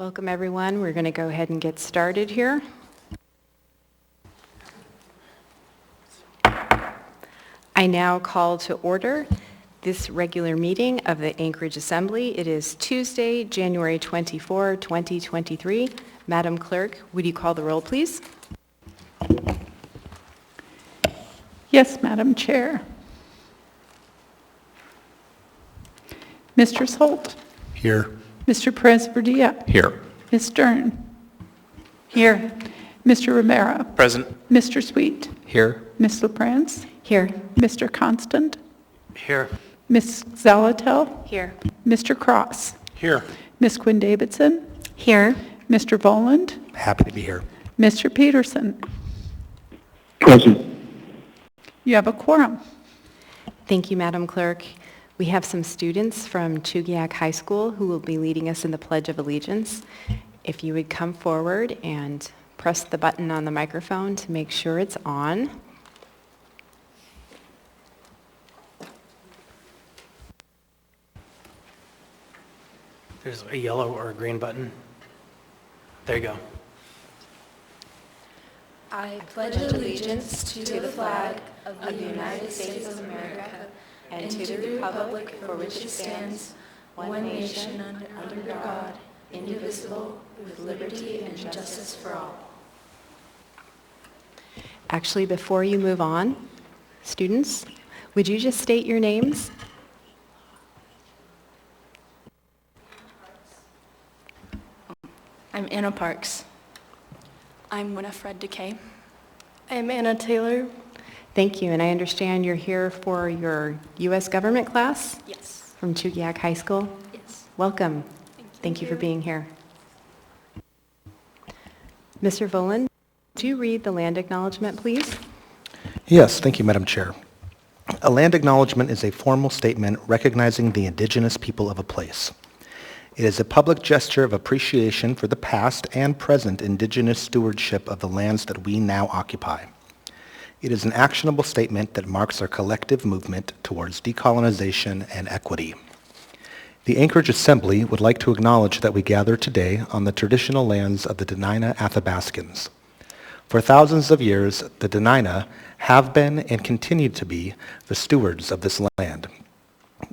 Welcome, everyone. We're going to go ahead and get started here. I now call to order this regular meeting of the Anchorage Assembly. It is Tuesday, January 24, 2023. Madam Clerk, would you call the roll, please? Yes, Madam Chair. Mr. Holt. Here. Mr. Perez-Verdia. Here. Ms. Stern. Here. Mr. Rivera. Present. Mr. Sweet. Here. Ms. LaPrance. Here. Mr. Constant. Here. Ms. Zalatel. Here. Mr. Cross. Here. Ms. Quinn Davidson. Here. Mr. Voland. Happy to be here. Mr. Peterson. Present. You have a quorum. Thank you, Madam Clerk. We have some students from Chugiak High School who will be leading us in the Pledge of Allegiance. If you would come forward and press the button on the microphone to make sure it's on. There's a yellow or a green button. There you go. I pledge allegiance to the flag of the United States of America and to the republic for which it stands, one nation under God, indivisible, with liberty and justice for all. Actually, before you move on, students, would you just state your names? I'm Anna Parks. I'm Winifred Decay. I am Anna Taylor. Thank you, and I understand you're here for your U.S. government class Yes. from Chugiak High School. Yes. Welcome. Thank you for being here. Mr. Voland, would you read the land acknowledgement, please? Yes, thank you, Madam Chair. A land acknowledgement is a formal statement recognizing the indigenous people of a place. It is a public gesture of appreciation for the past and present indigenous stewardship of the lands that we now occupy. It is an actionable statement that marks our collective movement towards decolonization and equity. The Anchorage Assembly would like to acknowledge that we gather today on the traditional lands of the Dena'ina Athabascans. For thousands of years, the Dena'ina have been and continue to be the stewards of this land.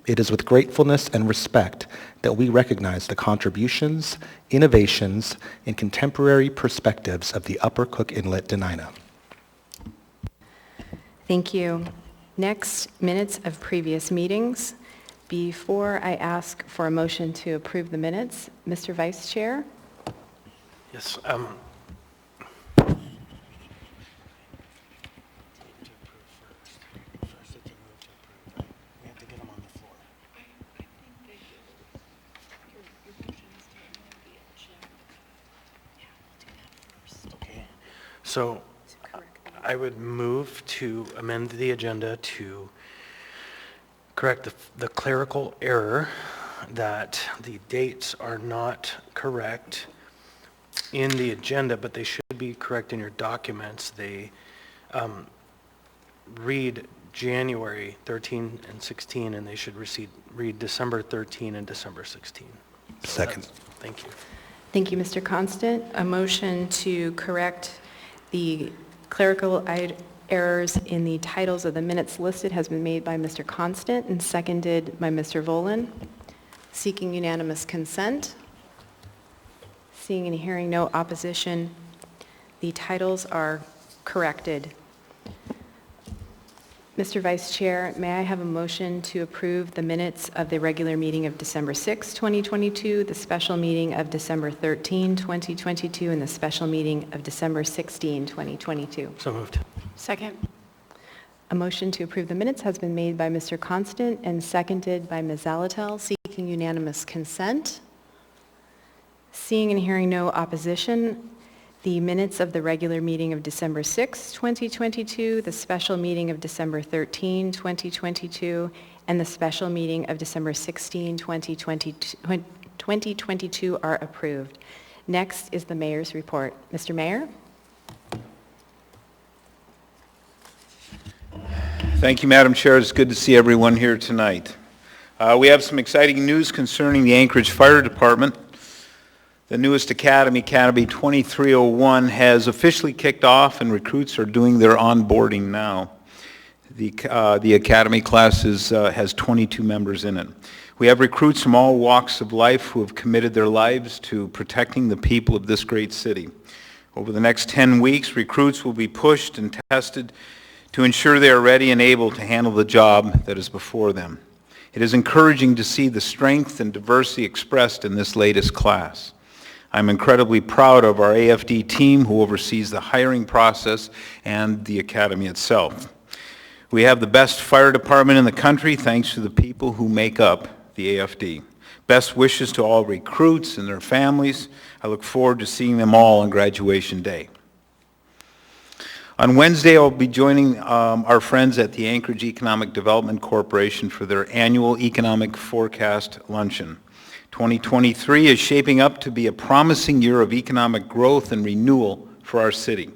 It is with gratefulness and respect that we recognize the contributions, innovations, and contemporary perspectives of the Upper Cook Inlet Dena'ina. Thank you. Next, minutes of previous meetings. Before I ask for a motion to approve the minutes, Mr. Vice Chair? Yes. So I would move to amend the agenda to correct the clerical error that the dates are not correct in the agenda, but they should be correct in your documents. They read January 13 and 16, and they should read December 13 and December 16. Second. Thank you. Thank you, Mr. Constant. A motion to correct the clerical errors in the titles of the minutes listed has been made by Mr. Constant and seconded by Mr. Voland. Seeking unanimous consent. Seeing and hearing no opposition, the titles are corrected. Mr. Vice Chair, may I have a motion to approve the minutes of the regular meeting of December 6, 2022, the special meeting of December 13, 2022, and the special meeting of December 16, 2022? So moved. Second. A motion to approve the minutes has been made by Mr. Constant and seconded by Ms. Zalatel, seeking unanimous consent. Seeing and hearing no opposition, the minutes of the regular meeting of December 6, 2022, the special meeting of December 13, 2022, and the special meeting of December 16, 2022 are approved. Next is the mayor's report. Mr. Mayor? Thank you, Madam Chair. It's good to see everyone here tonight. We have some exciting news concerning the Anchorage Fire Department. The newest Academy, Academy 2301, has officially kicked off, and recruits are doing their onboarding now. The Academy class has 22 members in it. We have recruits from all walks of life who have committed their lives to protecting the people of this great city. Over the next 10 weeks, recruits will be pushed and tested to ensure they are ready and able to handle the job that is before them. It is encouraging to see the strength and diversity expressed in this latest class. I'm incredibly proud of our AFD team who oversees the hiring process and the Academy itself. We have the best fire department in the country thanks to the people who make up the AFD. Best wishes to all recruits and their families. I look forward to seeing them all on graduation day. On Wednesday, I'll be joining our friends at the Anchorage Economic Development Corporation for their annual Economic Forecast Luncheon. 2023 is shaping up to be a promising year of economic growth and renewal for our city.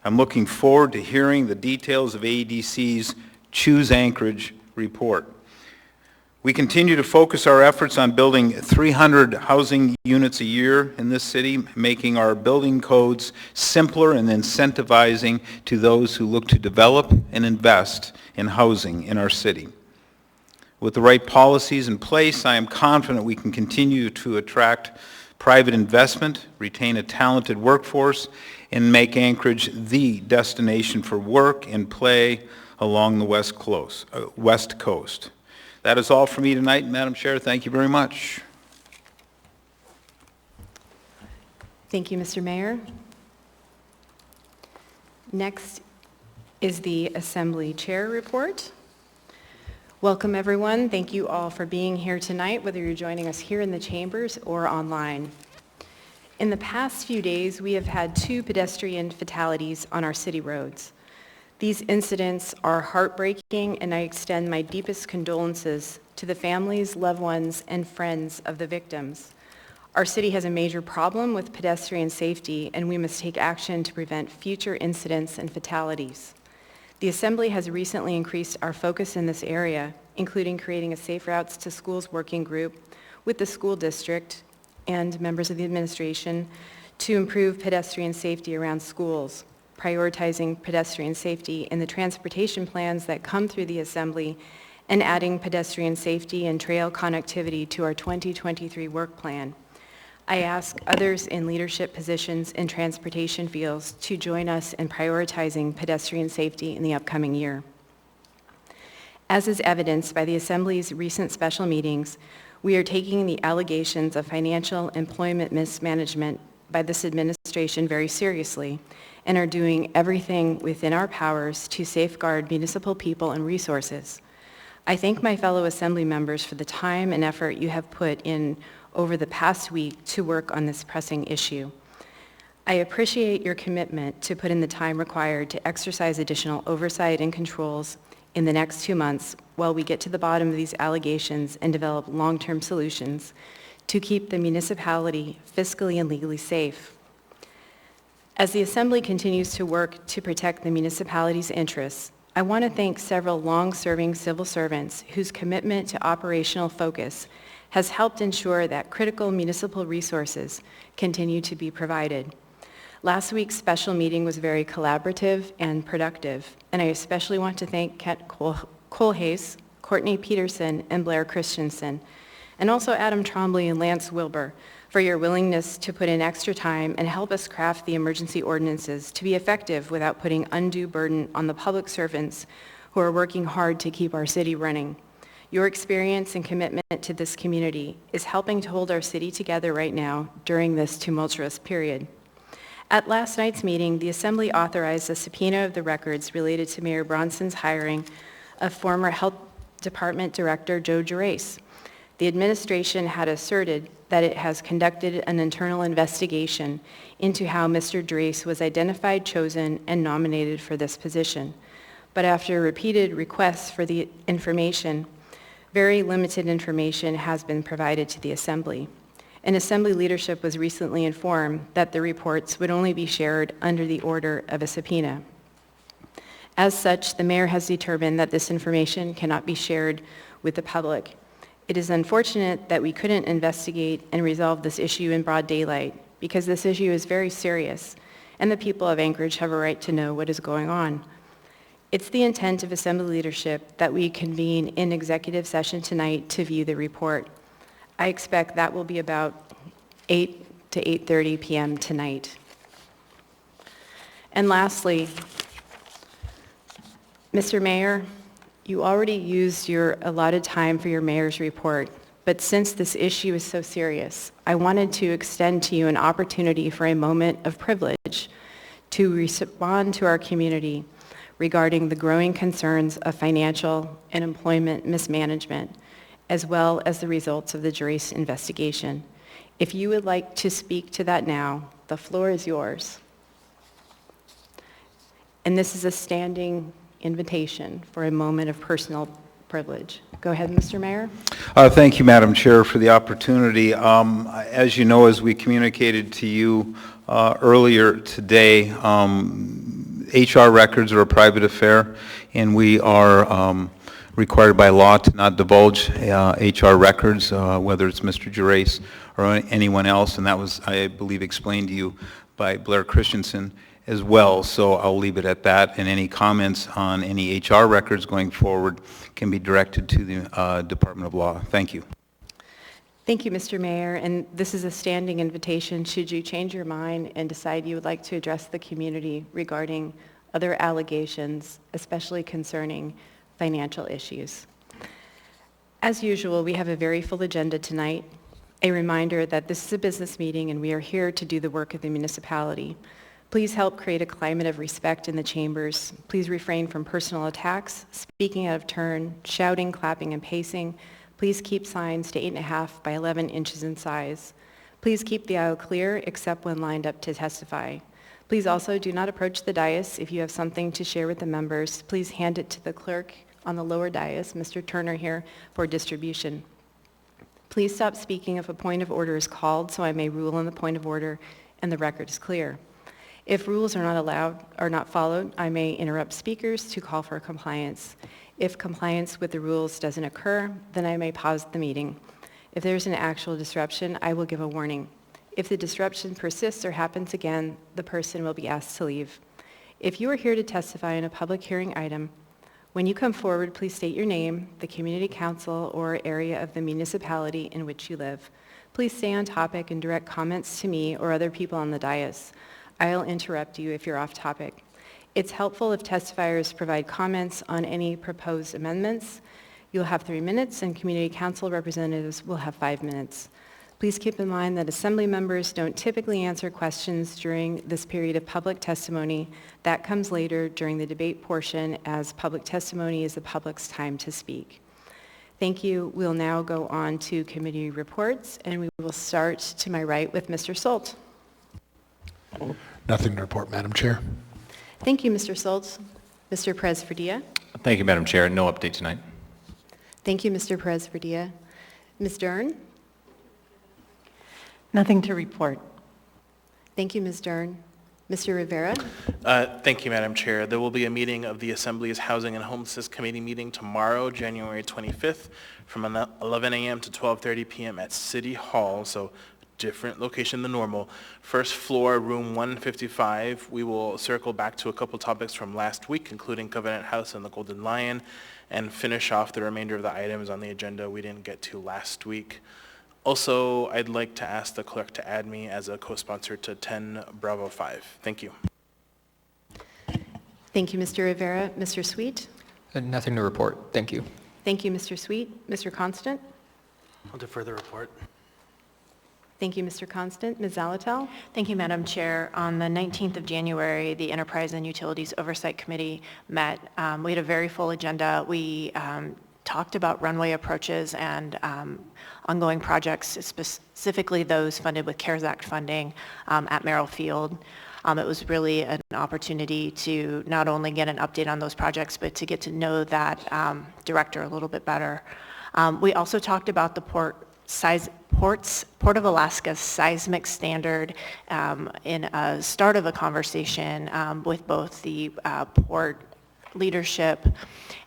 I'm looking forward to hearing the details of AEDC's Choose Anchorage report. We continue to focus our efforts on building 300 housing units a year in this city, making our building codes simpler and incentivizing to those who look to develop and invest in housing in our city. With the right policies in place, I am confident we can continue to attract private investment, retain a talented workforce, and make Anchorage the destination for work and play along the West Coast. That is all for me tonight, Madam Chair. Thank you very much. Thank you, Mr. Mayor. Next is the Assembly Chair report. Welcome, everyone. Thank you all for being here tonight, whether you're joining us here in the chambers or online. In the past few days, we have had 2 pedestrian fatalities on our city roads. These incidents are heartbreaking, and I extend my deepest condolences to the families, loved ones, and friends of the victims. Our city has a major problem with pedestrian safety, and we must take action to prevent future incidents and fatalities. The Assembly has recently increased our focus in this area, including creating a Safe Routes to Schools working group with the school district and members of the administration to improve pedestrian safety around schools, prioritizing pedestrian safety in the transportation plans that come through the Assembly, and adding pedestrian safety and trail connectivity to our 2023 work plan. I ask others in leadership positions in transportation fields to join us in prioritizing pedestrian safety in the upcoming year. As is evidenced by the Assembly's recent special meetings, we are taking the allegations of financial employment mismanagement by this administration very seriously and are doing everything within our powers to safeguard municipal people and resources. I thank my fellow Assembly members for the time and effort you have put in over the past week to work on this pressing issue. I appreciate your commitment to put in the time required to exercise additional oversight and controls in the next 2 months while we get to the bottom of these allegations and develop long-term solutions to keep the municipality fiscally and legally safe. As the Assembly continues to work to protect the municipality's interests, I want to thank several long-serving civil servants whose commitment to operational focus has helped ensure that critical municipal resources continue to be provided. Last week's special meeting was very collaborative and productive, and I especially want to thank Kent Kohlhase, Courtney Peterson, and Blair Christensen, and also Adam Trombley and Lance Wilbur for your willingness to put in extra time and help us craft the emergency ordinances to be effective without putting undue burden on the public servants who are working hard to keep our city running. Your experience and commitment to this community is helping to hold our city together right now during this tumultuous period. At last night's meeting, the Assembly authorized a subpoena of the records related to Mayor Bronson's hiring of former Health Department Director Joe Gerace. The administration had asserted that it has conducted an internal investigation into how Mr. Gerace was identified, chosen, and nominated for this position. But after repeated requests for the information, very limited information has been provided to the Assembly. And Assembly leadership was recently informed that the reports would only be shared under the order of a subpoena. As such, the mayor has determined that this information cannot be shared with the public. It is unfortunate that we couldn't investigate and resolve this issue in broad daylight because this issue is very serious and the people of Anchorage have a right to know what is going on. It's the intent of Assembly leadership that we convene in executive session tonight to view the report. I expect that will be about 8 to 8:30 p.m. tonight. And lastly, Mr. Mayor, you already used your allotted time for your mayor's report, but since this issue is so serious, I wanted to extend to you an opportunity for a moment of privilege to respond to our community regarding the growing concerns of financial and employment mismanagement, as well as the results of the jury's investigation. If you would like to speak to that now, the floor is yours. And this is a standing invitation for a moment of personal privilege. Go ahead, Mr. Mayor. Thank you, Madam Chair, for the opportunity. As you know, as we communicated to you earlier today, HR records are a private affair, and we are required by law to not divulge HR records, whether it's Mr. Gerace or anyone else, and that was, I believe, explained to you by Blair Christensen as well, so I'll leave it at that, and any comments on any HR records going forward can be directed to the Department of Law. Thank you. Thank you, Mr. Mayor, and this is a standing invitation should you change your mind and decide you would like to address the community regarding other allegations, especially concerning financial issues. As usual, we have a very full agenda tonight. A reminder that this is a business meeting and we are here to do the work of the municipality. Please help create a climate of respect in the chambers. Please refrain from personal attacks, speaking out of turn, shouting, clapping, and pacing. Please keep signs to 8.5 by 11 inches in size. Please keep the aisle clear except when lined up to testify. Please also do not approach the dais. If you have something to share with the members, please hand it to the clerk on the lower dais, Mr. Turner here, for distribution. Please stop speaking if a point of order is called so I may rule on the point of order and the record is clear. If rules are not allowed or not followed, I may interrupt speakers to call for compliance. If compliance with the rules doesn't occur, then I may pause the meeting. If there's an actual disruption, I will give a warning. If the disruption persists or happens again, the person will be asked to leave. If you are here to testify in a public hearing item, when you come forward, please state your name, the community council or area of the municipality in which you live. Please stay on topic and direct comments to me or other people on the dais. I'll interrupt you if you're off topic. It's helpful if testifiers provide comments on any proposed amendments. You'll have 3 minutes and community council representatives will have 5 minutes. Please keep in mind that assembly members don't typically answer questions during this period of public testimony. That comes later during the debate portion as public testimony is the public's time to speak. Thank you. We'll now go on to committee reports and we will start to my right with Mr. Solt. Nothing to report, Madam Chair. Thank you, Mr. Soltz. Mr. Perez-Verdia. Thank you, Madam Chair. No update tonight. Thank you, Mr. Perez-Verdia. Ms. Dern. Nothing to report. Thank you, Ms. Dern. Mr. Rivera. Thank you, Madam Chair. There will be a meeting of the Assembly's Housing and Homelessness Committee meeting tomorrow, January 25th, from 11 a.m. to 12:30 p.m. at City Hall, so different location than normal. First floor, room 155. We will circle back to a couple topics from last week, including Covenant House and the Golden Lion, and finish off the remainder of the items on the agenda we didn't get to last week. Also, I'd like to ask the clerk to add me as a co-sponsor to 10 Bravo 5. Thank you. Thank you, Mr. Rivera. Mr. Sweet. Nothing to report. Thank you. Thank you, Mr. Sweet. Mr. Constant. I'll defer the report. Thank you, Mr. Constant. Ms. Zalatel. Thank you, Madam Chair. On the 19th of January, the Enterprise and Utilities Oversight Committee met. We had a very full agenda. We talked about runway approaches and ongoing projects, specifically those funded with CARES Act funding at Merrill Field. It was really an opportunity to not only get an update on those projects, but to get to know that director a little bit better. We also talked about the Port of Alaska's seismic standard in a start of a conversation with both the port leadership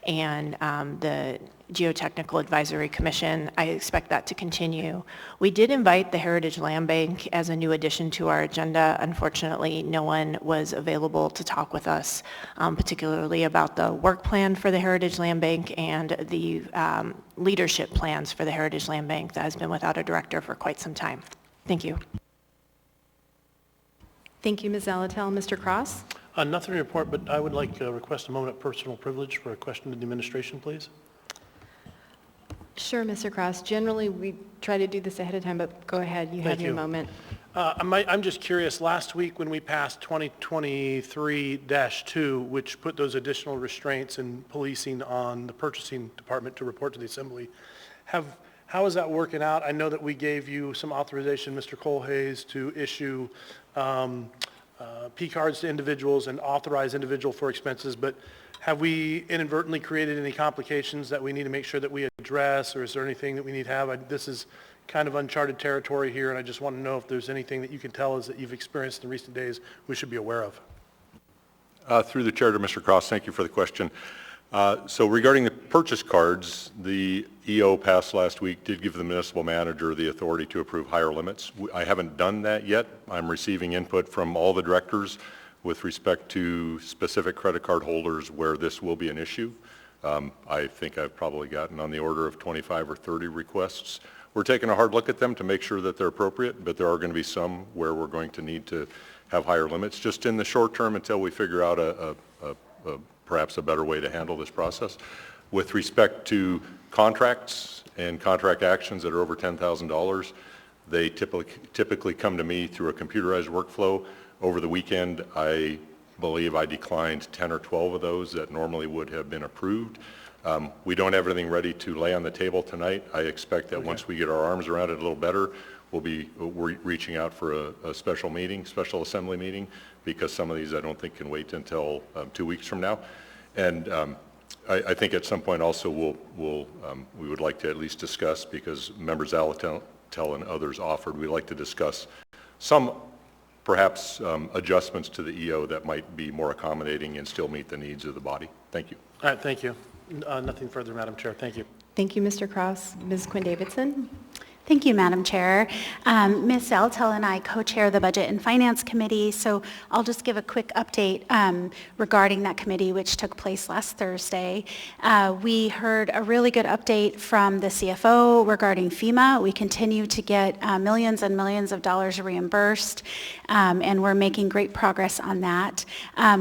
and the Geotechnical Advisory Commission. I expect that to continue. We did invite the Heritage Land Bank as a new addition to our agenda. Unfortunately, no one was available to talk with us, particularly about the work plan for the Heritage Land Bank and the leadership plans for the Heritage Land Bank that has been without a director for quite some time. Thank you. Thank you, Ms. Zalatel. Mr. Cross? Nothing to report, but I would like to request a moment of personal privilege for a question to the administration, please. Sure, Mr. Cross. Generally, we try to do this ahead of time, but go ahead. You have Thank your you. moment. I'm just curious, last week when we passed 2023-2, which put those additional restraints in policing on the purchasing department to report to the assembly, how is that working out? I know that we gave you some authorization, Mr. Colhayes, to issue P cards to individuals and authorize individual for expenses, but have we inadvertently created any complications that we need to make sure that we address, or is there anything that we need to have? This is kind of uncharted territory here, and I just want to know if there's anything that you can tell us that you've experienced in recent days we should be aware of. Through the chair to Mr. Cross, thank you for the question. So regarding the purchase cards, the EO passed last week did give the municipal manager the authority to approve higher limits. I haven't done that yet. I'm receiving input from all the directors with respect to specific credit card holders where this will be an issue. I think I've probably gotten on the order of 25 or 30 requests. We're taking a hard look at them to make sure that they're appropriate, but there are going to be some where we're going to need to have higher limits just in the short term until we figure out perhaps a better way to handle this process. With respect to contracts and contract actions that are over $10,000, they typically come to me through a computerized workflow. Over the weekend, I believe I declined 10 or 12 of those that normally would have been approved. We don't have everything ready to lay on the table tonight. I expect that once we get our arms around it a little better, we're reaching out for a special meeting, special assembly meeting, because some of these I don't think can wait until 2 weeks from now. And I think at some point also we would like to at least discuss, because members Zalatel and others offered, we'd like to discuss some perhaps adjustments to the EO that might be more accommodating and still meet the needs of the body. Thank you. All right, thank you. Nothing further, Madam Chair. Thank you. Thank you, Mr. Cross. Ms. Quinn-Davidson? Thank you, Madam Chair. Ms. Zalatel and I co-chair the Budget and Finance Committee, so I'll just give a quick update regarding that committee, which took place last Thursday. We heard a really good update from the CFO regarding FEMA. We continue to get millions and millions of dollars reimbursed, and we're making great progress on that.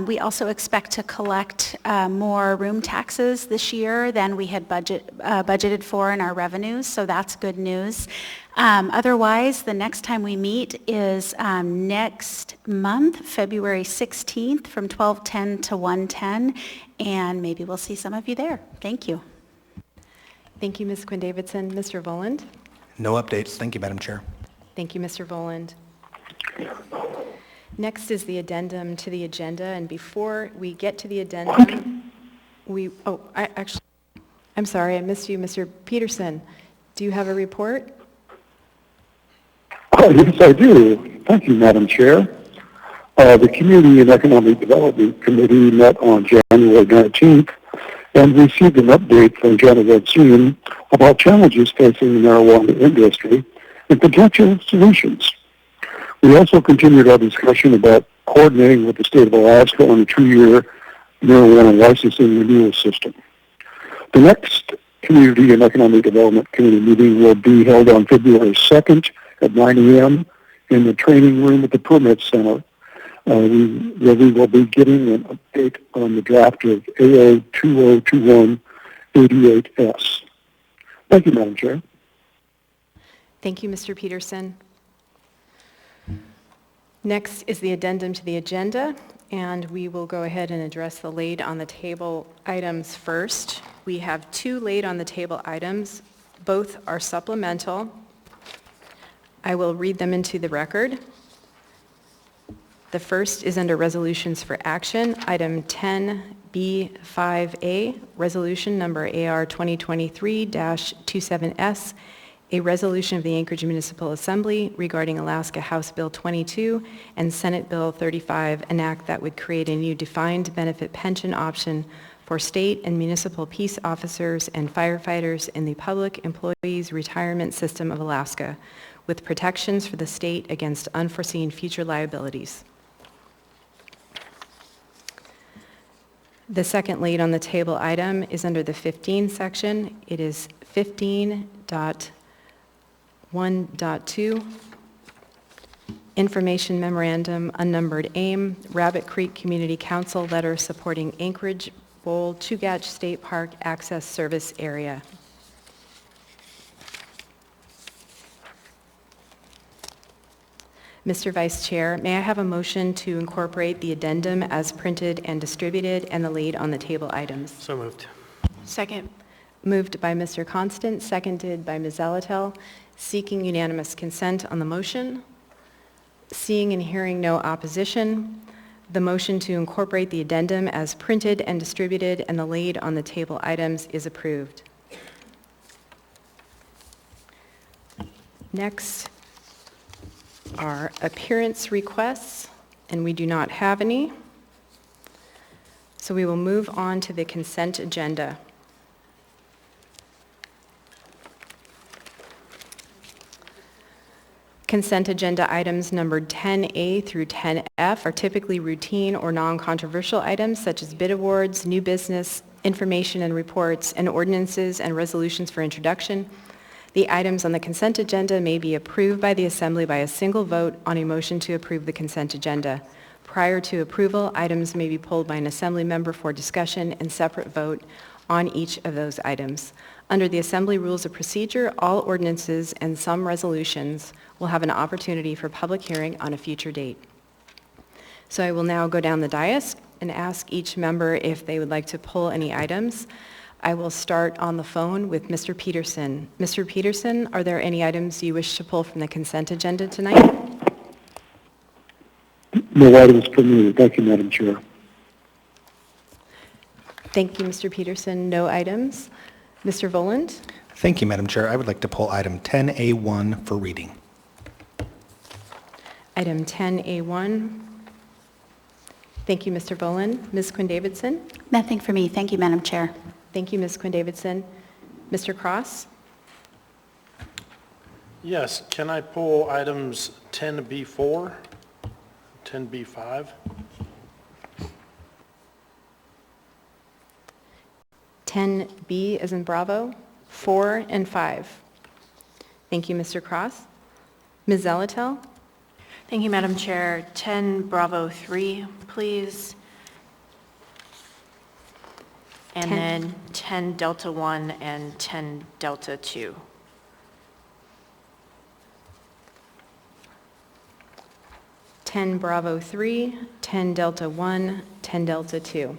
We also expect to collect more room taxes this year than we had budgeted for in our revenues, so that's good news. Otherwise, the next time we meet is next month, February 16th, from 12:10 to 1:10, and maybe we'll see some of you there. Thank you. Thank you, Ms. Quinn-Davidson. Mr. Voland? No updates. Thank you, Madam Chair. Thank you, Mr. Voland. Next is the addendum to the agenda, and before we get to the addendum, I'm sorry, I missed you, Mr. Peterson. Do you have a report? Yes, I do. Thank you, Madam Chair. The Community and Economic Development Committee met on January 19th and received an update from Janet Epstein about challenges facing the marijuana industry and potential solutions. We also continued our discussion about coordinating with the state of Alaska on a 2-year marijuana licensing renewal system. The next Community and Economic Development Committee meeting will be held on February 2nd at 9 a.m. in the training room at the Permit Center. We will be getting an update on the draft of AO 2021-88S. Thank you, Madam Chair. Thank you, Mr. Peterson. Next is the addendum to the agenda, and we will go ahead and address the laid on the table items first. We have 2 laid on the table items. Both are supplemental. I will read them into the record. The first is under Resolutions for Action, item 10B5A, resolution number AR 2023-27S, a resolution of the Anchorage Municipal Assembly regarding Alaska House Bill 22 and Senate Bill 35, an act that would create a new defined benefit pension option for state and municipal peace officers and firefighters in the Public Employees Retirement System of Alaska, with protections for the state against unforeseen future liabilities. The second laid on the table item is under the 15 section. It is 15.1.2, Information Memorandum, Unnumbered AIM, Rabbit Creek Community Council letter supporting Anchorage Bowl Chugach State Park Access Service Area. Mr. Vice Chair, may I have a motion to incorporate the addendum as printed and distributed and the laid on the table items? So moved. Second. Moved by Mr. Constant, seconded by Ms. Zalatel, seeking unanimous consent on the motion. Seeing and hearing no opposition, the motion to incorporate the addendum as printed and distributed and the laid on the table items is approved. Next are appearance requests, and we do not have any. So we will move on to the consent agenda. Consent agenda items numbered 10A through 10F are typically routine or non-controversial items such as bid awards, new business, information and reports, and ordinances and resolutions for introduction. The items on the consent agenda may be approved by the Assembly by a single vote on a motion to approve the consent agenda. Prior to approval, items may be pulled by an Assembly member for discussion and separate vote on each of those items. Under the Assembly Rules of Procedure, all ordinances and some resolutions will have an opportunity for public hearing on a future date. So I will now go down the dais and ask each member if they would like to pull any items. I will start on the phone with Mr. Peterson. Mr. Peterson, are there any items you wish to pull from the consent agenda tonight? No items for me. Thank you, Madam Chair. Thank you, Mr. Peterson. No items. Mr. Voland? Thank you, Madam Chair. I would like to pull item 10A1 for reading. Item 10A1. Thank you, Mr. Voland. Ms. Quinn-Davidson? Nothing for me. Thank you, Madam Chair. Thank you, Ms. Quinn-Davidson. Mr. Cross? Yes, can I pull items 10B4, 10B5? 10B as in Bravo, 4 and 5. Thank you, Mr. Cross. Ms. Zalatel? Thank you, Madam Chair. 10 Bravo 3, please. And 10. then 10 Delta 1 and 10 Delta 2. 10 Bravo 3, 10 Delta 1, 10 Delta 2.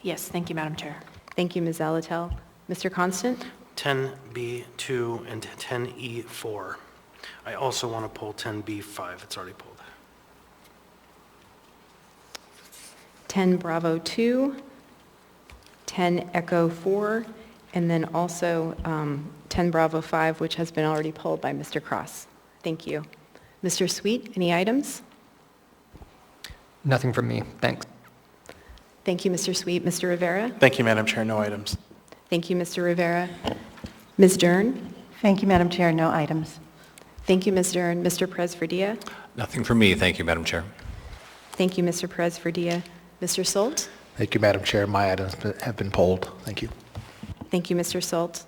Yes, thank you, Madam Chair. Thank you, Ms. Zalatel. Mr. Constant? 10B2 and 10E4. I also want to pull 10B5. It's already pulled. 10 Bravo 2, 10 Echo 4, and then also 10 Bravo 5, which has been already pulled by Mr. Cross. Thank you. Mr. Sweet, any items? Nothing from me. Thanks. Thank you, Mr. Sweet. Mr. Rivera? Thank you, Madam Chair. No items. Thank you, Mr. Rivera. Ms. Dern? Thank you, Madam Chair. No items. Thank you, Ms. Dern. Mr. Perez-Verdia? Nothing for me. Thank you, Madam Chair. Thank you, Mr. Perez-Verdia. Mr. Solt? Thank you, Madam Chair. My items have been pulled. Thank you. Thank you, Mr. Solt.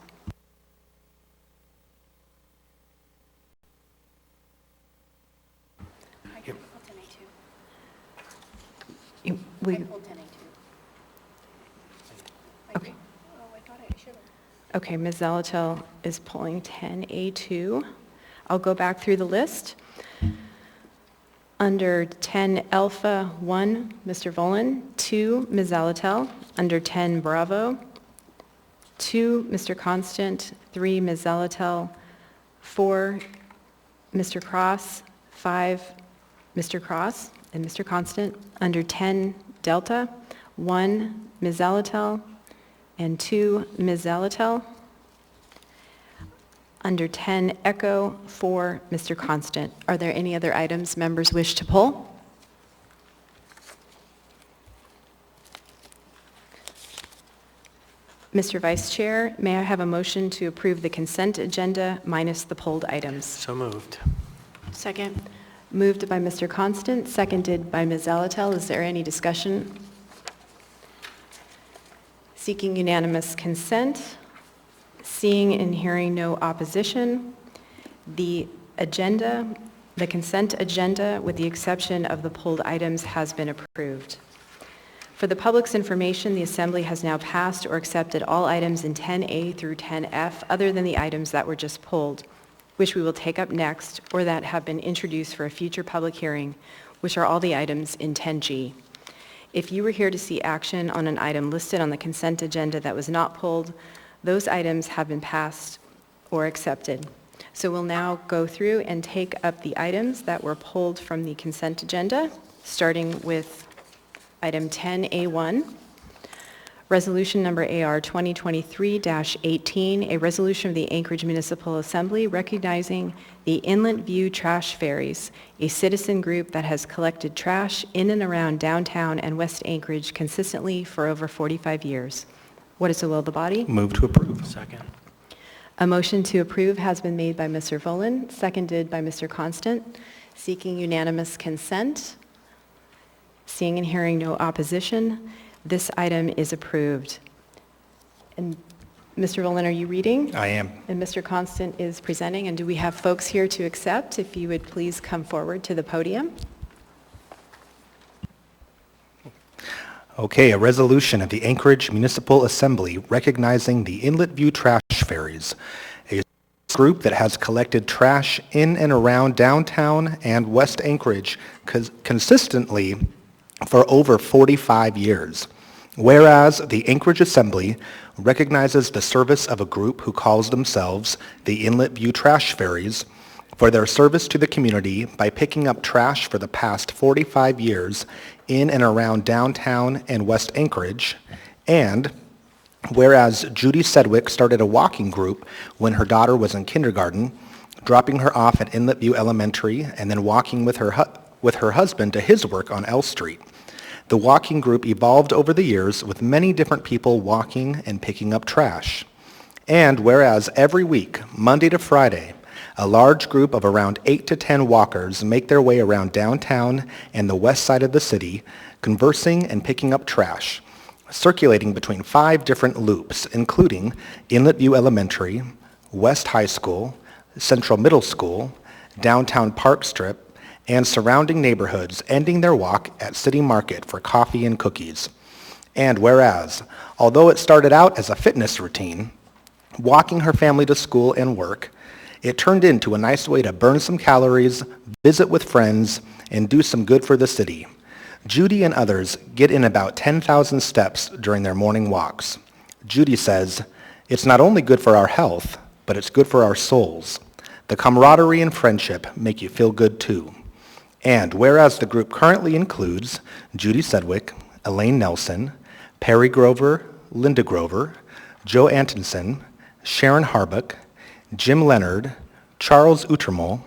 Okay. Okay, Ms. Zalatel is pulling 10A2. I'll go back through the list. Under 10 Alpha 1, Mr. Volan. 2, Ms. Zalatel. Under 10 Bravo, 2, Mr. Constant. 3, Ms. Zalatel. 4, Mr. Cross. 5, Mr. Cross and Mr. Constant. Under 10 Delta, 1, Ms. Zalatel, and 2, Ms. Zalatel. Under 10 Echo, 4, Mr. Constant. Are there any other items members wish to pull? Mr. Vice Chair, may I have a motion to approve the consent agenda minus the pulled items? So moved. Second. Moved by Mr. Constant, seconded by Ms. Zalatel. Is there any discussion? Seeking unanimous consent. Seeing and hearing no opposition, the consent agenda, with the exception of the pulled items, has been approved. For the public's information, the Assembly has now passed or accepted all items in 10A through 10F, other than the items that were just pulled, which we will take up next, or that have been introduced for a future public hearing, which are all the items in 10G. If you were here to see action on an item listed on the consent agenda that was not pulled, those items have been passed or accepted. So we'll now go through and take up the items that were pulled from the consent agenda, starting with item 10A1, resolution number AR 2023-18, a resolution of the Anchorage Municipal Assembly recognizing the Inlet View Trash Ferries, a citizen group that has collected trash in and around downtown and West Anchorage consistently for over 45 years. What is the will of the body? Move to approve. Second. A motion to approve has been made by Mr. Volan, seconded by Mr. Constant, seeking unanimous consent. Seeing and hearing no opposition, this item is approved. And Mr. Volan, are you reading? I am. And Mr. Constant is presenting. And do we have folks here to accept? If you would please come forward to the podium. Okay, a resolution of the Anchorage Municipal Assembly recognizing the Inlet View Trash Ferries, a group that has collected trash in and around downtown and West Anchorage consistently for over 45 years. Whereas the Anchorage Assembly recognizes the service of a group who calls themselves the Inlet View Trash Ferries for their service to the community by picking up trash for the past 45 years in and around downtown and West Anchorage, and whereas Judy Sedgwick started a walking group when her daughter was in kindergarten, dropping her off at Inlet View Elementary and then walking with her husband to his work on L Street. The walking group evolved over the years with many different people walking and picking up trash. And whereas every week, Monday to Friday, a large group of around 8 to 10 walkers make their way around downtown and the west side of the city, conversing and picking up trash, circulating between 5 different loops, including Inlet View Elementary, West High School, Central Middle School, Downtown Park Strip, and surrounding neighborhoods, ending their walk at City Market for coffee and cookies. And whereas, although it started out as a fitness routine, walking her family to school and work, it turned into a nice way to burn some calories, visit with friends, and do some good for the city. Judy and others get in about 10,000 steps during their morning walks. Judy says, "It's not only good for our health, but it's good for our souls. The camaraderie and friendship make you feel good too." And whereas the group currently includes Judy Sedgwick, Elaine Nelson, Perry Grover, Linda Grover, Joe Antonson, Sharon Harbuck, Jim Leonard, Charles Utermel,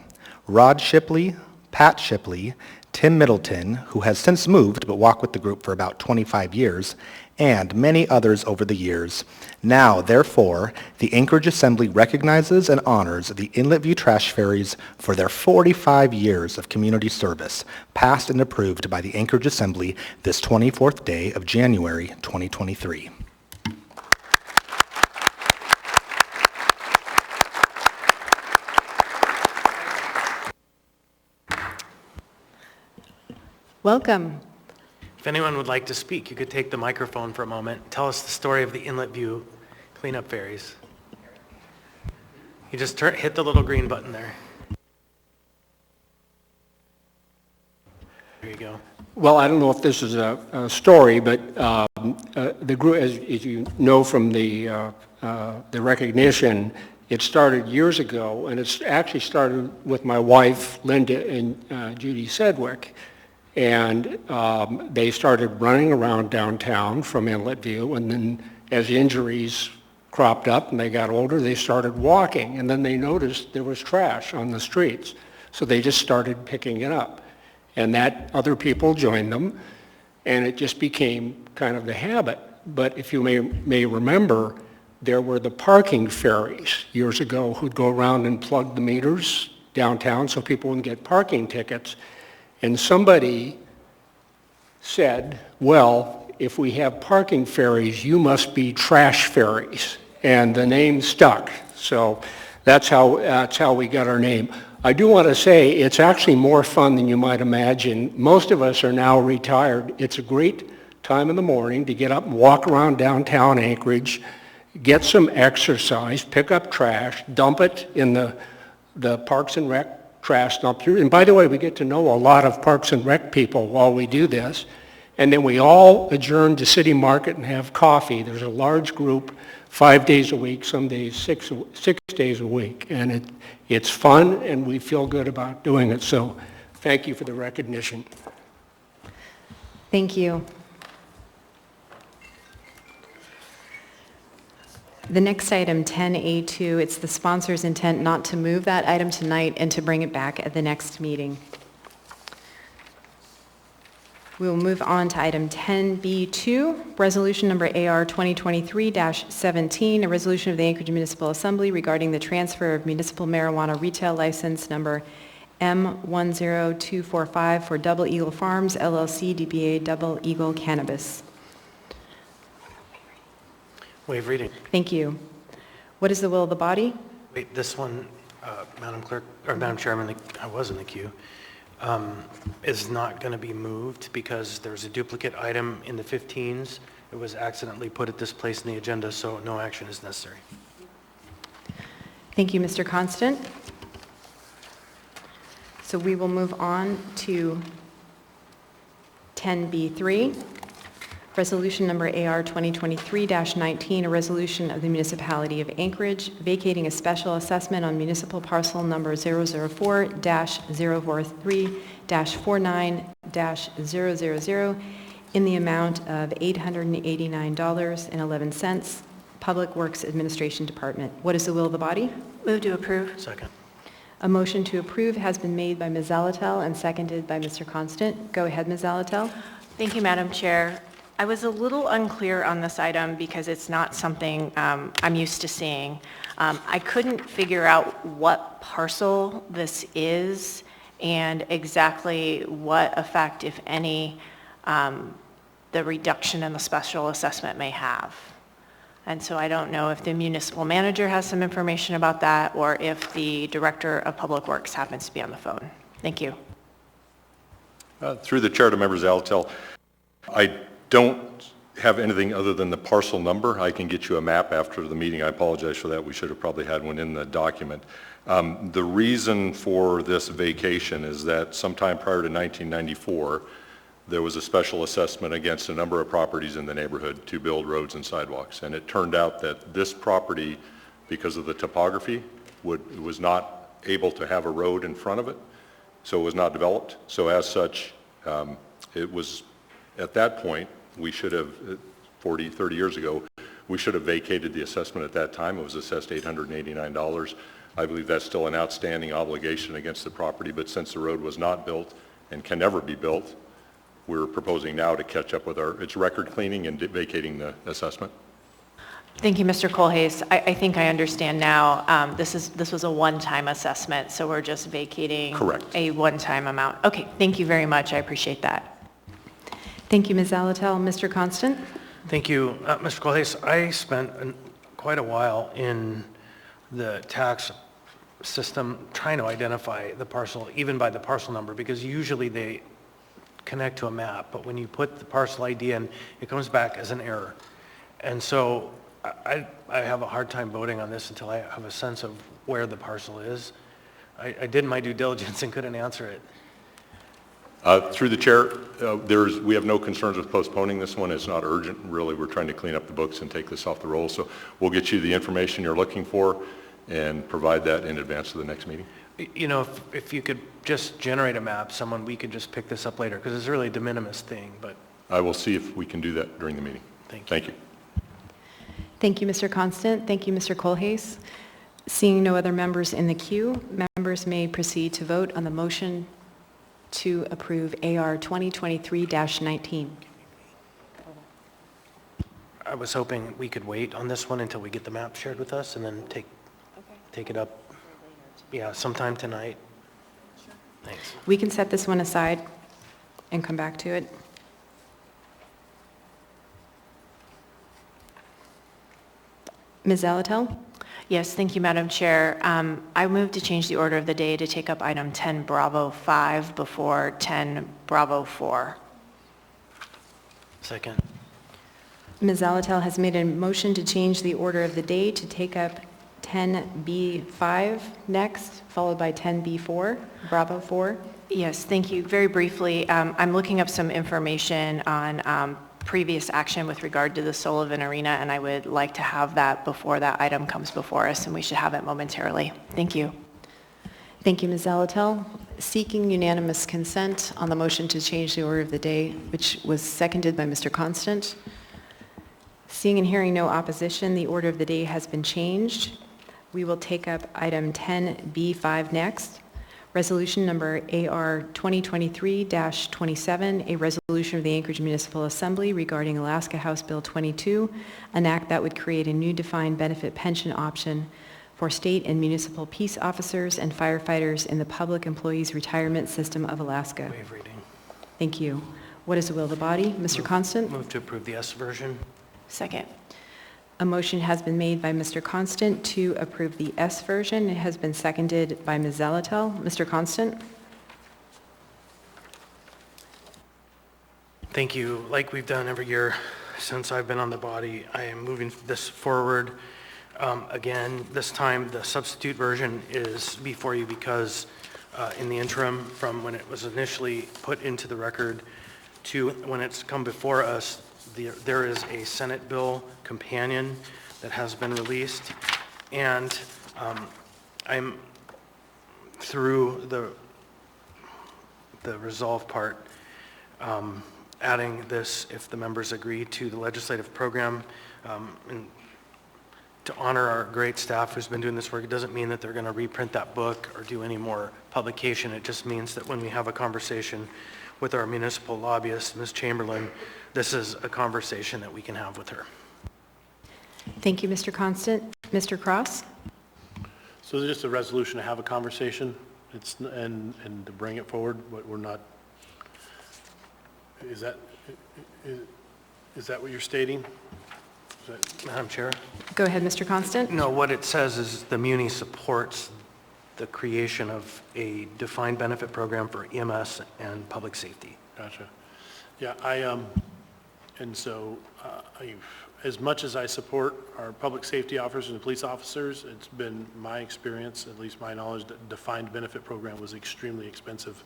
Rod Shipley, Pat Shipley, Tim Middleton, who has since moved but walked with the group for about 25 years, and many others over the years. Now, therefore, the Anchorage Assembly recognizes and honors the Inlet View Trash Ferries for their 45 years of community service, passed and approved by the Anchorage Assembly this 24th day of January 2023. Welcome. If anyone would like to speak, you could take the microphone for a moment. Tell us the story of the Inlet View cleanup ferries. You just hit the little green button there. There you go. Well, I don't know if this is a story, but the group, as you know from the recognition, it started years ago, and it's actually started with my wife, Linda, and Judy Sedgwick. And they started running around downtown from Inlet View, and then as injuries cropped up and they got older, they started walking, and then they noticed there was trash on the streets. So they just started picking it up. And that other people joined them, and it just became kind of the habit. But if you may remember, there were the parking ferries years ago who'd go around and plug the meters downtown so people wouldn't get parking tickets. And somebody said, well, if we have parking ferries, you must be trash ferries. And the name stuck. So that's how we got our name. I do want to say it's actually more fun than you might imagine. Most of us are now retired. It's a great time in the morning to get up and walk around downtown Anchorage, get some exercise, pick up trash, dump it in the Parks and Rec trash dump. And by the way, we get to know a lot of Parks and Rec people while we do this. And then we all adjourn to City Market and have coffee. There's a large group, 5 days a week, some days six days a week. And it's fun, and we feel good about doing it. So thank you for the recognition. Thank you. The next item, 10A2, it's the sponsor's intent not to move that item tonight and to bring it back at the next meeting. We will move on to item 10B2, resolution number AR 2023-17, a resolution of the Anchorage Municipal Assembly regarding the transfer of municipal marijuana retail license number M10245 for Double Eagle Farms, LLC, DBA Double Eagle Cannabis. Waive reading. Thank you. What is the will of the body? Wait, this one, Madam Clerk, or Madam Chairman, I was in the queue, is not going to be moved because there's a duplicate item in the 15s. It was accidentally put at this place in the agenda, so no action is necessary. Thank you, Mr. Constant. So we will move on to 10B3. Resolution number AR 2023-19, a resolution of the Municipality of Anchorage vacating a special assessment on municipal parcel number 004-043-49-000 in the amount of $889.11. Public Works Administration Department. What is the will of the body? Move to approve. Second. A motion to approve has been made by Ms. Zalatel and seconded by Mr. Constant. Go ahead, Ms. Zalatel. Thank you, Madam Chair. I was a little unclear on this item because it's not something I'm used to seeing. I couldn't figure out what parcel this is and exactly what effect, if any, the reduction in the special assessment may have. And so I don't know if the municipal manager has some information about that or if the Director of Public Works happens to be on the phone. Thank you. Through the chair to members Altel, I don't have anything other than the parcel number. I can get you a map after the meeting. I apologize for that. We should have probably had one in the document. The reason for this vacation is that sometime prior to 1994, there was a special assessment against a number of properties in the neighborhood to build roads and sidewalks. And it turned out that this property, because of the topography, was not able to have a road in front of it, so it was not developed. So as such, it was, at that point, we should have, 30 years ago, we should have vacated the assessment at that time. It was assessed $889. I believe that's still an outstanding obligation against the property, but since the road was not built and can never be built, we're proposing now to catch up with its record cleaning and vacating the assessment. Thank you, Mr. Colhase. I think I understand now. This was a one-time assessment, so we're just vacating Correct. A one-time amount. Okay, thank you very much. I appreciate that. Thank you, Ms. Zalatel. Mr. Constant? Thank you. Mr. Colhase, I spent quite a while in the tax system trying to identify the parcel, even by the parcel number, because usually they connect to a map, but when you put the parcel ID in, it comes back as an error. And so I have a hard time voting on this until I have a sense of where the parcel is. I did my due diligence and couldn't answer it. Through the chair, we have no concerns with postponing this one. It's not urgent, really. We're trying to clean up the books and take this off the roll. So we'll get you the information you're looking for and provide that in advance of the next meeting. You know, if you could just generate a map, we could just pick this up later, because it's really a de minimis thing, but. I will see if we can do that during the meeting. Thank you. Thank you, Mr. Constant. Thank you, Mr. Colhase. Seeing no other members in the queue, members may proceed to vote on the motion to approve AR 2023-19. I was hoping we could wait on this one until we get the map shared with us and then take it up, yeah, sometime tonight. Thanks. We can set this one aside and come back to it. Ms. Zalatel? Yes, thank you, Madam Chair. I move to change the order of the day to take up item 10 Bravo 5 before 10 Bravo 4. Second. Ms. Zalatel has made a motion to change the order of the day to take up 10B5 next, followed by 10B4, Bravo 4. Yes, thank you. Very briefly, I'm looking up some information on previous action with regard to the Sullivan Arena, and I would like to have that before that item comes before us, and we should have it momentarily. Thank you. Thank you, Ms. Zalatel. Seeking unanimous consent on the motion to change the order of the day, which was seconded by Mr. Constant. Seeing and hearing no opposition, the order of the day has been changed. We will take up item 10B5 next. Resolution number AR 2023-27, a resolution of the Anchorage Municipal Assembly regarding Alaska House Bill 22, an act that would create a new defined benefit pension option for state and municipal peace officers and firefighters in the Public Employees Retirement System of Alaska. Waive reading. Thank you. What is the will of the body? Mr. Constant? Move to approve the S version. Second. A motion has been made by Mr. Constant to approve the S version. It has been seconded by Ms. Zalatel. Mr. Constant? Thank you. Like we've done every year since I've been on the body, I am moving this forward. Again, this time the substitute version is before you because in the interim from when it was initially put into the record to when it's come before us, there is a Senate bill companion that has been released, and I'm through the resolve part, adding this if the members agree to the legislative program, and to honor our great staff who's been doing this work. It doesn't mean that they're going to reprint that book or do any more publication. It just means that when we have a conversation with our municipal lobbyist, Ms. Chamberlain, this is a conversation that we can have with her. Thank you, Mr. Constant. Mr. Cross? So it's just a resolution to have a conversation and to bring it forward, but we're not, is that what you're stating? Madam Chair? Go ahead, Mr. Constant. No, what it says is the Muni supports the creation of a defined benefit program for EMS and public safety. Gotcha. Yeah, and so as much as I support our public safety officers and police officers, it's been my experience, at least my knowledge, that defined benefit program was extremely expensive.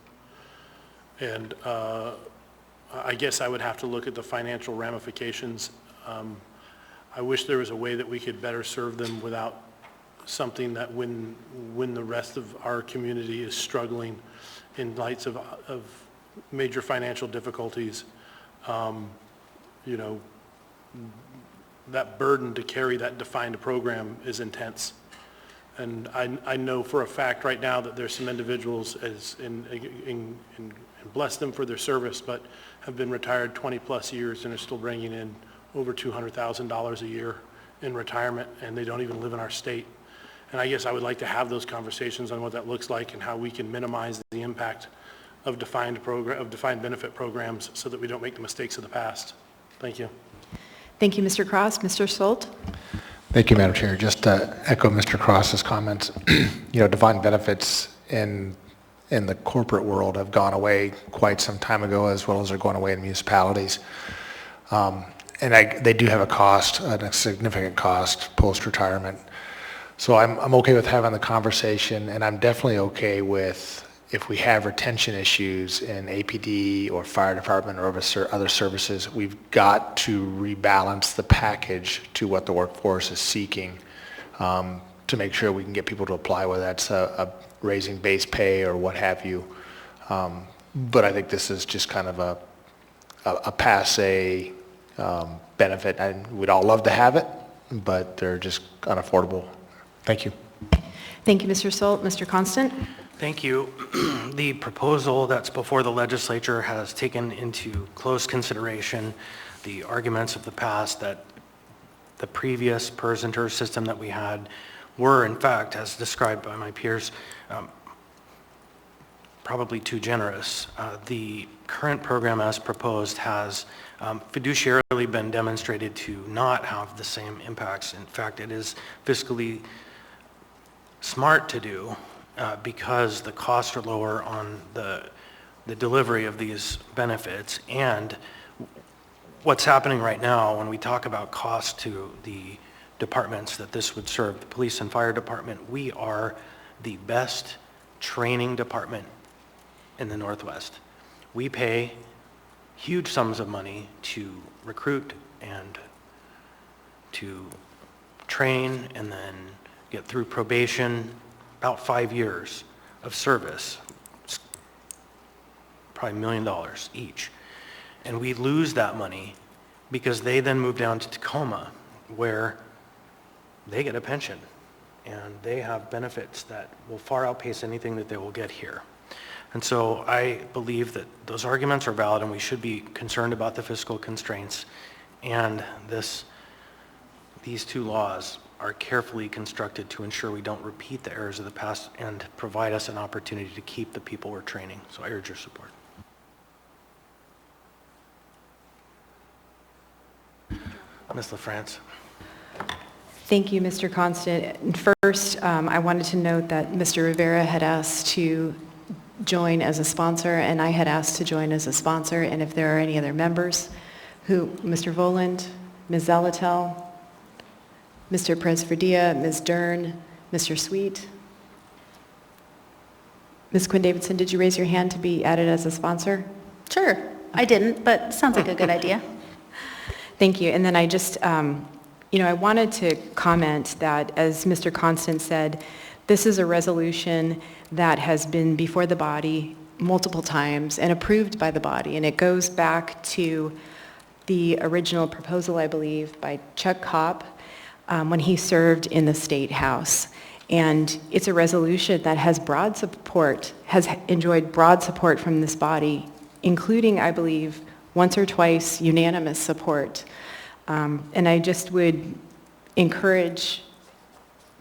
And I guess I would have to look at the financial ramifications. I wish there was a way that we could better serve them without something that when the rest of our community is struggling in lights of major financial difficulties, you know, that burden to carry that defined program is intense. And I know for a fact right now that there's some individuals and bless them for their service, but have been retired 20 plus years and are still bringing in over $200,000 a year in retirement, and they don't even live in our state. And I guess I would like to have those conversations on what that looks like and how we can minimize the impact of defined benefit programs so that we don't make the mistakes of the past. Thank you. Thank you, Mr. Cross. Mr. Solt? Thank you, Madam Chair. Just to echo Mr. Cross's comments, you know, defined benefits in the corporate world have gone away quite some time ago, as well as they're going away in municipalities. And they do have a cost, a significant cost post-retirement. So I'm okay with having the conversation, and I'm definitely okay with if we have retention issues in APD or fire department or other services, we've got to rebalance the package to what the workforce is seeking to make sure we can get people to apply, whether that's raising base pay or what have you. But I think this is just kind of a passe benefit. We'd all love to have it, but they're just unaffordable. Thank you. Thank you, Mr. Solt. Mr. Constant? Thank you. The proposal that's before the legislature has taken into close consideration the arguments of the past that the previous PERS and TERS system that we had were, in fact, as described by my peers, probably too generous. The current program as proposed has fiduciarily been demonstrated to not have the same impacts. In fact, it is fiscally smart to do because the costs are lower on the delivery of these benefits. And what's happening right now when we talk about cost to the departments that this would serve, the police and fire department, we are the best training department in the Northwest. We pay huge sums of money to recruit and to train and then get through probation, about 5 years of service, it's probably $1 million each. And we lose that money because they then move down to Tacoma where they get a pension and they have benefits that will far outpace anything that they will get here. And so I believe that those arguments are valid and we should be concerned about the fiscal constraints. And these two laws are carefully constructed to ensure we don't repeat the errors of the past and provide us an opportunity to keep the people we're training. So I urge your support. Ms. LaFrance. Thank you, Mr. Constant. And first, I wanted to note that Mr. Rivera had asked to join as a sponsor, and I had asked to join as a sponsor. And if there are any other members Mr. Voland, Ms. Zalatel, Mr. Perez-Verdia, Ms. Dern, Mr. Sweet. Ms. Quinn Davidson, did you raise your hand to be added as a sponsor? Sure. I didn't, but sounds like a good idea. Thank you. And then I just, I wanted to comment that, as Mr. Constant said, this is a resolution that has been before the body multiple times and approved by the body. And it goes back to the original proposal, I believe, by Chuck Kopp when he served in the State House. And it's a resolution that has broad support, has enjoyed broad support from this body, including, I believe, once or twice unanimous support. And I just would encourage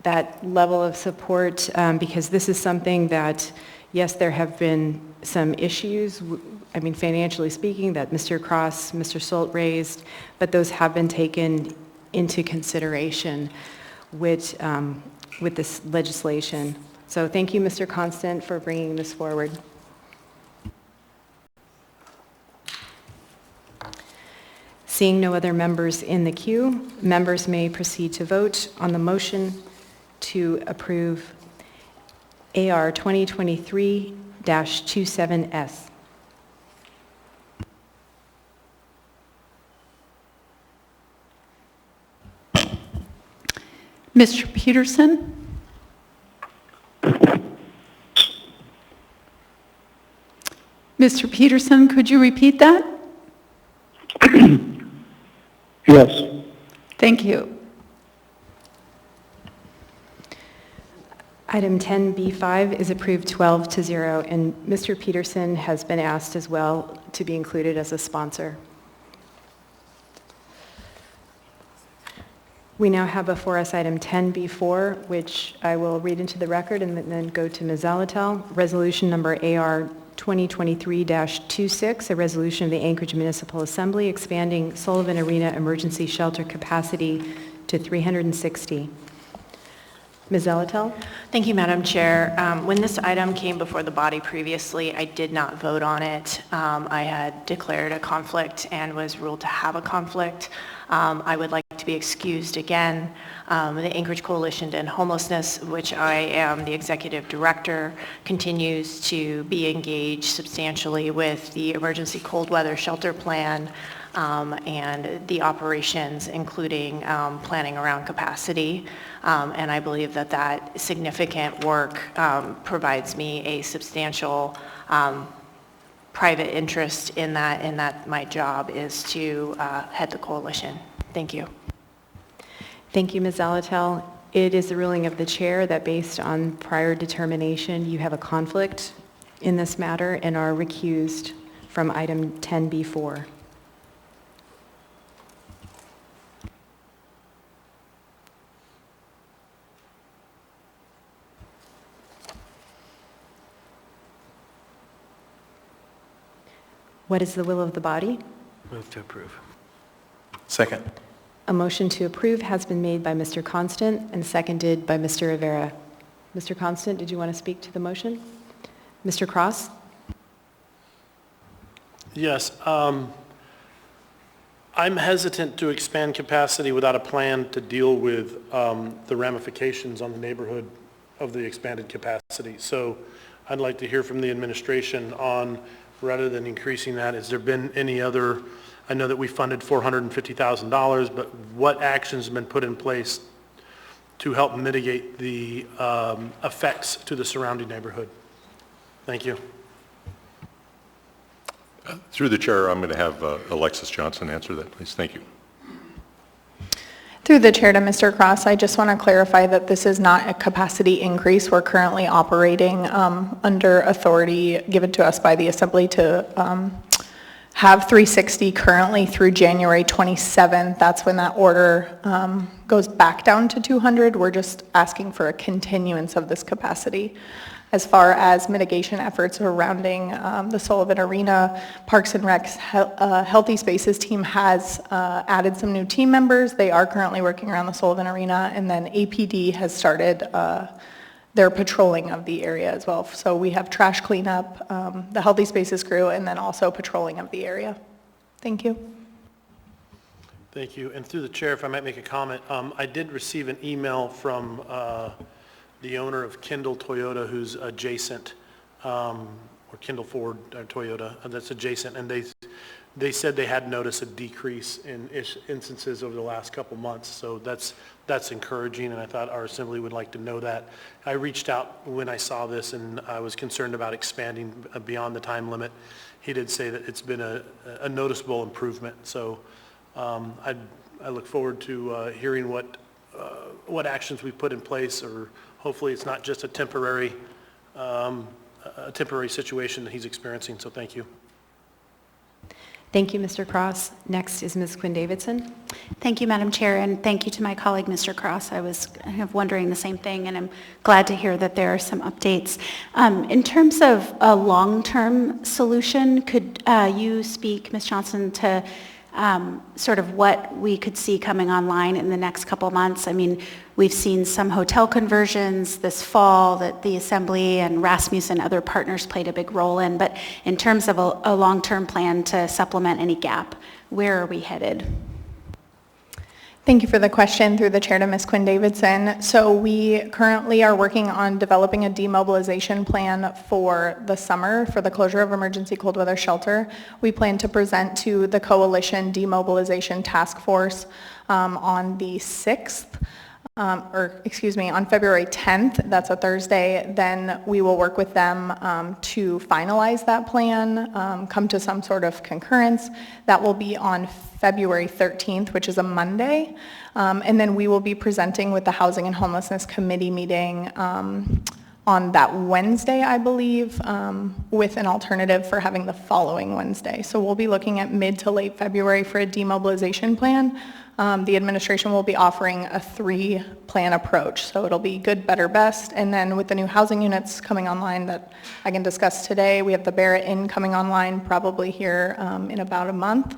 that level of support because this is something that, yes, there have been some issues, financially speaking, that Mr. Cross, Mr. Solt raised, but those have been taken into consideration with this legislation. So thank you, Mr. Constant, for bringing this forward. Seeing no other members in the queue, members may proceed to vote on the motion to approve AR 2023-27S. Mr. Peterson? Mr. Peterson, could you repeat that? Yes. Thank you. Item 10B5 is approved 12-0, and Mr. Peterson has been asked as well to be included as a sponsor. We now have before us item 10B4, which I will read into the record and then go to Ms. Zalatel. Resolution number AR 2023-26, a resolution of the Anchorage Municipal Assembly expanding Sullivan Arena emergency shelter capacity to 360. Ms. Zalatel? Thank you, Madam Chair. When this item came before the body previously, I did not vote on it. I had declared a conflict and was ruled to have a conflict. I would like to be excused again. The Anchorage Coalition to End Homelessness, which I am the executive director, continues to be engaged substantially with the emergency cold weather shelter plan and the operations, including planning around capacity. And I believe that that significant work provides me a substantial private interest in that my job is to head the coalition. Thank you. Thank you, Ms. Zalatel. It is the ruling of the chair that based on prior determination, you have a conflict in this matter and are recused from item 10B4. What is the will of the body? Move to approve. Second. A motion to approve has been made by Mr. Constant and seconded by Mr. Rivera. Mr. Constant, did you want to speak to the motion? Mr. Cross? Yes. I'm hesitant to expand capacity without a plan to deal with the ramifications on the neighborhood of the expanded capacity. So I'd like to hear from the administration on, rather than increasing that, has there been any other, I know that we funded $450,000, but what actions have been put in place to help mitigate the effects to the surrounding neighborhood? Thank you. Through the chair, I'm going to have Alexis Johnson answer that, please. Thank you. Through the chair to Mr. Cross, I just want to clarify that this is not a capacity increase. We're currently operating under authority given to us by the Assembly to have 360 currently through January 27th. That's when that order goes back down to 200. We're just asking for a continuance of this capacity. As far as mitigation efforts surrounding the Sullivan Arena, Parks and Rec's Healthy Spaces team has added some new team members. They are currently working around the Sullivan Arena, and then APD has started their patrolling of the area as well. So we have trash cleanup, the Healthy Spaces crew, and then also patrolling of the area. Thank you. Thank you. And through the chair, if I might make a comment, I did receive an email from the owner of Kendall Toyota, who's adjacent, or Kendall Ford Toyota, that's adjacent, and they said they had noticed a decrease in instances over the last couple months, so that's encouraging, and I thought our assembly would like to know that. I reached out when I saw this, and I was concerned about expanding beyond the time limit. He did say that it's been a noticeable improvement, so I look forward to hearing what actions we've put in place, or hopefully it's not just a temporary situation that he's experiencing, so thank you. Thank you, Mr. Cross. Next is Ms. Quinn Davidson. Thank you, Madam Chair, and thank you to my colleague, Mr. Cross. I was kind of wondering the same thing, and I'm glad to hear that there are some updates. In terms of a long-term solution, could you speak, Ms. Johnson, to sort of what we could see coming online in the next couple of months? I mean, we've seen some hotel conversions this fall that the Assembly and Rasmussen and other partners played a big role in, but in terms of a long-term plan to supplement any gap, where are we headed? Thank you for the question through the chair to Ms. Quinn Davidson. So we currently are working on developing a demobilization plan for the summer for the closure of emergency cold weather shelter. We plan to present to the Coalition Demobilization Task Force on the 6th. On February 10th, that's a Thursday, then we will work with them to finalize that plan, come to some sort of concurrence. That will be on February 13th, which is a Monday, and then we will be presenting with the Housing and Homelessness Committee meeting on that Wednesday, I believe, with an alternative for having the following Wednesday. So we'll be looking at mid to late February for a demobilization plan. The administration will be offering a 3-plan approach. So it'll be good, better, best. And then with the new housing units coming online that I can discuss today, we have the Barrett Inn coming online probably here in about a month.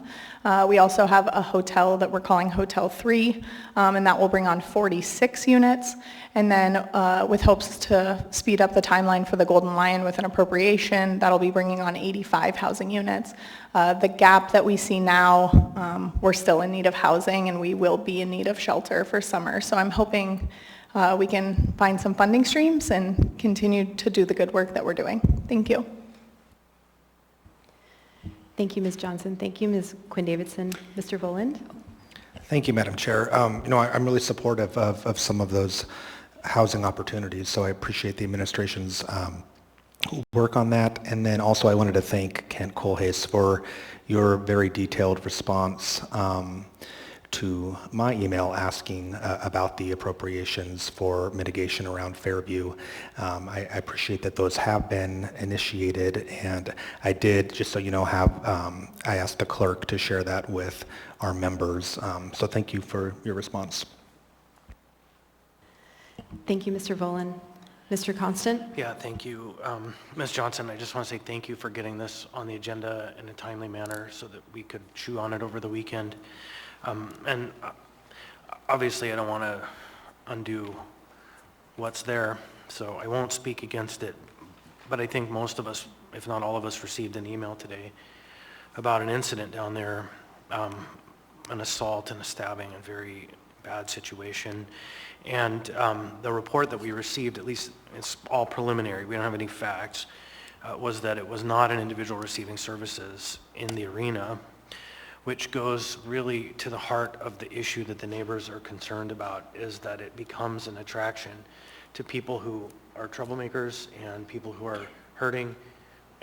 We also have a hotel that we're calling Hotel 3, and that will bring on 46 units. And then with hopes to speed up the timeline for the Golden Lion with an appropriation, that'll be bringing on 85 housing units. The gap that we see now, we're still in need of housing, and we will be in need of shelter for summer. So I'm hoping we can find some funding streams and continue to do the good work that we're doing. Thank you. Thank you, Ms. Johnson. Thank you, Ms. Quinn Davidson. Mr. Voland? Thank you, Madam Chair. I'm really supportive of some of those housing opportunities, so I appreciate the administration's work on that. And then also I wanted to thank Kent Kohlhase for your very detailed response to my email asking about the appropriations for mitigation around Fairview. I appreciate that those have been initiated, and I did, just so you know, I asked the clerk to share that with our members. So thank you for your response. Thank you, Mr. Voland. Mr. Constant? Yeah, thank you. Ms. Johnson, I just want to say thank you for getting this on the agenda in a timely manner so that we could chew on it over the weekend. And obviously, I don't want to undo what's there, so I won't speak against it. But I think most of us, if not all of us, received an email today about an incident down there, an assault and a stabbing, a very bad situation. And the report that we received, at least it's all preliminary, we don't have any facts, was that it was not an individual receiving services in the arena, which goes really to the heart of the issue that the neighbors are concerned about, is that it becomes an attraction to people who are troublemakers and people who are hurting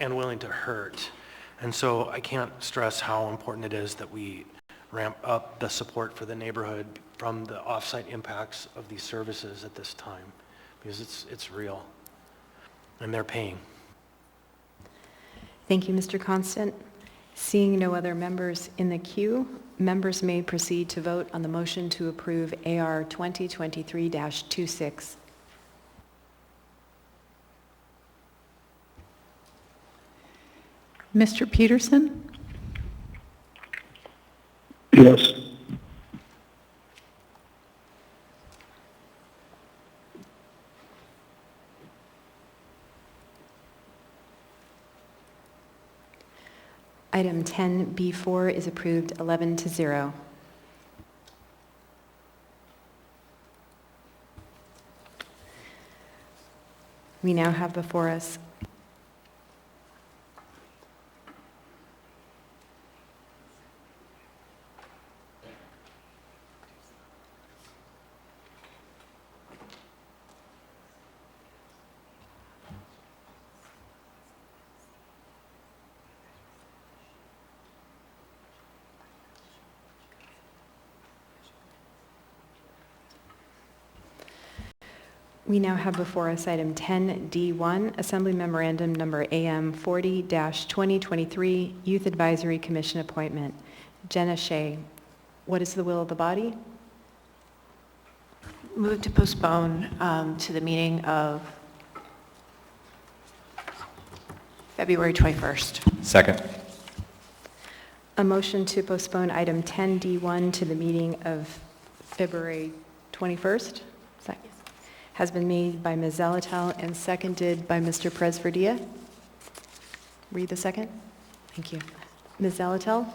and willing to hurt. And so I can't stress how important it is that we ramp up the support for the neighborhood from the off-site impacts of these services at this time, because it's real, and they're paying. Thank you, Mr. Constant. Seeing no other members in the queue, members may proceed to vote on the motion to approve AR 2023-26. Mr. Peterson? Yes. Item 10B4 is approved 11-0. We now have before us item 10D1, Assembly Memorandum Number AM 40-2023, Youth Advisory Commission Appointment. Jenna Shea, what is the will of the body? Move to postpone to the meeting of February 21st. Second. A motion to postpone item 10D1 to the meeting of February 21st has been made by Ms. Zalatel and seconded by Mr. Presverdia. Read the second. Thank you. Ms. Zalatel?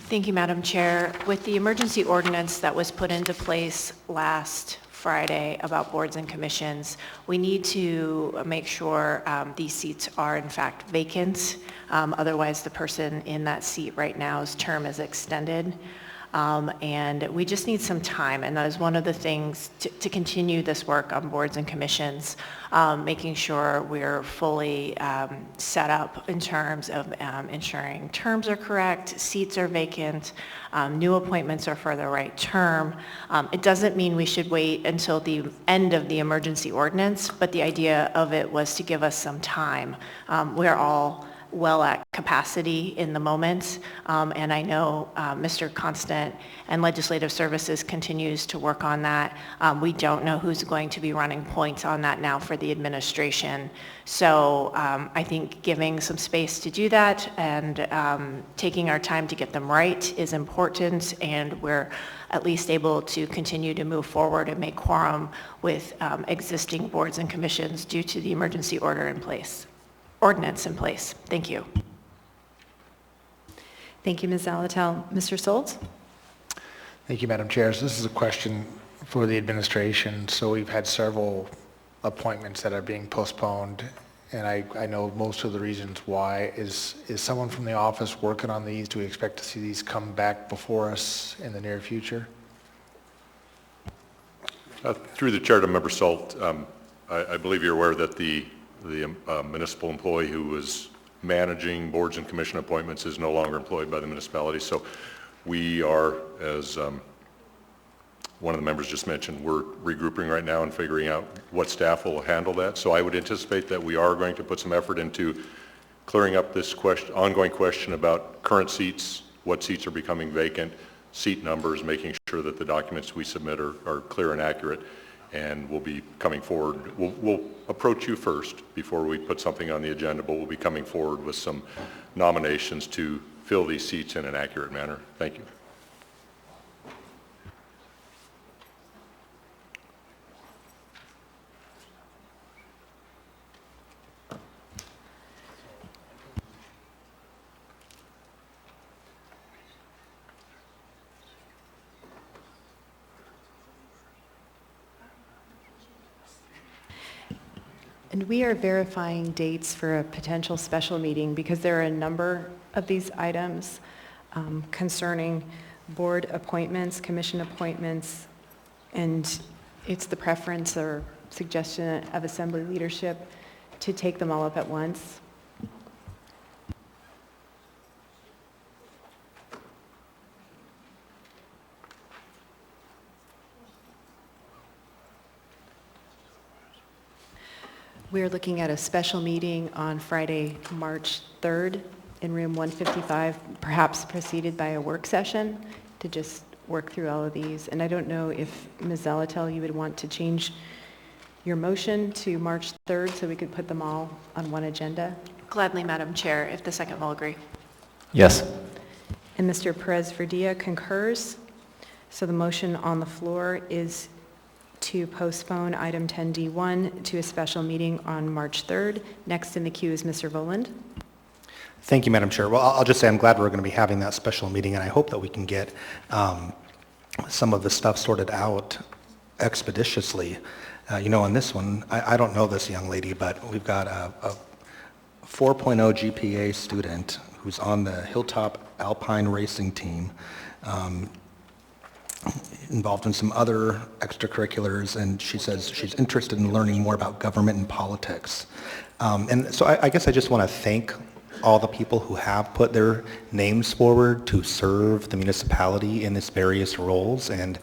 Thank you, Madam Chair. With the emergency ordinance that was put into place last Friday about boards and commissions, we need to make sure these seats are in fact vacant. Otherwise, the person in that seat right now's term is extended. And we just need some time, and that is one of the things to continue this work on boards and commissions, making sure we're fully set up in terms of ensuring terms are correct, seats are vacant, new appointments are for the right term. It doesn't mean we should wait until the end of the emergency ordinance, but the idea of it was to give us some time. We're all well at capacity in the moment, and I know Mr. Constant and Legislative Services continues to work on that. We don't know who's going to be running points on that now for the administration. So I think giving some space to do that and taking our time to get them right is important, and we're at least able to continue to move forward and make quorum with existing boards and commissions due to the emergency ordinance in place. Thank you. Thank you, Ms. Zalatel. Mr. Soltz? Thank you, Madam Chair. So this is a question for the administration. So we've had several appointments that are being postponed, and I know most of the reasons why. Is someone from the office working on these? Do we expect to see these come back before us in the near future? Through the chair to Member Salt, I believe you're aware that the municipal employee who was managing boards and commission appointments is no longer employed by the municipality. So we are, as one of the members just mentioned, we're regrouping right now and figuring out what staff will handle that. So I would anticipate that we are going to put some effort into clearing up this ongoing question about current seats, what seats are becoming vacant, seat numbers, making sure that the documents we submit are clear and accurate. and we'll be coming forward. We'll approach you first before we put something on the agenda, but we'll be coming forward with some nominations to fill these seats in an accurate manner. Thank you. And we are verifying dates for a potential special meeting because there are a number of these items concerning board appointments, commission appointments, and it's the preference or suggestion of assembly leadership to take them all up at once. We're looking at a special meeting on Friday, March 3rd in room 155, perhaps preceded by a work session to just work through all of these. And I don't know if Ms. Zalatel, you would want to change your motion to March 3rd so we could put them all on one agenda? Gladly, Madam Chair, if the second will agree. Yes. And Mr. Perez-Verdia concurs. So the motion on the floor is to postpone item 10D1 to a special meeting on March 3rd. Next in the queue is Mr. Voland. Thank you, Madam Chair. Well, I'll just say I'm glad we're going to be having that special meeting, and I hope that we can get some of the stuff sorted out expeditiously. On this one, I don't know this young lady, but we've got a 4.0 GPA student who's on the Hilltop Alpine racing team, involved in some other extracurriculars, and she says she's interested in learning more about government and politics. And so I guess I just want to thank all the people who have put their names forward to serve the municipality in its various roles, and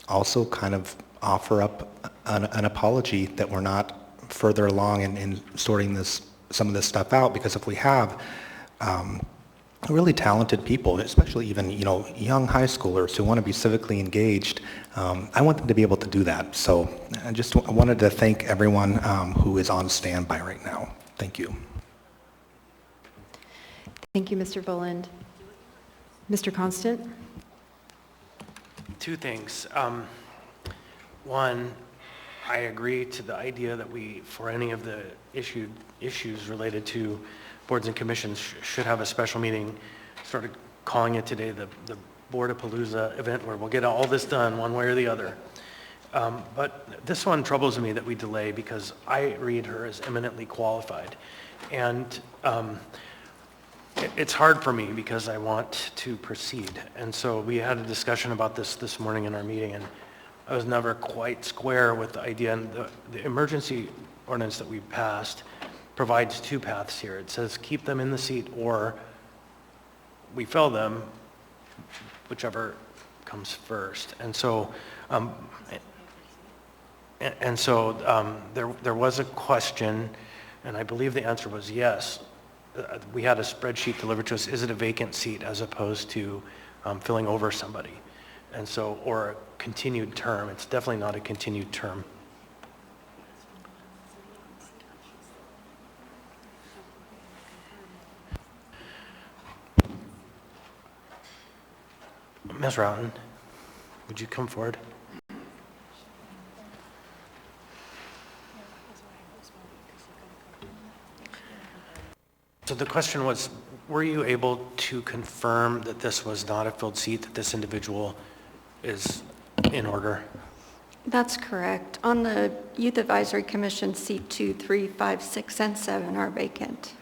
also kind of offer up an apology that we're not further along in sorting some of this stuff out, because if we have really talented people, especially even young high schoolers who want to be civically engaged, I want them to be able to do that. So I wanted to thank everyone who is on standby right now. Thank you. Thank you, Mr. Voland. Mr. Constant? Two things. One, I agree to the idea that we, for any of the issues related to boards and commissions, should have a special meeting, sort of calling it today the Board-a-Palooza event where we'll get all this done one way or the other. But this one troubles me that we delay because I read her as eminently qualified. And it's hard for me because I want to proceed. And so we had a discussion about this morning in our meeting, and I was never quite square with the idea. And the emergency ordinance that we passed provides two paths here. It says keep them in the seat or we fill them, whichever comes first. And so there was a question, and I believe the answer was yes. We had a spreadsheet delivered to us. Is it a vacant seat as opposed to filling over somebody? And so, or a continued term. It's definitely not a continued term. Ms. Roughton, would you come forward? So the question was, were you able to confirm that this was not a filled seat, that this individual is in order? That's correct. On the Youth Advisory Commission, seat 2, 3, 5, 6, and 7 are vacant.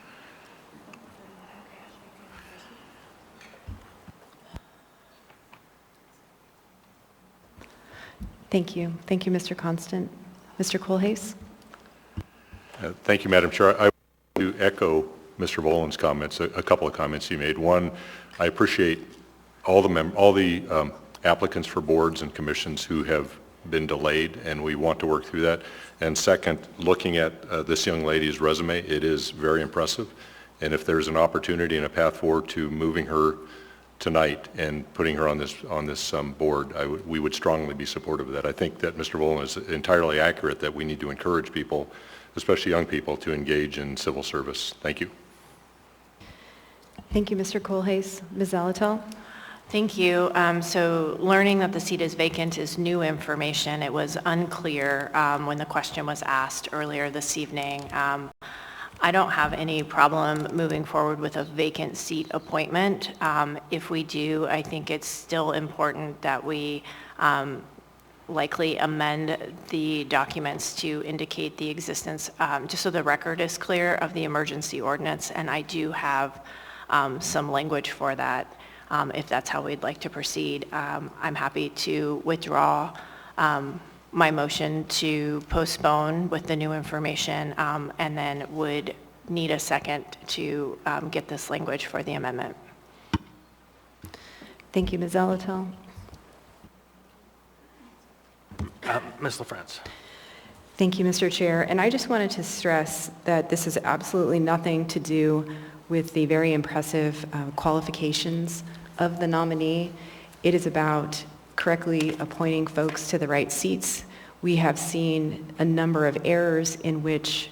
Thank you. Thank you, Mr. Constant. Mr. Kohlhase? Thank you, Madam Chair. I want to echo Mr. Voland's comments, a couple of comments he made. One, I appreciate all the applicants for boards and commissions who have been delayed, and we want to work through that. And second, looking at this young lady's resume, it is very impressive. And if there's an opportunity and a path forward to moving her tonight and putting her on this board, we would strongly be supportive of that. I think that Mr. Wolin is entirely accurate that we need to encourage people, especially young people, to engage in civil service. Thank you. Thank you, Mr. Kohlhase. Ms. Zalatel? Thank you. So learning that the seat is vacant is new information. It was unclear when the question was asked earlier this evening. I don't have any problem moving forward with a vacant seat appointment. If we do, I think it's still important that we likely amend the documents to indicate the existence, just so the record is clear, of the emergency ordinance, and I do have some language for that. If that's how we'd like to proceed, I'm happy to withdraw my motion to postpone with the new information, and then would need a second to get this language for the amendment. Thank you, Ms. Zalatel. Ms. LaFrance. Thank you, Mr. Chair. And I just wanted to stress that this has absolutely nothing to do with the very impressive qualifications of the nominee. It is about correctly appointing folks to the right seats. We have seen a number of errors in which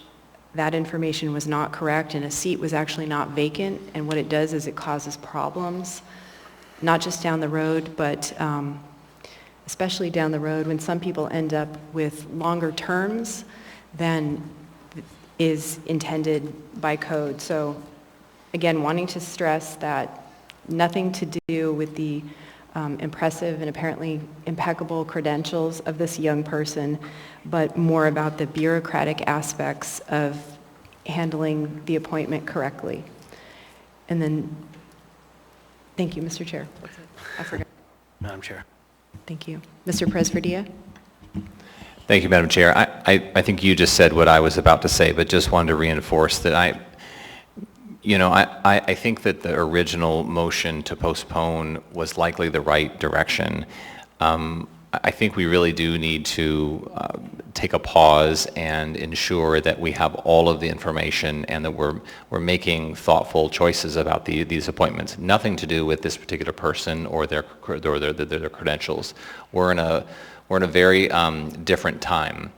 that information was not correct and a seat was actually not vacant, and what it does is it causes problems, not just down the road, but especially down the road when some people end up with longer terms than is intended by code. So again, wanting to stress that nothing to do with the impressive and apparently impeccable credentials of this young person, but more about the bureaucratic aspects of handling the appointment correctly. And then, thank you, Mr. Chair. I forgot. Madam Chair. Thank you. Mr. Presverdia? Thank you, Madam Chair. I think you just said what I was about to say, but just wanted to reinforce that I think that the original motion to postpone was likely the right direction. I think we really do need to take a pause and ensure that we have all of the information and that we're making thoughtful choices about these appointments. Nothing to do with this particular person or their credentials. We're in a very different time.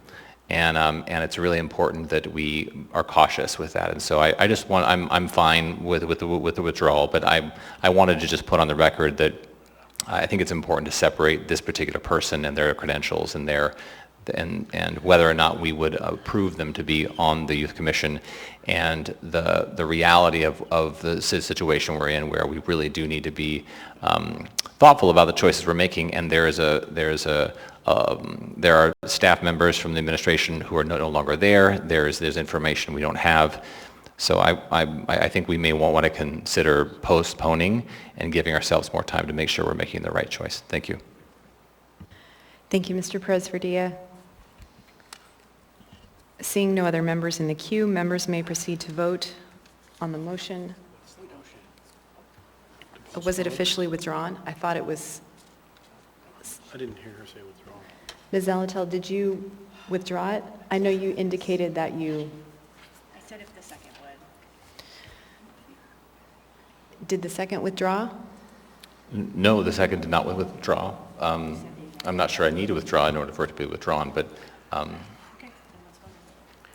And it's really important that we are cautious with that. And so I'm fine with the withdrawal, but I wanted to just put on the record that I think it's important to separate this particular person and their credentials and whether or not we would approve them to be on the Youth Commission, and the reality of the situation we're in, where we really do need to be thoughtful about the choices we're making. And there are staff members from the administration who are no longer there. There's information we don't have. So I think we may want to consider postponing and giving ourselves more time to make sure we're making the right choice. Thank you. Thank you, Mr. Presverdia. Seeing no other members in the queue, members may proceed to vote on the motion. Was it officially withdrawn? I thought it was. I didn't hear her say withdraw. Ms. Zalatel, did you withdraw it? I know you indicated that you. I said if the second would. Did the second withdraw? No, the second did not withdraw. I'm not sure I need to withdraw in order for it to be withdrawn, but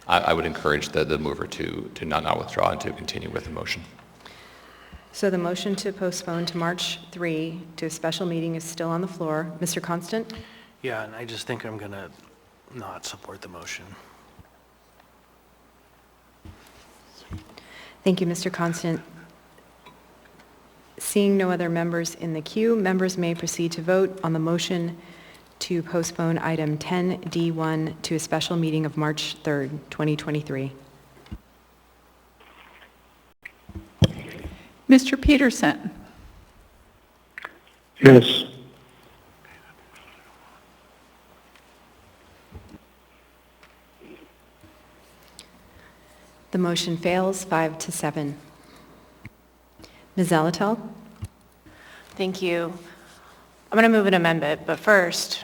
I would encourage the mover to not withdraw and to continue with the motion. So the motion to postpone to March 3 to a special meeting is still on the floor. Mr. Constant? Yeah, and I just think I'm going to not support the motion. Thank you, Mr. Constant. Seeing no other members in the queue, members may proceed to vote on the motion to postpone item 10D1 to a special meeting of March 3rd, 2023. Mr. Peterson? Yes. The motion fails 5-7. Ms. Zalatel? Thank you. I'm going to move an amendment, but first,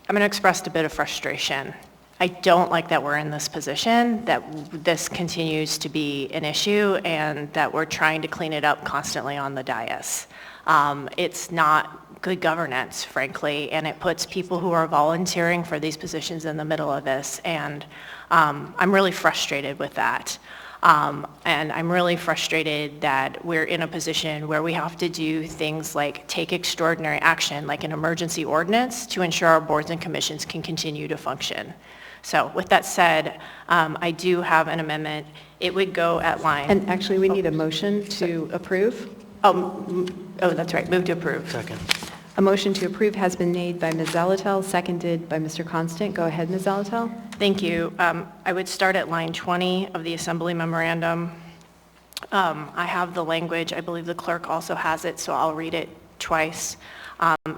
I'm going to express a bit of frustration. I don't like that we're in this position, that this continues to be an issue, and that we're trying to clean it up constantly on the dais. It's not good governance, frankly, and it puts people who are volunteering for these positions in the middle of this, and I'm really frustrated with that. And I'm really frustrated that we're in a position where we have to do things like take extraordinary action, like an emergency ordinance, to ensure our boards and commissions can continue to function. So with that said, I do have an amendment. It would go at line. And actually, we need a motion to approve. Oh, that's right. Move to approve. Second. A motion to approve has been made by Ms. Zalatel, seconded by Mr. Constant. Go ahead, Ms. Zalatel. Thank you. I would start at line 20 of the Assembly Memorandum. I have the language. I believe the clerk also has it, so I'll read it twice.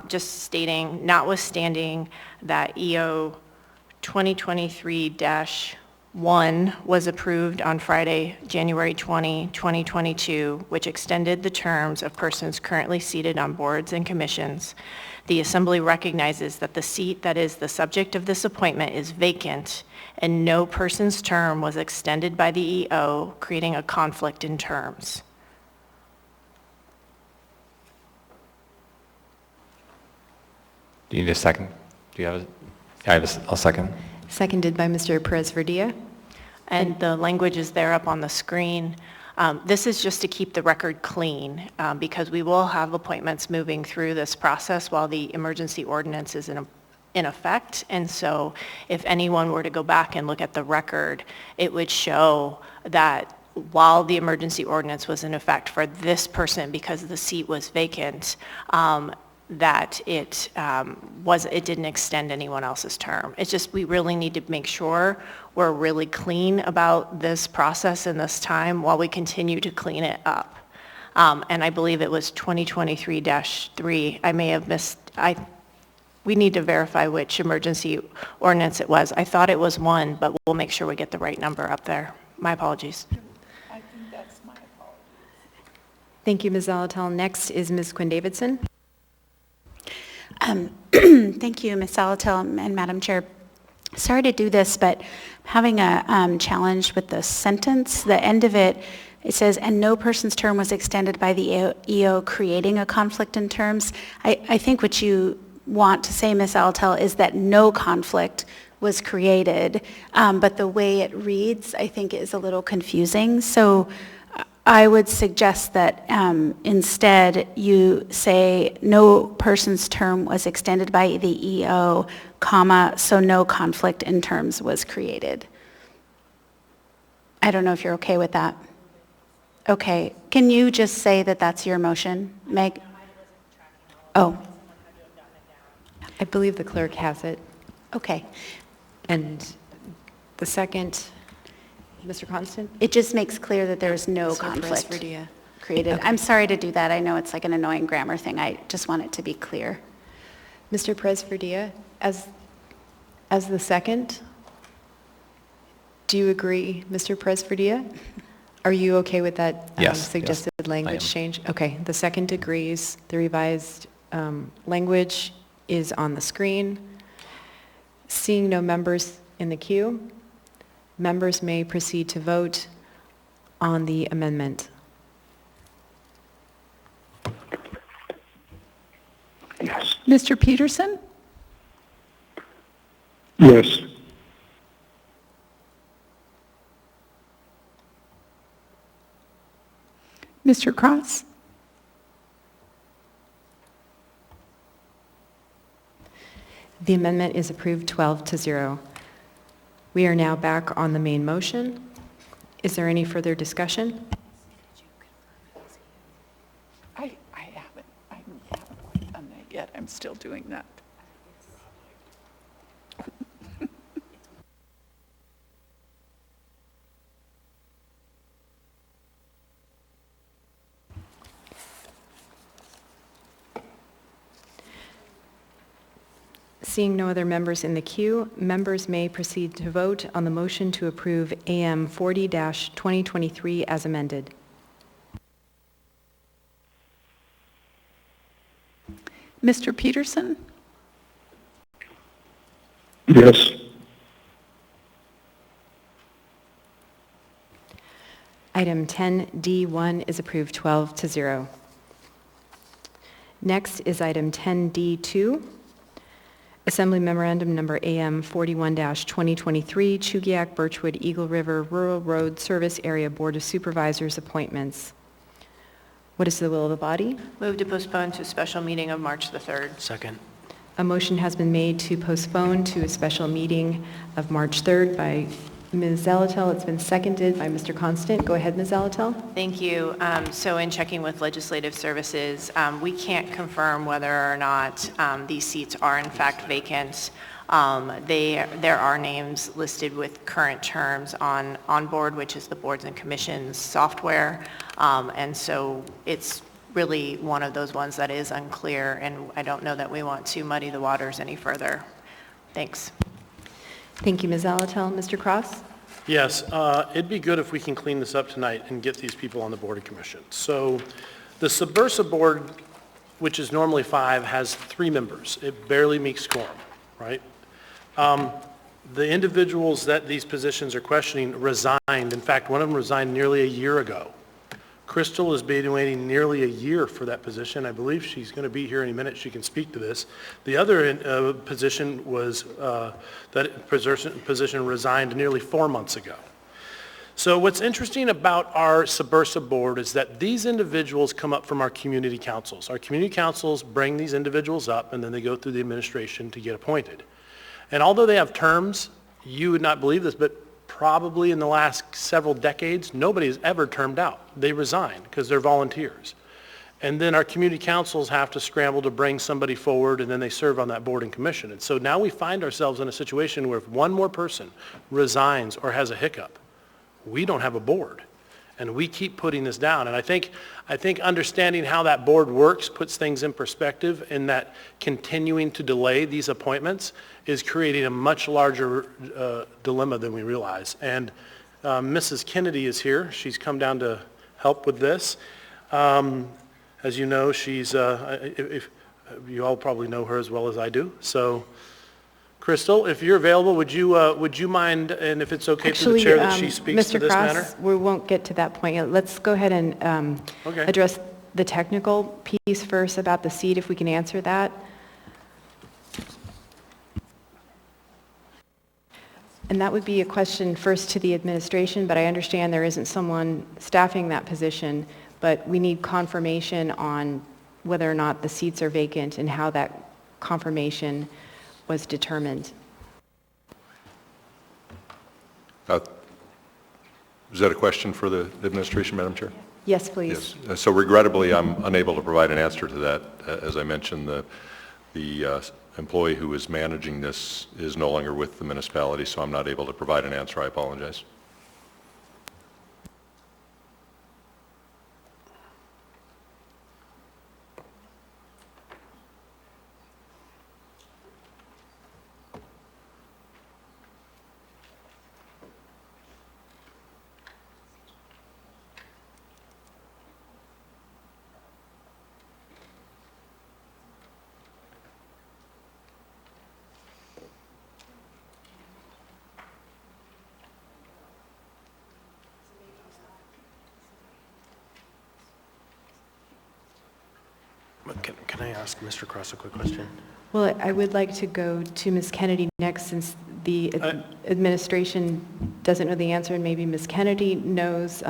Just stating, notwithstanding that EO 2023-1 was approved on Friday, January 20, 2022, which extended the terms of persons currently seated on boards and commissions. The Assembly recognizes that the seat that is the subject of this appointment is vacant, and no person's term was extended by the EO, creating a conflict in terms. Do you need a second? Do you have a? I'll second. Seconded by Mr. Perez-Verdia. And the language is there up on the screen. This is just to keep the record clean, because we will have appointments moving through this process while the emergency ordinance is in effect. And so if anyone were to go back and look at the record, it would show that while the emergency ordinance was in effect for this person, because the seat was vacant, that it didn't extend anyone else's term. It's just we really need to make sure we're really clean about this process and this time while we continue to clean it up. And I believe it was 2023-3. I may have missed. We need to verify which emergency ordinance it was. I thought it was 1, but we'll make sure we get the right number up there. My apologies. I think that's my apology. Thank you, Ms. Zalatel. Next is Ms. Quinn Davidson. Thank you, Ms. Zalatel and Madam Chair. Sorry to do this, but I'm having a challenge with the sentence. The end of it, it says, and no person's term was extended by the EO, creating a conflict in terms. I think what you want to say, Ms. Zalatel, is that no conflict was created, but the way it reads, I think, is a little confusing. So I would suggest that instead you say no person's term was extended by the EO, comma, so no conflict in terms was created. I don't know if you're okay with that. Okay. Can you just say that that's your motion, Meg? Oh. I believe the clerk has it. Okay. And the second, Mr. Constant? It just makes clear that there is no conflict created. Okay. I'm sorry to do that. I know it's like an annoying grammar thing. I just want it to be clear. Mr. Perez-Verdia, as the second, do you agree, Mr. Perez-Verdia? Are you okay with that suggested language change? Okay, the second agrees. The revised language is on the screen. Seeing no members in the queue, members may proceed to vote on the amendment. Yes. Mr. Peterson? Yes. Mr. Cross? The amendment is approved 12-0. We are now back on the main motion. Is there any further discussion? I haven't done that yet. I'm still doing that. Seeing no other members in the queue, members may proceed to vote on the motion to approve AM 40-2023 as amended. Mr. Peterson? Yes. Item 10D1 is approved 12-0. Next is item 10D2, Assembly Memorandum Number AM 41-2023, Chugiak, Birchwood, Eagle River Rural Road Service Area Board of Supervisors appointments. What is the will of the body? Move to postpone to a special meeting of March the 3rd. Second. A motion has been made to postpone to a special meeting of March 3rd by Ms. Zalatel. It's been seconded by Mr. Constant. Go ahead, Ms. Zalatel. Thank you. So in checking with Legislative Services, we can't confirm whether or not these seats are in fact vacant. There are names listed with current terms on board, which is the Boards and Commissions software. And so it's really one of those ones that is unclear, and I don't know that we want to muddy the waters any further. Thanks. Thank you, Ms. Zalatel. Mr. Cross? Yes, it'd be good if we can clean this up tonight and get these people on the Board of Commissions. So the Subversa Board, which is normally 5, has 3 members. It barely meets quorum, right? The individuals that these positions are questioning resigned. In fact, one of them resigned nearly a year ago. Crystal has been waiting nearly a year for that position. I believe she's going to be here any minute. She can speak to this. The other position was, that position resigned nearly 4 months ago. So what's interesting about our Subversa board is that these individuals come up from our community councils. Our community councils bring these individuals up, and then they go through the administration to get appointed. And although they have terms, you would not believe this, but probably in the last several decades, nobody has ever termed out. They resign because they're volunteers. And then our community councils have to scramble to bring somebody forward, and then they serve on that board and commission. And so now we find ourselves in a situation where if one more person resigns or has a hiccup, we don't have a board. And we keep putting this down. And I think understanding how that board works puts things in perspective, in that continuing to delay these appointments is creating a much larger dilemma than we realize. And Mrs. Kennedy is here. She's come down to help with this. As you know, she's, if you all probably know her as well as I do. So, Crystal, if you're available, would you mind, and if it's okay through the chair, that she speaks to this matter? Mr. Cross, we won't get to that point yet. Let's go ahead and address the technical piece first about the seat, if we can answer that. And that would be a question first to the administration, but I understand there isn't someone staffing that position, but we need confirmation on whether or not the seats are vacant and how that confirmation was determined. Is that a question for the administration, Madam Chair? Yes, please. Yes. So regrettably, I'm unable to provide an answer to that. As I mentioned, the employee who is managing this is no longer with the municipality, so I'm not able to provide an answer. I apologize. Can I ask Mr. Cross a quick question? Well, I would like to go to Ms. Kennedy next, since the administration doesn't know the answer, and maybe Ms. Kennedy knows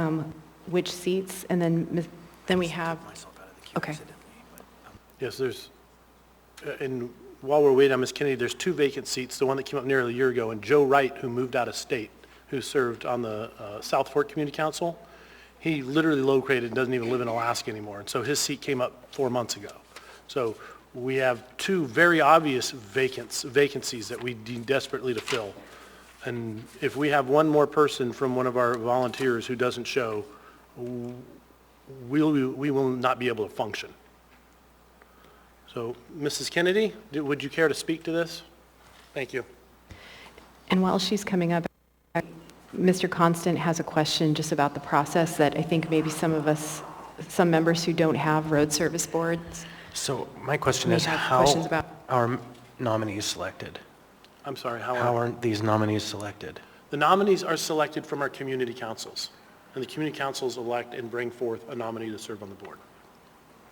which seats, and then we have, okay. Yes, and while we're waiting on Ms. Kennedy, there's 2 vacant seats, the one that came up nearly a year ago, and Joe Wright, who moved out of state, who served on the South Fork Community Council. He literally located and doesn't even live in Alaska anymore, and so his seat came up 4 months ago. So we have 2 very obvious vacancies that we need desperately to fill. And if we have one more person from one of our volunteers who doesn't show, we will not be able to function. So, Mrs. Kennedy, would you care to speak to this? Thank you. And while she's coming up, Mr. Constant has a question just about the process that I think maybe some members who don't have road service boards. So my question is, how are nominees selected? I'm sorry, how are these nominees selected? The nominees are selected from our community councils. and the community councils elect and bring forth a nominee to serve on the board.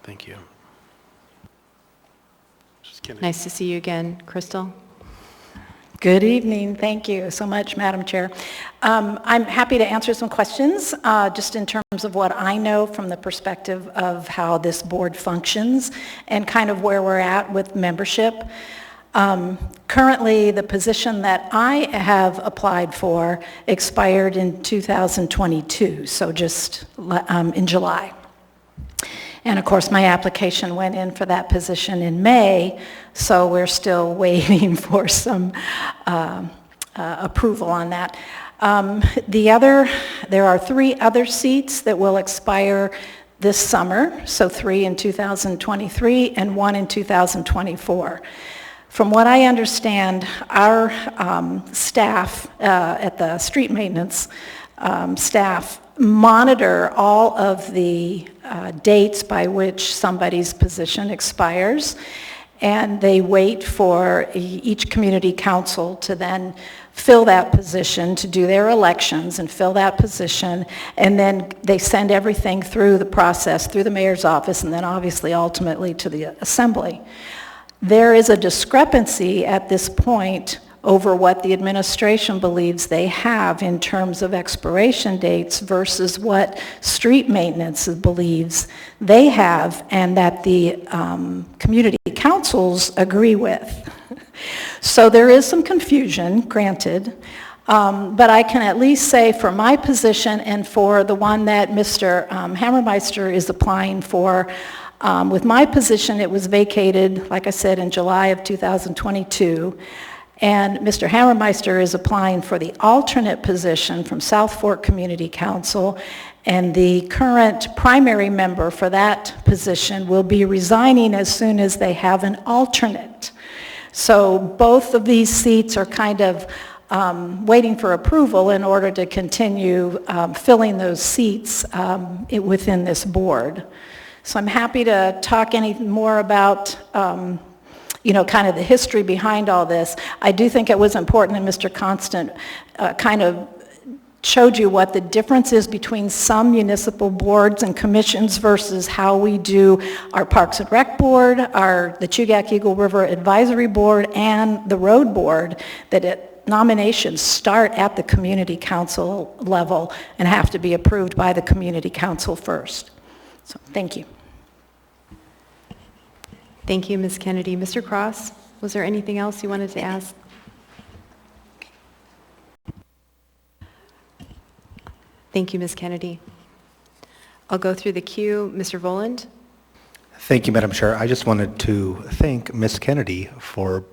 Thank you. Mrs. Kennedy. Nice to see you again, Crystal. Good evening. Thank you so much, Madam Chair. I'm happy to answer some questions just in terms of what I know from the perspective of how this board functions and kind of where we're at with membership. Currently, the position that I have applied for expired in 2022, so just in July. And of course, my application went in for that position in May, so we're still waiting for some approval on that. There are 3 other seats that will expire this summer, so 3 in 2023 and 1 in 2024. From what I understand, our staff at the street maintenance staff monitor all of the dates by which somebody's position expires, and they wait for each community council to then fill that position, to do their elections and fill that position, and then they send everything through the process, through the mayor's office, and then obviously ultimately to the assembly. There is a discrepancy at this point over what the administration believes they have in terms of expiration dates versus what street maintenance believes they have and that the community councils agree with. So there is some confusion, granted, but I can at least say for my position and for the one that Mr. Hammermeister is applying for, with my position, it was vacated, like I said, in July of 2022. And Mr. Hammermeister is applying for the alternate position from South Fork Community Council, and the current primary member for that position will be resigning as soon as they have an alternate. So both of these seats are kind of waiting for approval in order to continue filling those seats within this board. So I'm happy to talk any more about kind of the history behind all this. I do think it was important, and Mr. Constant kind of showed you what the difference is between some municipal boards and commissions versus how we do our Parks and Rec Board, the Chugach Eagle River Advisory Board, and the Road Board, that nominations start at the community council level and have to be approved by the community council first. So thank you. Thank you, Ms. Kennedy. Mr. Cross, was there anything else you wanted to ask? Thank you, Ms. Kennedy. I'll go through the queue. Mr. Voland? Thank you, Madam Chair. I just wanted to thank Ms. Kennedy for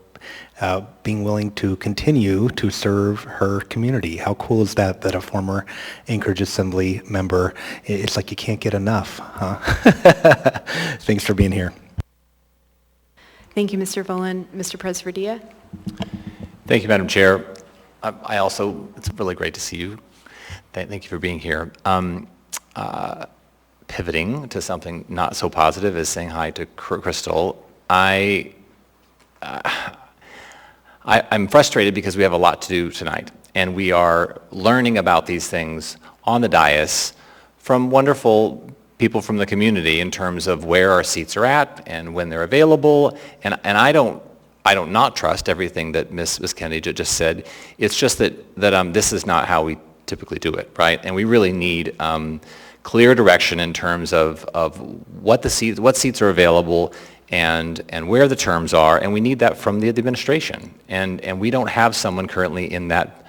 being willing to continue to serve her community. How cool is that a former Anchorage Assembly member, it's like you can't get enough, huh? Thanks for being here. Thank you, Mr. Voland. Mr. Presverdia? Thank you, Madam Chair. It's really great to see you. Thank you for being here. Pivoting to something not so positive as saying hi to Crystal, I'm frustrated because we have a lot to do tonight, and we are learning about these things on the dais from wonderful people from the community in terms of where our seats are at and when they're available, and I don't not trust everything that Ms. Kennedy just said. It's just that this is not how we typically do it, right? And we really need clear direction in terms of what seats are available and where the terms are, and we need that from the administration. And we don't have someone currently in that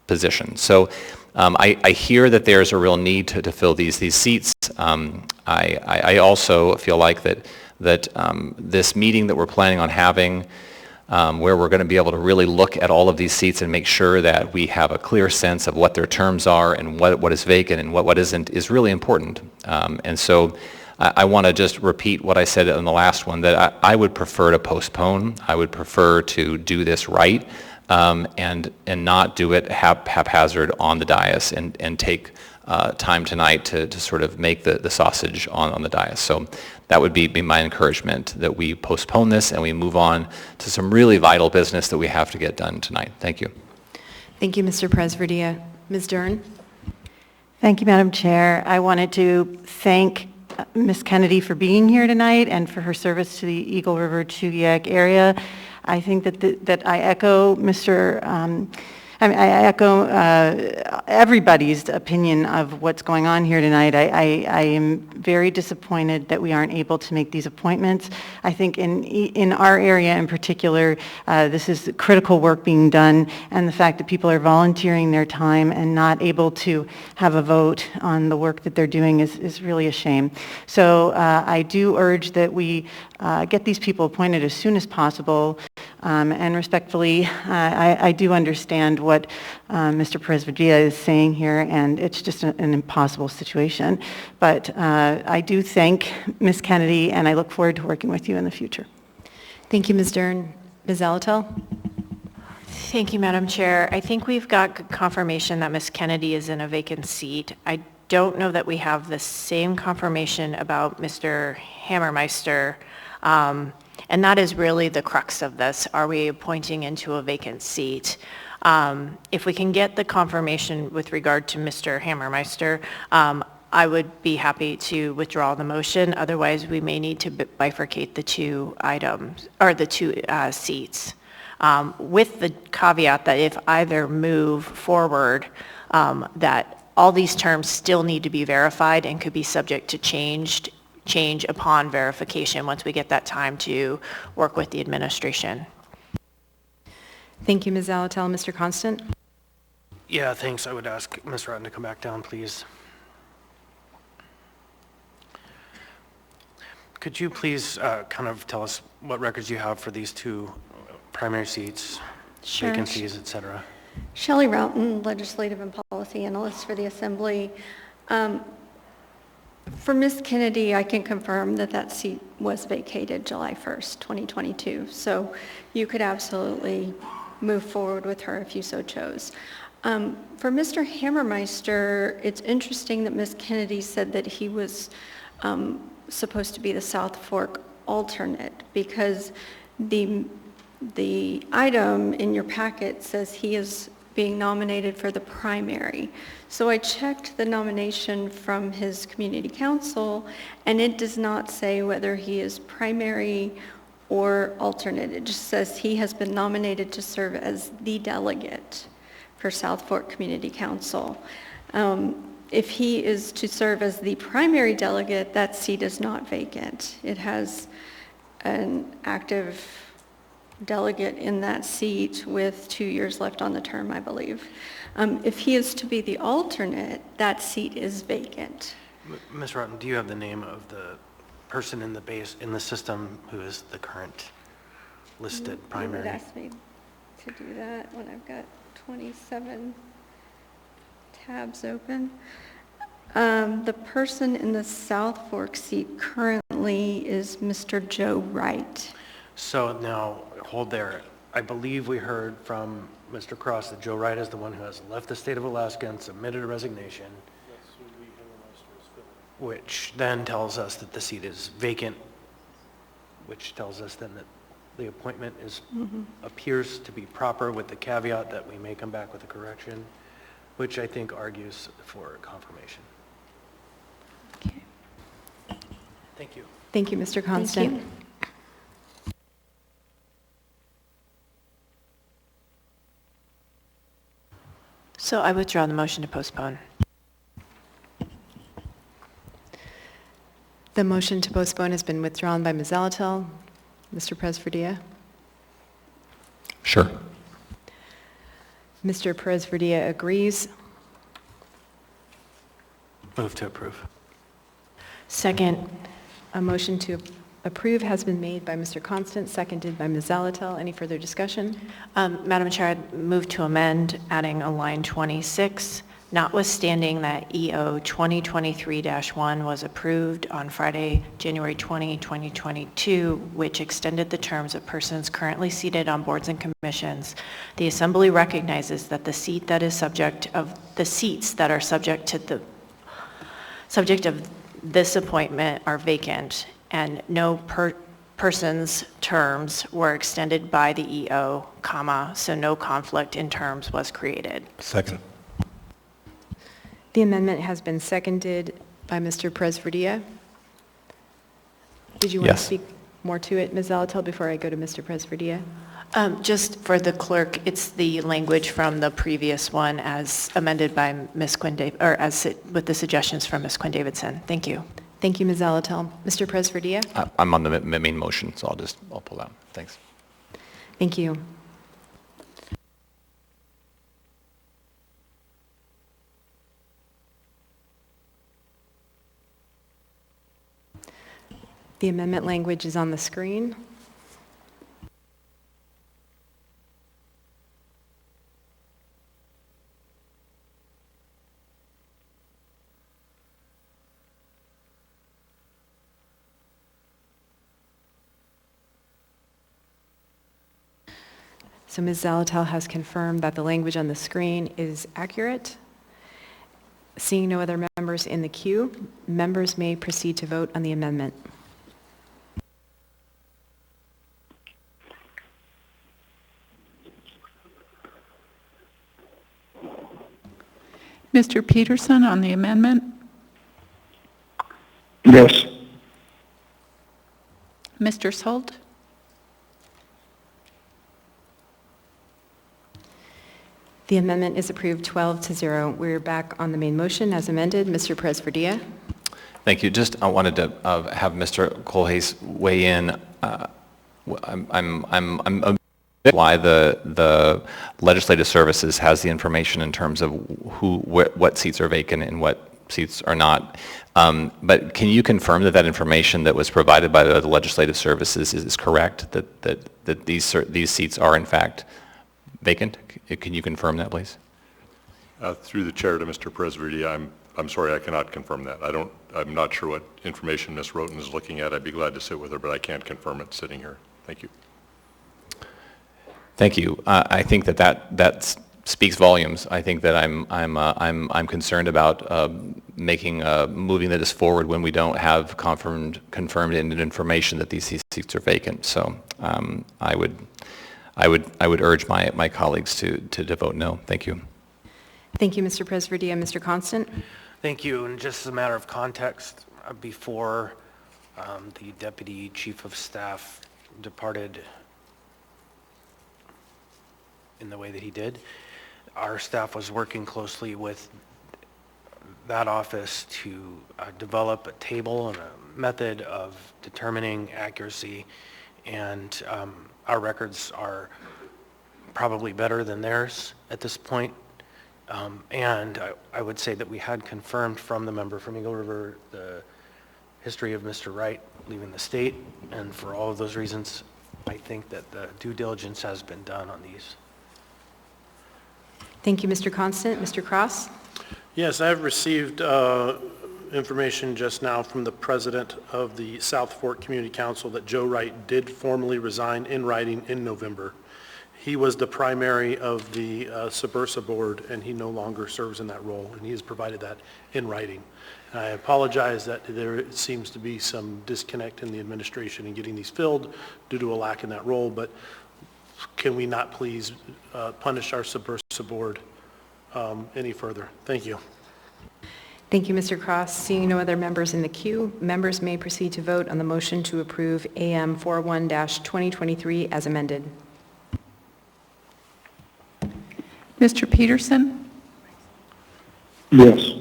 position. So I hear that there's a real need to fill these seats. I also feel like that this meeting that we're planning on having, where we're going to be able to really look at all of these seats and make sure that we have a clear sense of what their terms are and what is vacant and what isn't, is really important. And so I want to just repeat what I said in the last one, that I would prefer to postpone. I would prefer to do this right, and not do it haphazard on the dais and take time tonight to sort of make the sausage on the dais. So that would be my encouragement, that we postpone this and we move on to some really vital business that we have to get done tonight. Thank you. Thank you, Mr. Presverdia. Ms. Dern? Thank you, Madam Chair. I wanted to thank Ms. Kennedy for being here tonight and for her service to the Eagle River Chugiak area. I think that I echo I echo everybody's opinion of what's going on here tonight. I am very disappointed that we aren't able to make these appointments. I think in our area in particular, this is critical work being done, and the fact that people are volunteering their time and not able to have a vote on the work that they're doing is really a shame. So I do urge that we get these people appointed as soon as possible. And respectfully, I do understand what Mr. Perez-Valdea is saying here, and it's just an impossible situation. But I do thank Ms. Kennedy, and I look forward to working with you in the future. Thank you, Ms. Dern. Ms. Zalatel? Thank you, Madam Chair. I think we've got confirmation that Ms. Kennedy is in a vacant seat. I don't know that we have the same confirmation about Mr. Hammermeister. And that is really the crux of this. Are we appointing into a vacant seat? If we can get the confirmation with regard to Mr. Hammermeister, I would be happy to withdraw the motion. Otherwise, we may need to bifurcate the two items, or the two seats, with the caveat that if either move forward, that all these terms still need to be verified and could be subject to change upon verification once we get that time to work with the administration. Thank you, Ms. Zalatel. Mr. Constant? Yeah, thanks. I would ask Ms. Rotten to come back down, please. Could you please kind of tell us what records you have for these two primary seats, Sure. vacancies, et cetera? Shelley Roughton, Legislative and Policy Analyst for the Assembly. For Ms. Kennedy, I can confirm that that seat was vacated July 1st, 2022. So you could absolutely move forward with her if you so chose. For Mr. Hammermeister, it's interesting that Ms. Kennedy said that he was supposed to be the South Fork alternate, because the item in your packet says he is being nominated for the primary. So I checked the nomination from his community council, and it does not say whether he is primary or alternate. It just says he has been nominated to serve as the delegate for South Fork Community Council. If he is to serve as the primary delegate, that seat is not vacant. It has an active delegate in that seat with 2 years left on the term, I believe. If he is to be the alternate, that seat is vacant. Ms. Rotten, do you have the name of the person in the system who is the current listed primary? You would ask me to do that when I've got 27 tabs open. The person in the South Fork seat currently is Mr. Joe Wright. So now, hold there. I believe we heard from Mr. Cross that Joe Wright is the one who has left the state of Alaska and submitted a resignation, which then tells us that the seat is vacant, which tells us then that the appointment is appears to be proper, with the caveat that we may come back with a correction, which I think argues for confirmation. Okay. Thank you. Thank you, Mr. Constant. Thank you. So I withdraw the motion to postpone. The motion to postpone has been withdrawn by Ms. Zalatel. Mr. Perez-Valdea? Sure. Mr. Perez-Valdea agrees. Move to approve. Second. A motion to approve has been made by Mr. Constant, seconded by Ms. Zalatel. Any further discussion? Madam Chair, I'd move to amend, adding a line 26, notwithstanding that EO 2023-1 was approved on Friday, January 20, 2022, which extended the terms of persons currently seated on boards and commissions. The Assembly recognizes that the seats that are subject of this appointment are vacant, and no person's terms were extended by the EO, so no conflict in terms was created. Second. The amendment has been seconded by Mr. Presverdia. Did you want to Yes. speak more to it, Ms. Zalatel, before I go to Mr. Presverdia? Just for the clerk, it's the language from the previous one as amended by Ms. Quinn, or with the suggestions from Ms. Quinn Davidson. Thank you. Thank you, Ms. Zalatel. Mr. Presverdia? I'm on the main motion, so I'll pull out. Thanks. Thank you. The amendment language is on the screen. So Ms. Zalatel has confirmed that the language on the screen is accurate. Seeing no other members in the queue, members may proceed to vote on the amendment. Mr. Peterson on the amendment? Yes. Mr. Sult? The amendment is approved 12-0. We're back on the main motion as amended. Mr. Presverdia? Thank you. Just I wanted to have Mr. Colhase weigh in. I'm a bit why the Legislative Services has the information in terms of what seats are vacant and what seats are not. But can you confirm that information that was provided by the Legislative Services is correct, that these seats are in fact vacant? Can you confirm that, please? Through the chair to Mr. Presverdia, I'm sorry, I cannot confirm that. I'm not sure what information Ms. Roten is looking at. I'd be glad to sit with her, but I can't confirm it sitting here. Thank you. Thank you. I think that speaks volumes. I think that I'm concerned about moving this forward when we don't have confirmed information that these seats are vacant. So I would urge my colleagues to vote no. Thank you. Thank you, Mr. Presverdia. Mr. Constant? Thank you. And just as a matter of context, before the Deputy Chief of Staff departed in the way that he did, our staff was working closely with that office to develop a table and a method of determining accuracy, and our records are probably better than theirs at this point. And I would say that we had confirmed from the member from Eagle River the history of Mr. Wright leaving the state, and for all of those reasons, I think that the due diligence has been done on these. Thank you, Mr. Constant. Mr. Cross? Yes, I've received information just now from the president of the South Fork Community Council that Joe Wright did formally resign in writing in November. He was the primary of the Subursa board, and he no longer serves in that role, and he has provided that in writing. And I apologize that there seems to be some disconnect in the administration in getting these filled due to a lack in that role, but can we not please punish our Subursa board any further? Thank you. Thank you, Mr. Cross. Seeing no other members in the queue, members may proceed to vote on the motion to approve AM 41-2023 as amended. Mr. Peterson? Yes.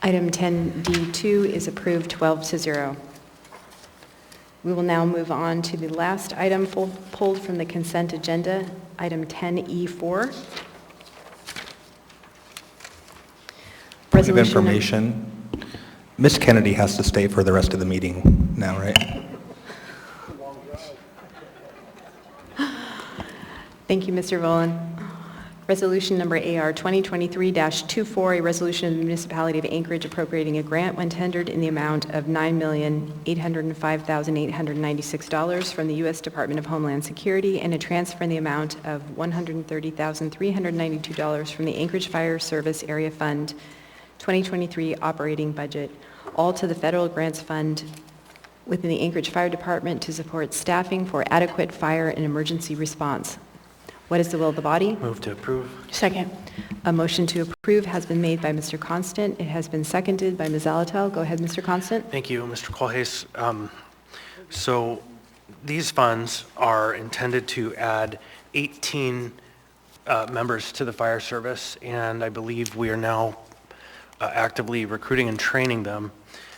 Item 10D2 is approved 12-0. We will now move on to the last item pulled from the consent agenda, item 10E4. Point of information, Ms. Kennedy has to stay for the rest of the meeting now, right? Thank you, Mr. Volan. Resolution number AR 2023-24, a resolution of the Municipality of Anchorage appropriating a grant when tendered in the amount of $9,805,896 from the U.S. Department of Homeland Security and a transfer in the amount of $130,392 from the Anchorage Fire Service Area Fund 2023 operating budget, all to the Federal Grants Fund within the Anchorage Fire Department to support staffing for adequate fire and emergency response. What is the will of the body? Move to approve. Second. A motion to approve has been made by Mr. Constant. It has been seconded by Ms. Zalatel. Go ahead, Mr. Constant. Thank you, Mr. Colhase. So these funds are intended to add 18 members to the fire service, and I believe we are now actively recruiting and training them.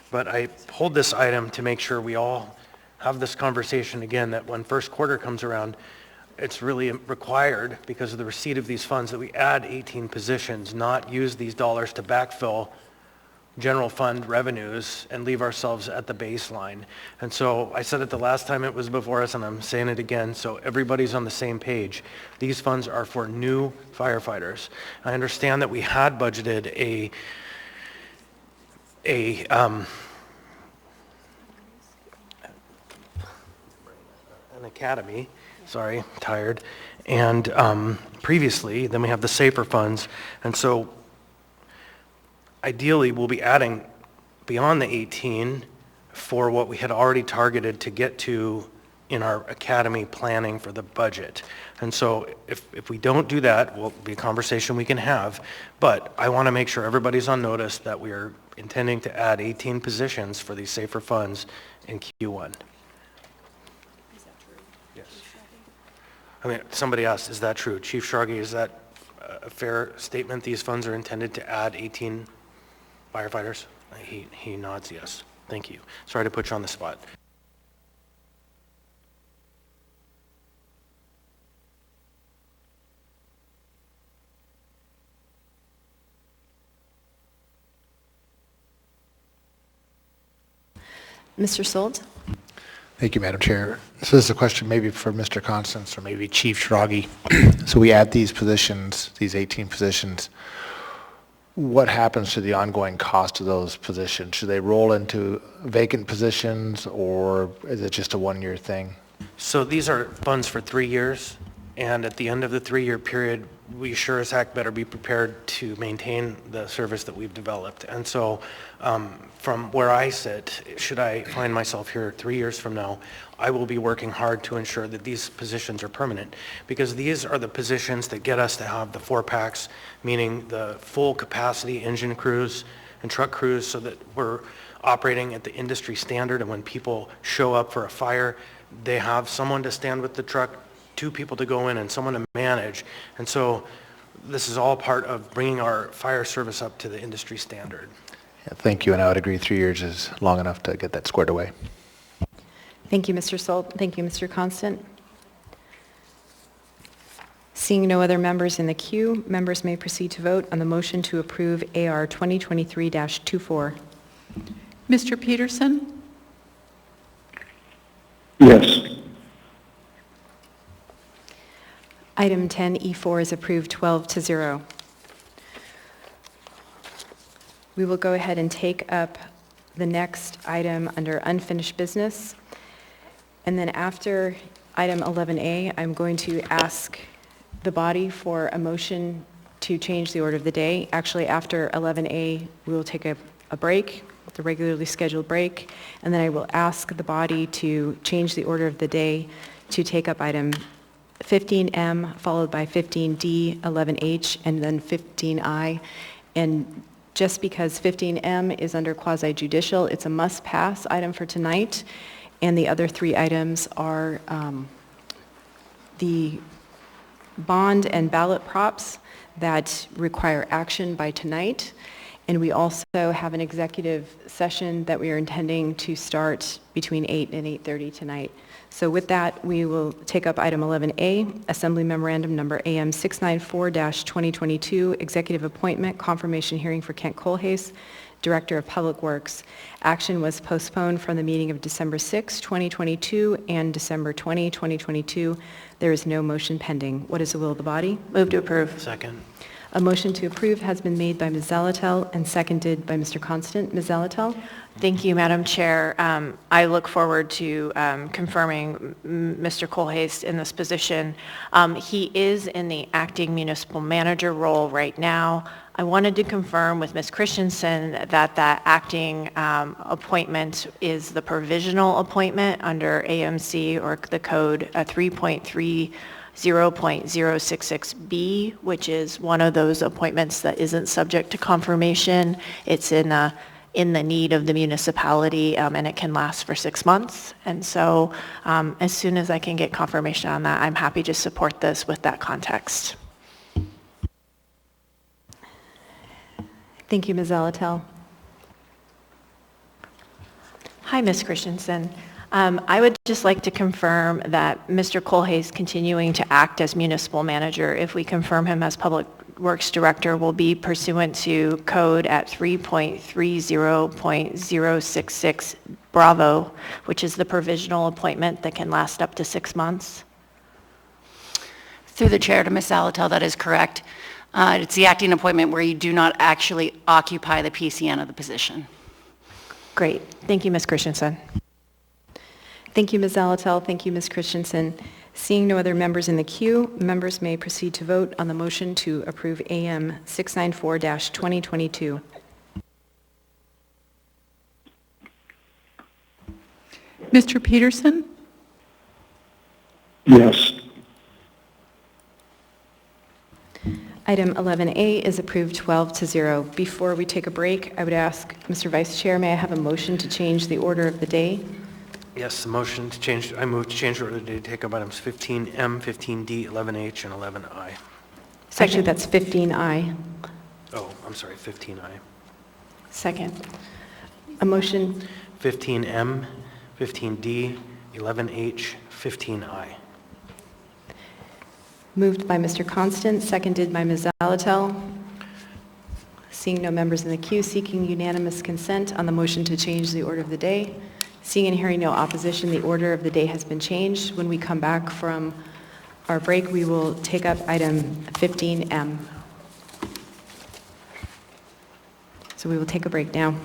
But I hold this item to make sure we all have this conversation again, that when first quarter comes around, it's really required, because of the receipt of these funds, that we add 18 positions, not use these dollars to backfill general fund revenues and leave ourselves at the baseline. And so I said it the last time it was before us, and I'm saying it again, so everybody's on the same page. These funds are for new firefighters. I understand that we had budgeted an academy, sorry, tired, and previously, then we have the SAFER funds, and so ideally, we'll be adding beyond the 18 for what we had already targeted to get to in our academy planning for the budget. And so if we don't do that, will be a conversation we can have, but I want to make sure everybody's on notice that we are intending to add 18 positions for these SAFER funds in Q1. Is that true? Yes. I mean, somebody asked, is that true? Chief Shargi, is that a fair statement? These funds are intended to add 18 firefighters? He nods yes. Thank you. Sorry to put you on the spot. Mr. Solt? Thank you, Madam Chair. So this is a question maybe for Mr. Constance or maybe Chief Schragi. So we add these positions, these 18 positions. What happens to the ongoing cost of those positions? Should they roll into vacant positions, or is it just a one-year thing? So these are funds for 3 years, and at the end of the 3-year period, we sure as heck better be prepared to maintain the service that we've developed. And so from where I sit, should I find myself here 3 years from now, I will be working hard to ensure that these positions are permanent, because these are the positions that get us to have the 4-packs, meaning the full capacity engine crews and truck crews, so that we're operating at the industry standard, and when people show up for a fire, they have someone to stand with the truck, 2 people to go in, and someone to manage. And so this is all part of bringing our fire service up to the industry standard. Yeah, thank you, and I would agree 3 years is long enough to get that squared away. Thank you, Mr. Solt. Thank you, Mr. Constant. Seeing no other members in the queue, members may proceed to vote on the motion to approve AR 2023-24. Mr. Peterson? Yes. Item 10E4 is approved 12-0. We will go ahead and take up the next item under unfinished business. And then after item 11A, I'm going to ask the body for a motion to change the order of the day. Actually, after 11A, we will take a break, the regularly scheduled break, and then I will ask the body to change the order of the day to take up item 15M, followed by 15D, 11H, and then 15I. And just because 15M is under quasi-judicial, it's a must-pass item for tonight, and the other 3 items are the bond and ballot props that require action by tonight, and we also have an executive session that we are intending to start between 8 and 8:30 tonight. So with that, we will take up item 11A, Assembly Memorandum Number AM 694-2022, Executive Appointment Confirmation Hearing for Kent Colhase, Director of Public Works. Action was postponed from the meeting of December 6, 2022 and December 20, 2022. There is no motion pending. What is the will of the body? Move to approve. Second. A motion to approve has been made by Ms. Zalatel and seconded by Mr. Constant. Ms. Zalatel? Thank you, Madam Chair. I look forward to confirming Mr. Colhase in this position. He is in the acting municipal manager role right now. I wanted to confirm with Ms. Christensen that that acting appointment is the provisional appointment under AMC or the code 3.3 0.066B, which is one of those appointments that isn't subject to confirmation. It's in the need of the municipality, and it can last for 6 months. And so as soon as I can get confirmation on that, I'm happy to support this with that context. Thank you, Ms. Zalatel. Hi, Ms. Christensen. I would just like to confirm that Mr. Colhay's continuing to act as municipal manager, if we confirm him as Public Works Director, will be pursuant to code at 3.30.066 Bravo, which is the provisional appointment that can last up to 6 months. Through the chair to Ms. Zalatel, that is correct. It's the acting appointment where you do not actually occupy the PCN of the position. Great. Thank you, Ms. Christensen. Thank you, Ms. Zalatel. Thank you, Ms. Christensen. Seeing no other members in the queue, members may proceed to vote on the motion to approve AM 694-2022. Mr. Peterson? Yes. Item 11A is approved 12-0. Before we take a break, I would ask Mr. Vice Chair, may I have a motion to change the order of the day? Yes, the motion to change, I move to change the order of the day to take up items 15M, 15D, 11H, and 11I. Actually, that's 15I. Oh, I'm sorry, 15I. Second. A motion. 15M, 15D, 11H, 15I. Moved by Mr. Constant, seconded by Ms. Zalatel. Seeing no members in the queue, seeking unanimous consent on the motion to change the order of the day. Seeing and hearing no opposition, the order of the day has been changed. When we come back from our break, we will take up item 15M. So we will take a break now.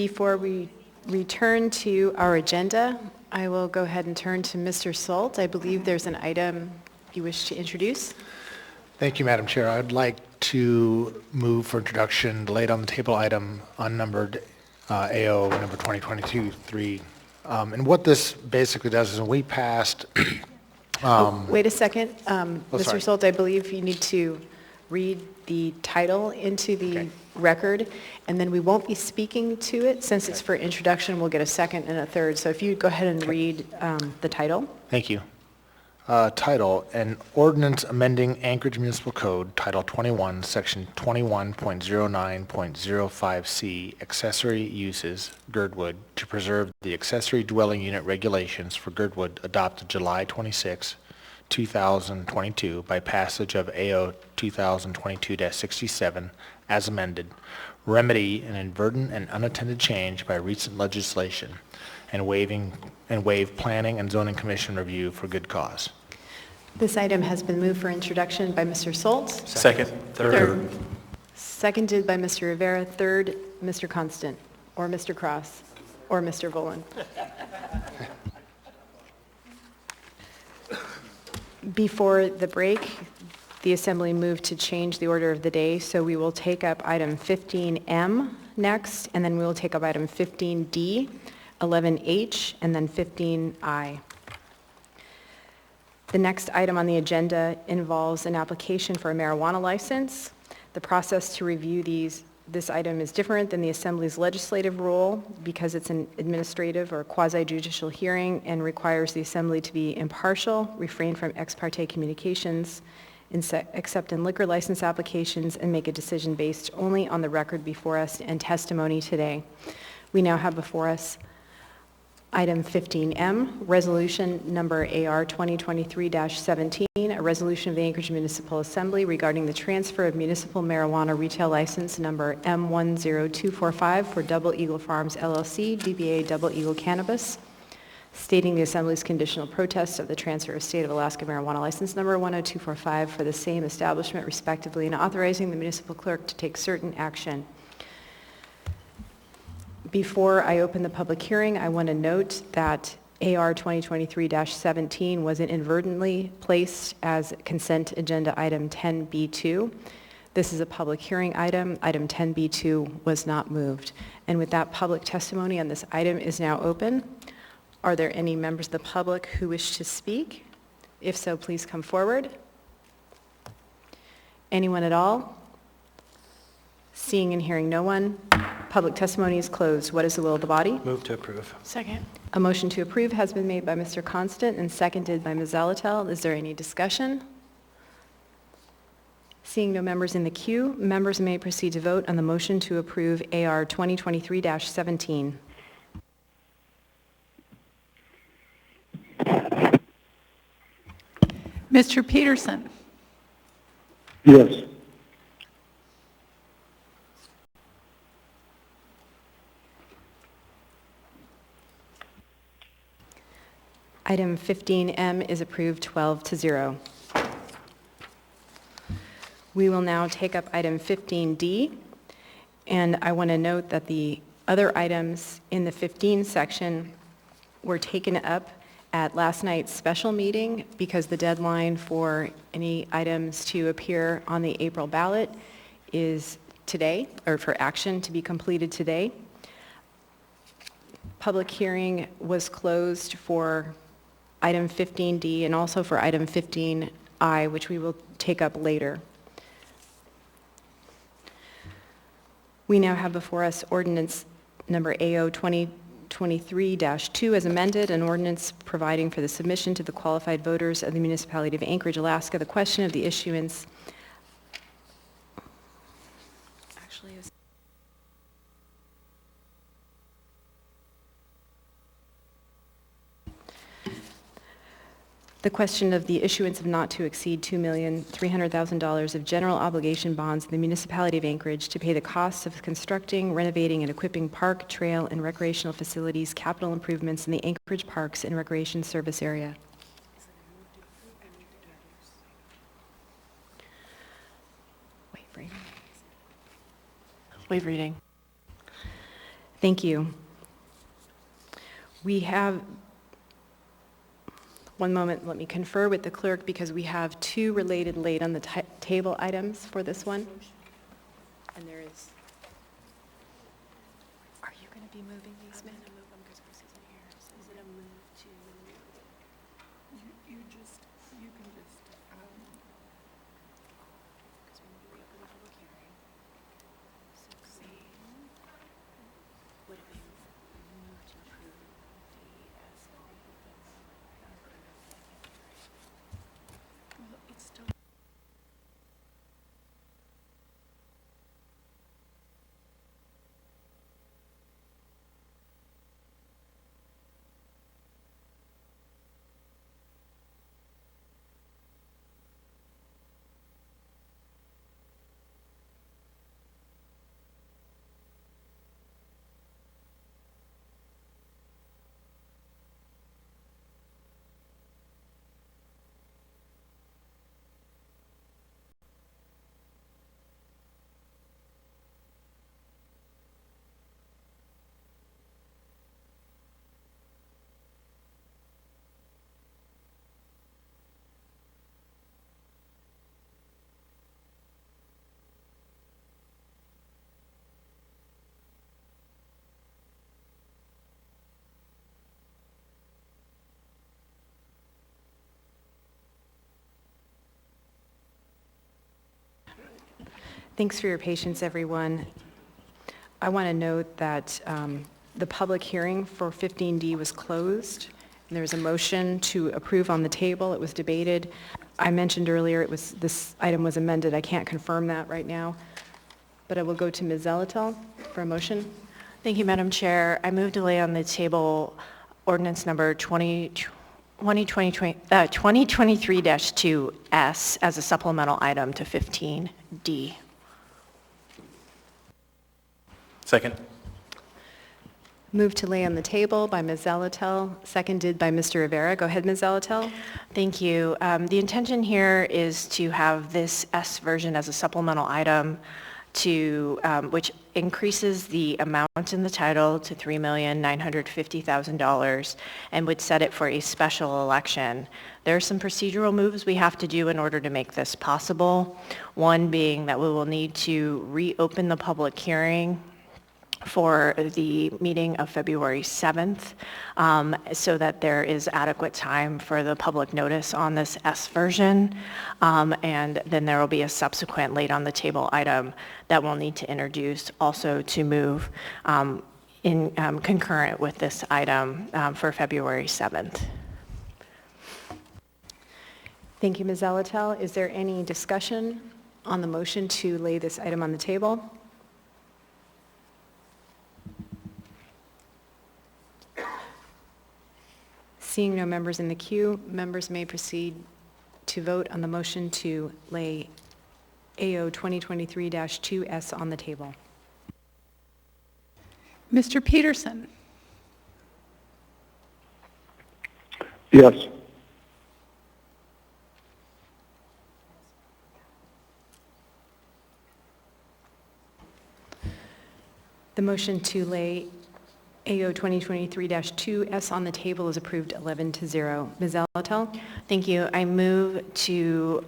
Before we return to our agenda, I will go ahead and turn to Mr. Salt. I believe there's an item you wish to introduce. Thank you, Madam Chair. I'd like to move for introduction the late on the table item unnumbered AO number 2022-3. And what this basically does is when we passed... Wait a second. Mr. sorry. Salt, I believe you need to read the title into the record, and then we won't be speaking to it. Since it's for introduction, we'll get a second and a third. So if you'd go ahead and read the title. Thank you. Title, an ordinance amending Anchorage Municipal Code, Title 21, Section 21.09.05C, accessory uses, Girdwood, to preserve the accessory dwelling unit regulations for Girdwood adopted July 26, 2022 by passage of AO 2022-67 as amended, remedy an inadvertent and unattended change by recent legislation, and waive Planning and Zoning Commission review for good cause. This item has been moved for introduction by Mr. Salt. Second. Third. Seconded by Mr. Rivera. Third, Mr. Constant, or Mr. Cross, or Mr. Volan. Before the break, the Assembly moved to change the order of the day, so we will take up item 15M next, and then we will take up item 15D, 11H, and then 15I. The next item on the agenda involves an application for a marijuana license. The process to review this item is different than the Assembly's legislative rule because it's an administrative or quasi-judicial hearing and requires the Assembly to be impartial, refrain from ex parte communications, accept in liquor license applications, and make a decision based only on the record before us and testimony today. We now have before us item 15M, resolution number AR 2023-17, a resolution of the Anchorage Municipal Assembly regarding the transfer of municipal marijuana retail license number M10245 for Double Eagle Farms LLC, DBA Double Eagle Cannabis, stating the Assembly's conditional protest of the transfer of State of Alaska marijuana license number 10245 for the same establishment respectively, and authorizing the municipal clerk to take certain action. Before I open the public hearing, I want to note that AR 2023-17 was inadvertently placed as consent agenda item 10B2. This is a public hearing item. Item 10B2 was not moved. And with that, public testimony on this item is now open. Are there any members of the public who wish to speak? If so, please come forward. Anyone at all? Seeing and hearing no one, public testimony is closed. What is the will of the body? Move to approve. Second. A motion to approve has been made by Mr. Constant and seconded by Ms. Zalatel. Is there any discussion? Seeing no members in the queue, members may proceed to vote on the motion to approve AR 2023-17. Mr. Peterson? Yes. Item 15M is approved 12-0. We will now take up item 15D, and I want to note that the other items in the 15 section were taken up at last night's special meeting because the deadline for any items to appear on the April ballot is today, or for action to be completed today. Public hearing was closed for item 15D and also for item 15I, which we will take up later. We now have before us ordinance number AO 2023-2 as amended, an ordinance providing for the submission to the qualified voters of the municipality of Anchorage, Alaska, the question of the issuance. Actually, the question of the issuance of not to exceed $2,300,000 of general obligation bonds in the municipality of Anchorage to pay the costs of constructing, renovating, and equipping park, trail, and recreational facilities, capital improvements in the Anchorage Parks and Recreation Service Area. Waive reading. Thank you. We have, one moment, let me confer with the clerk because we have two related late on the table items for this one. And there is, are you going to be moving these, Mick? Is it a move to? You can just, because when we reopen the public hearing, so would it be move to approve the well, it's still. Thanks for your patience, everyone. I want to note that the public hearing for 15D was closed, and there was a motion to approve on the table. It was debated. I mentioned earlier this item was amended. I can't confirm that right now, but I will go to Ms. Zalatel for a motion. Thank you, Madam Chair. I move to lay on the table ordinance number 2023-2S as a supplemental item to 15D. Second. Move to lay on the table by Ms. Zalatel, seconded by Mr. Rivera. Go ahead, Ms. Zalatel. Thank you. The intention here is to have this S version as a supplemental item to, which increases the amount in the title to $3,950,000 and would set it for a special election. There are some procedural moves we have to do in order to make this possible. One being that we will need to reopen the public hearing for the meeting of February 7th so that there is adequate time for the public notice on this S version. And then there will be a subsequent late on the table item that we'll need to introduce also to move in concurrent with this item for February 7th. Thank you, Ms. Zalatel. Is there any discussion on the motion to lay this item on the table? Seeing no members in the queue, members may proceed to vote on the motion to lay AO 2023-2S on the table. Mr. Peterson? Yes. The motion to lay AO 2023-2S on the table is approved 11-0. Ms. Zalatel? Thank you. I move to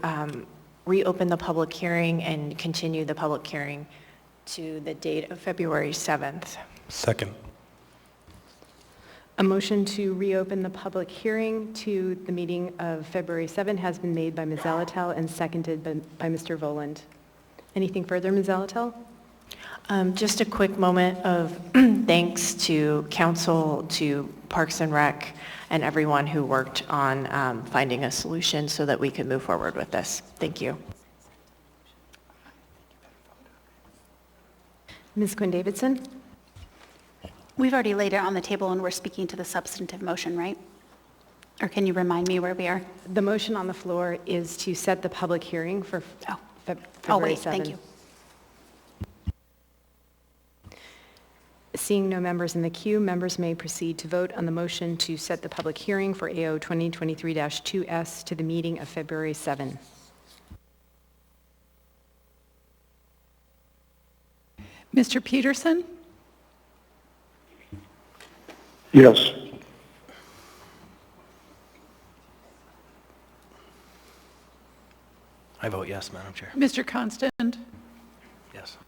reopen the public hearing and continue the public hearing to the date of February 7th. Second. A motion to reopen the public hearing to the meeting of February 7th has been made by Ms. Zalatel and seconded by Mr. Voland. Anything further, Ms. Zalatel? Just a quick moment of thanks to council, to Parks and Rec, and everyone who worked on finding a solution so that we could move forward with this. Thank you. Ms. Quinn-Davidson? We've already laid it on the table and we're speaking to the substantive motion, right? Or can you remind me where we are? The motion on the floor is to set the public hearing for February 7th. Oh, wait, thank you. Seeing no members in the queue, members may proceed to vote on the motion to set the public hearing for AO 2023-2S to the meeting of February 7. Mr. Peterson? Yes. I vote yes, Madam Chair. Mr. Constant? Yes.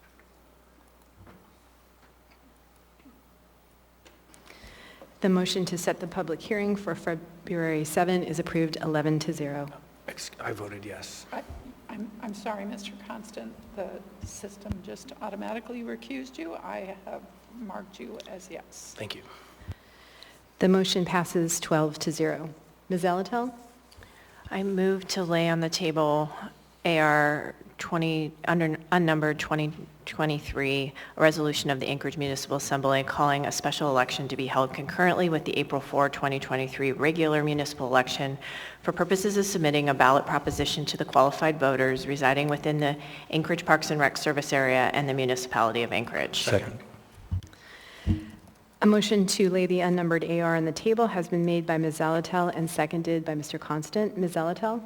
The motion to set the public hearing for February 7 is approved 11-0. I voted yes. I'm sorry, Mr. Constant, the system just automatically recused you. I have marked you as yes. Thank you. The motion passes 12-0. Ms. Zalatel? I move to lay on the table AR 20, unnumbered 2023, a resolution of the Anchorage Municipal Assembly calling a special election to be held concurrently with the April 4, 2023 regular municipal election for purposes of submitting a ballot proposition to the qualified voters residing within the Anchorage Parks and Rec service area and the municipality of Anchorage. Second. A motion to lay the unnumbered AR on the table has been made by Ms. Zalatel and seconded by Mr. Constant. Ms. Zalatel?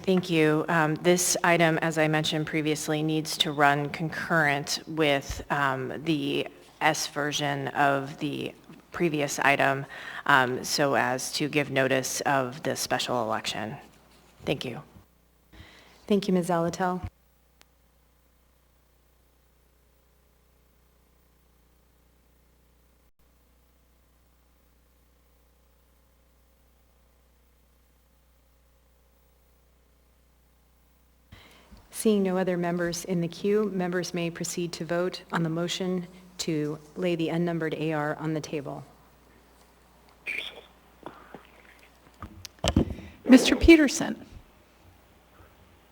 Thank you. This item, as I mentioned previously, needs to run concurrent with the S version of the previous item so as to give notice of the special election. Thank you. Thank you, Ms. Zalatel. Seeing no other members in the queue, members may proceed to vote on the motion to lay the unnumbered AR on the table. Mr. Peterson?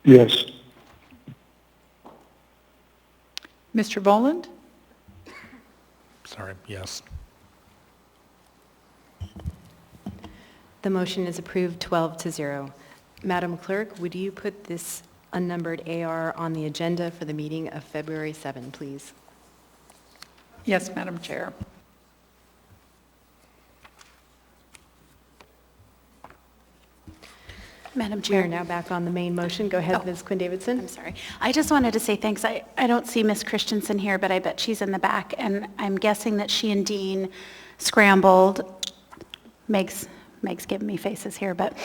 Yes. Mr. Boland? Sorry, yes. The motion is approved 12-0. Madam Clerk, would you put this unnumbered AR on the agenda for the meeting of February 7, please? Yes, Madam Chair. Madam We Chair. are now back on the main motion. Go ahead, Ms. Quinn Davidson. I'm sorry. I just wanted to say thanks. I don't see Ms. Christensen here, but I bet she's in the back, and I'm guessing that she and Dean scrambled. Meg's giving me faces here, but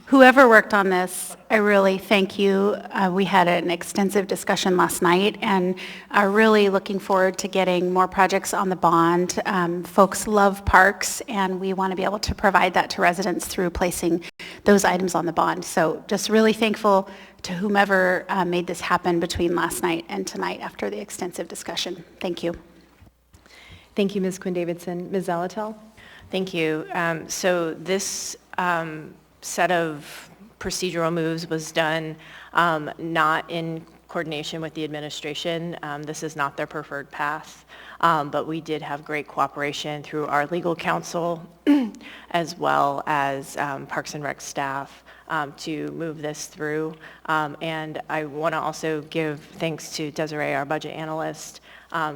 whoever worked on this, I really thank you. We had an extensive discussion last night and are really looking forward to getting more projects on the bond. Folks love parks, and we want to be able to provide that to residents through placing those items on the bond. So just really thankful to whomever made this happen between last night and tonight after the extensive discussion. Thank you. Thank you, Ms. Quinn Davidson. Ms. Zalatel? Thank you. So this set of procedural moves was done not in coordination with the administration. This is not their preferred path, but we did have great cooperation through our legal counsel as well as Parks and Rec staff to move this through. And I want to also give thanks to Desiree, our budget analyst,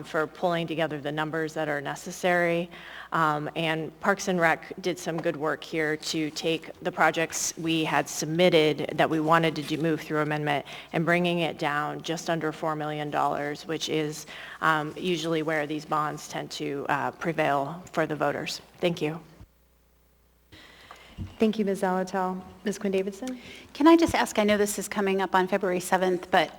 for pulling together the numbers that are necessary. And Parks and Rec did some good work here to take the projects we had submitted that we wanted to move through amendment and bringing it down just under $4 million, which is usually where these bonds tend to prevail for the voters. Thank you. Thank you, Ms. Zalatel. Ms. Quinn Davidson? Can I just ask, I know this is coming up on February 7th, but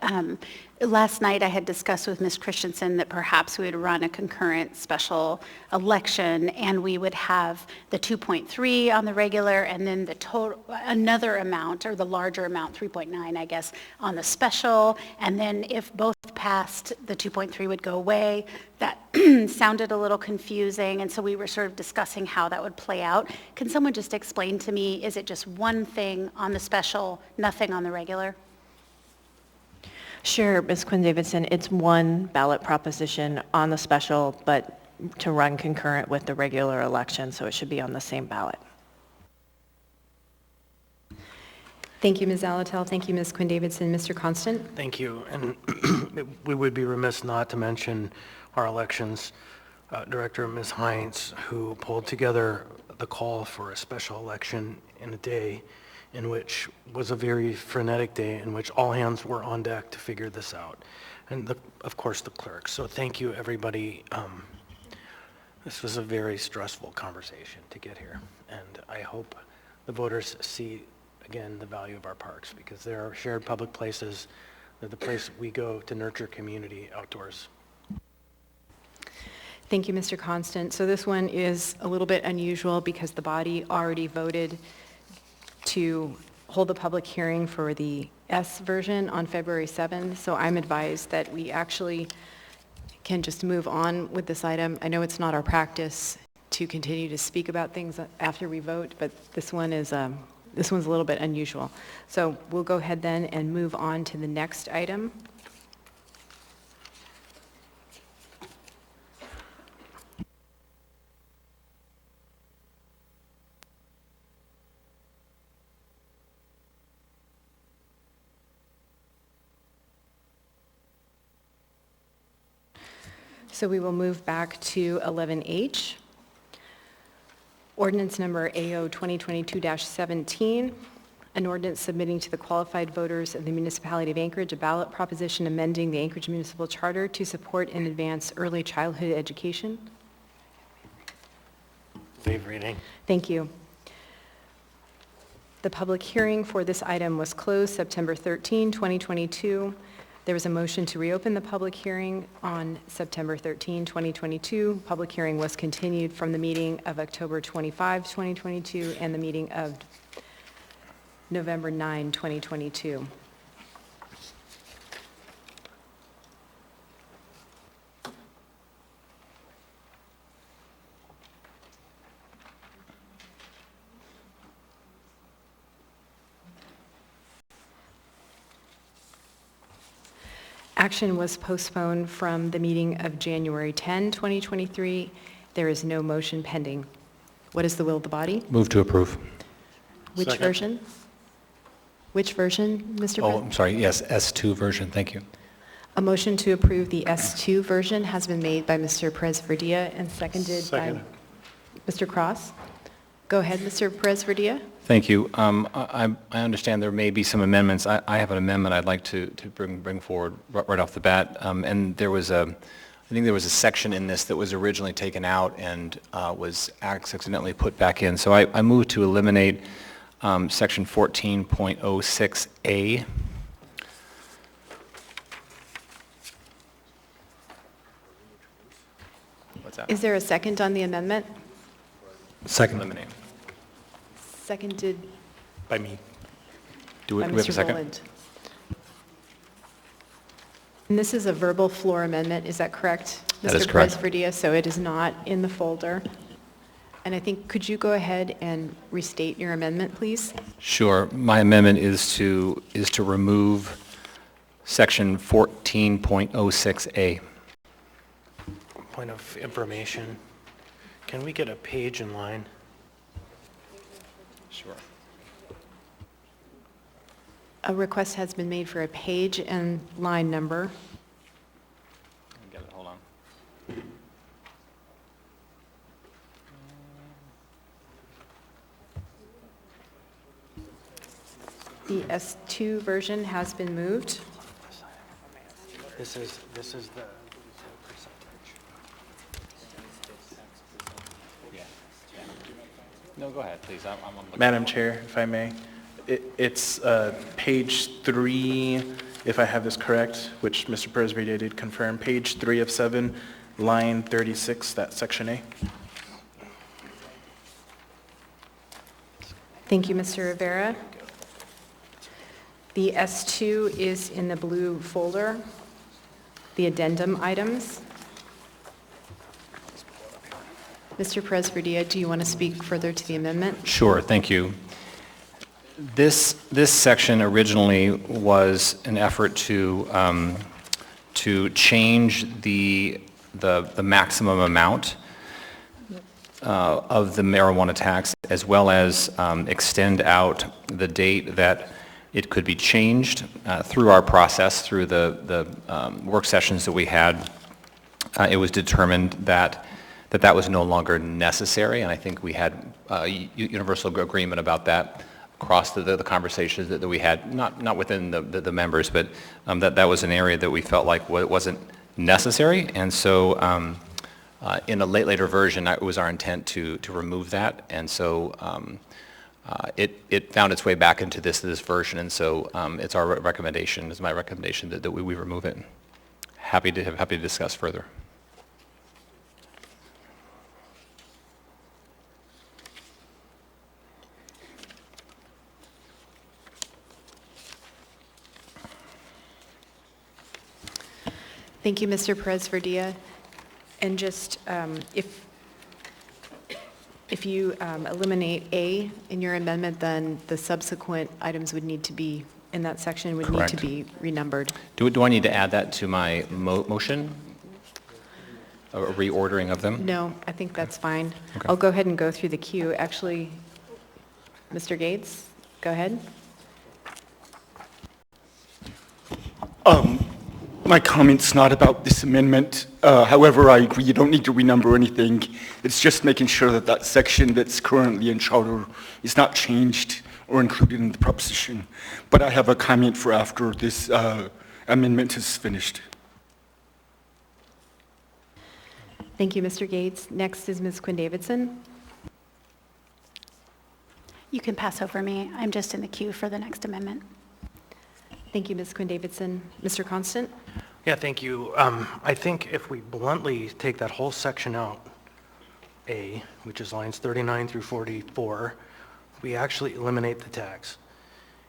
last night I had discussed with Ms. Christensen that perhaps we would run a concurrent special election and we would have the 2.3 on the regular and then the total, another amount, or the larger amount, 3.9, I guess, on the special. And then if both passed, the 2.3 would go away. That sounded a little confusing, and so we were sort of discussing how that would play out. Can someone just explain to me, is it just one thing on the special, nothing on the regular? Sure, Ms. Quinn Davidson, it's one ballot proposition on the special, but to run concurrent with the regular election, so it should be on the same ballot. Thank you, Ms. Zalatel. Thank you, Ms. Quinn Davidson. Mr. Constant? Thank you. And we would be remiss not to mention our elections director, Ms. Hines, who pulled together the call for a special election in a day in which was a very frenetic day in which all hands were on deck to figure this out. And of course the clerk. So thank you everybody This was a very stressful conversation to get here, and I hope the voters see, again, the value of our parks, because they are shared public places. They're the place we go to nurture community outdoors. Thank you, Mr. Constant. So this one is a little bit unusual because the body already voted to hold the public hearing for the S version on February 7th. So I'm advised that we actually can just move on with this item. I know it's not our practice to continue to speak about things after we vote, but this one's a little bit unusual. So we'll go ahead then and move on to the next item. So we will move back to 11H. Ordinance number AO 2022-17, an ordinance submitting to the qualified voters of the municipality of Anchorage a ballot proposition amending the Anchorage Municipal Charter to support and advance early childhood education. Waive reading. Thank you. The public hearing for this item was closed September 13, 2022. There was a motion to reopen the public hearing on September 13, 2022. Public hearing was continued from the meeting of October 25, 2022, and the meeting of November 9, 2022. Action was postponed from the meeting of January 10, 2023. There is no motion pending. What is the will of the body? Move to approve. Which Second. version? Which version, Mr. Oh, President? I'm sorry, yes, S2 version, thank you. A motion to approve the S2 version has been made by Mr. Perez-Verdia and seconded by Mr. Cross. Go ahead, Mr. Perez-Verdia. Thank you. I understand there may be some amendments. I have an amendment I'd like to bring forward right off the bat. And there was I think there was a section in this that was originally taken out and was accidentally put back in. So I moved to eliminate section 14.06A. What's that? Is there a second on the amendment? Second. Eliminate. Seconded By me. by Do we have a Mr. second? Boland. And this is a verbal floor amendment, is that correct? That is correct. Mr. Perez-Verdia, so it is not in the folder. And I think, could you go ahead and restate your amendment, please? Sure. My amendment is to remove section 14.06A. Point of information. Can we get a page and line? Sure. A request has been made for a page and line number. Get it, hold on. The S2 version has been moved. This is the No, go ahead, please. I'm looking. Madam Chair, if I may, it's page 3, if I have this correct, which Mr. Perez-Verdia did confirm, page 3 of 7, line 36, that's section A. Thank you, Mr. Rivera. The S2 is in the blue folder, the addendum items. Mr. Perez-Verdia, do you want to speak further to the amendment? Sure, thank you. This section originally was an effort to change the maximum amount of the marijuana tax, as well as extend out the date that it could be changed through our process, through the work sessions that we had. It was determined that was no longer necessary, and I think we had universal agreement about that across the conversations that we had, not within the members, but that was an area that we felt like wasn't necessary, and so In a later version, it was our intent to remove that, and so it found its way back into this version, and so it's our recommendation, it's my recommendation that we remove it. Happy to discuss further. Thank you, Mr. Perez-Verdilla. And just, if you eliminate A in your amendment, then the subsequent items would need to be, in that section, would need to be renumbered. Do I need to add that to my motion? A reordering of them? No, I think that's fine. Okay. I'll go ahead and go through the queue. Actually, Mr. Gates, go ahead. My comment's not about this amendment. However, I agree you don't need to renumber anything. It's just making sure that that section that's currently in charter is not changed or included in the proposition. But I have a comment for after this amendment is finished. Thank you, Mr. Gates. Next is Ms. Quinn Davidson. You can pass over me. I'm just in the queue for the next amendment. Thank you, Ms. Quinn Davidson. Mr. Constant? Yeah, thank you. I think if we bluntly take that whole section out, A, which is lines 39 through 44, we actually eliminate the tax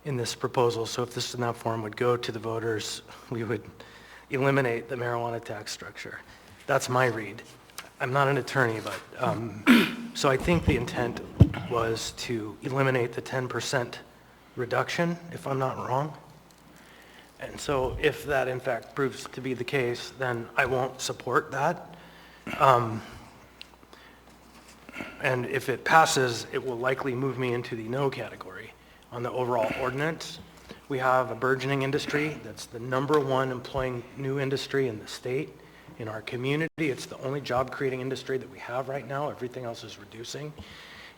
in this proposal. So if this in that form would go to the voters, we would eliminate the marijuana tax structure. That's my read. I'm not an attorney, but so I think the intent was to eliminate the 10% reduction, if I'm not wrong. And so if that in fact proves to be the case, then I won't support that. And if it passes, it will likely move me into the no category on the overall ordinance. We have a burgeoning industry that's the #1 employing new industry in the state. In our community, it's the only job-creating industry that we have right now. Everything else is reducing.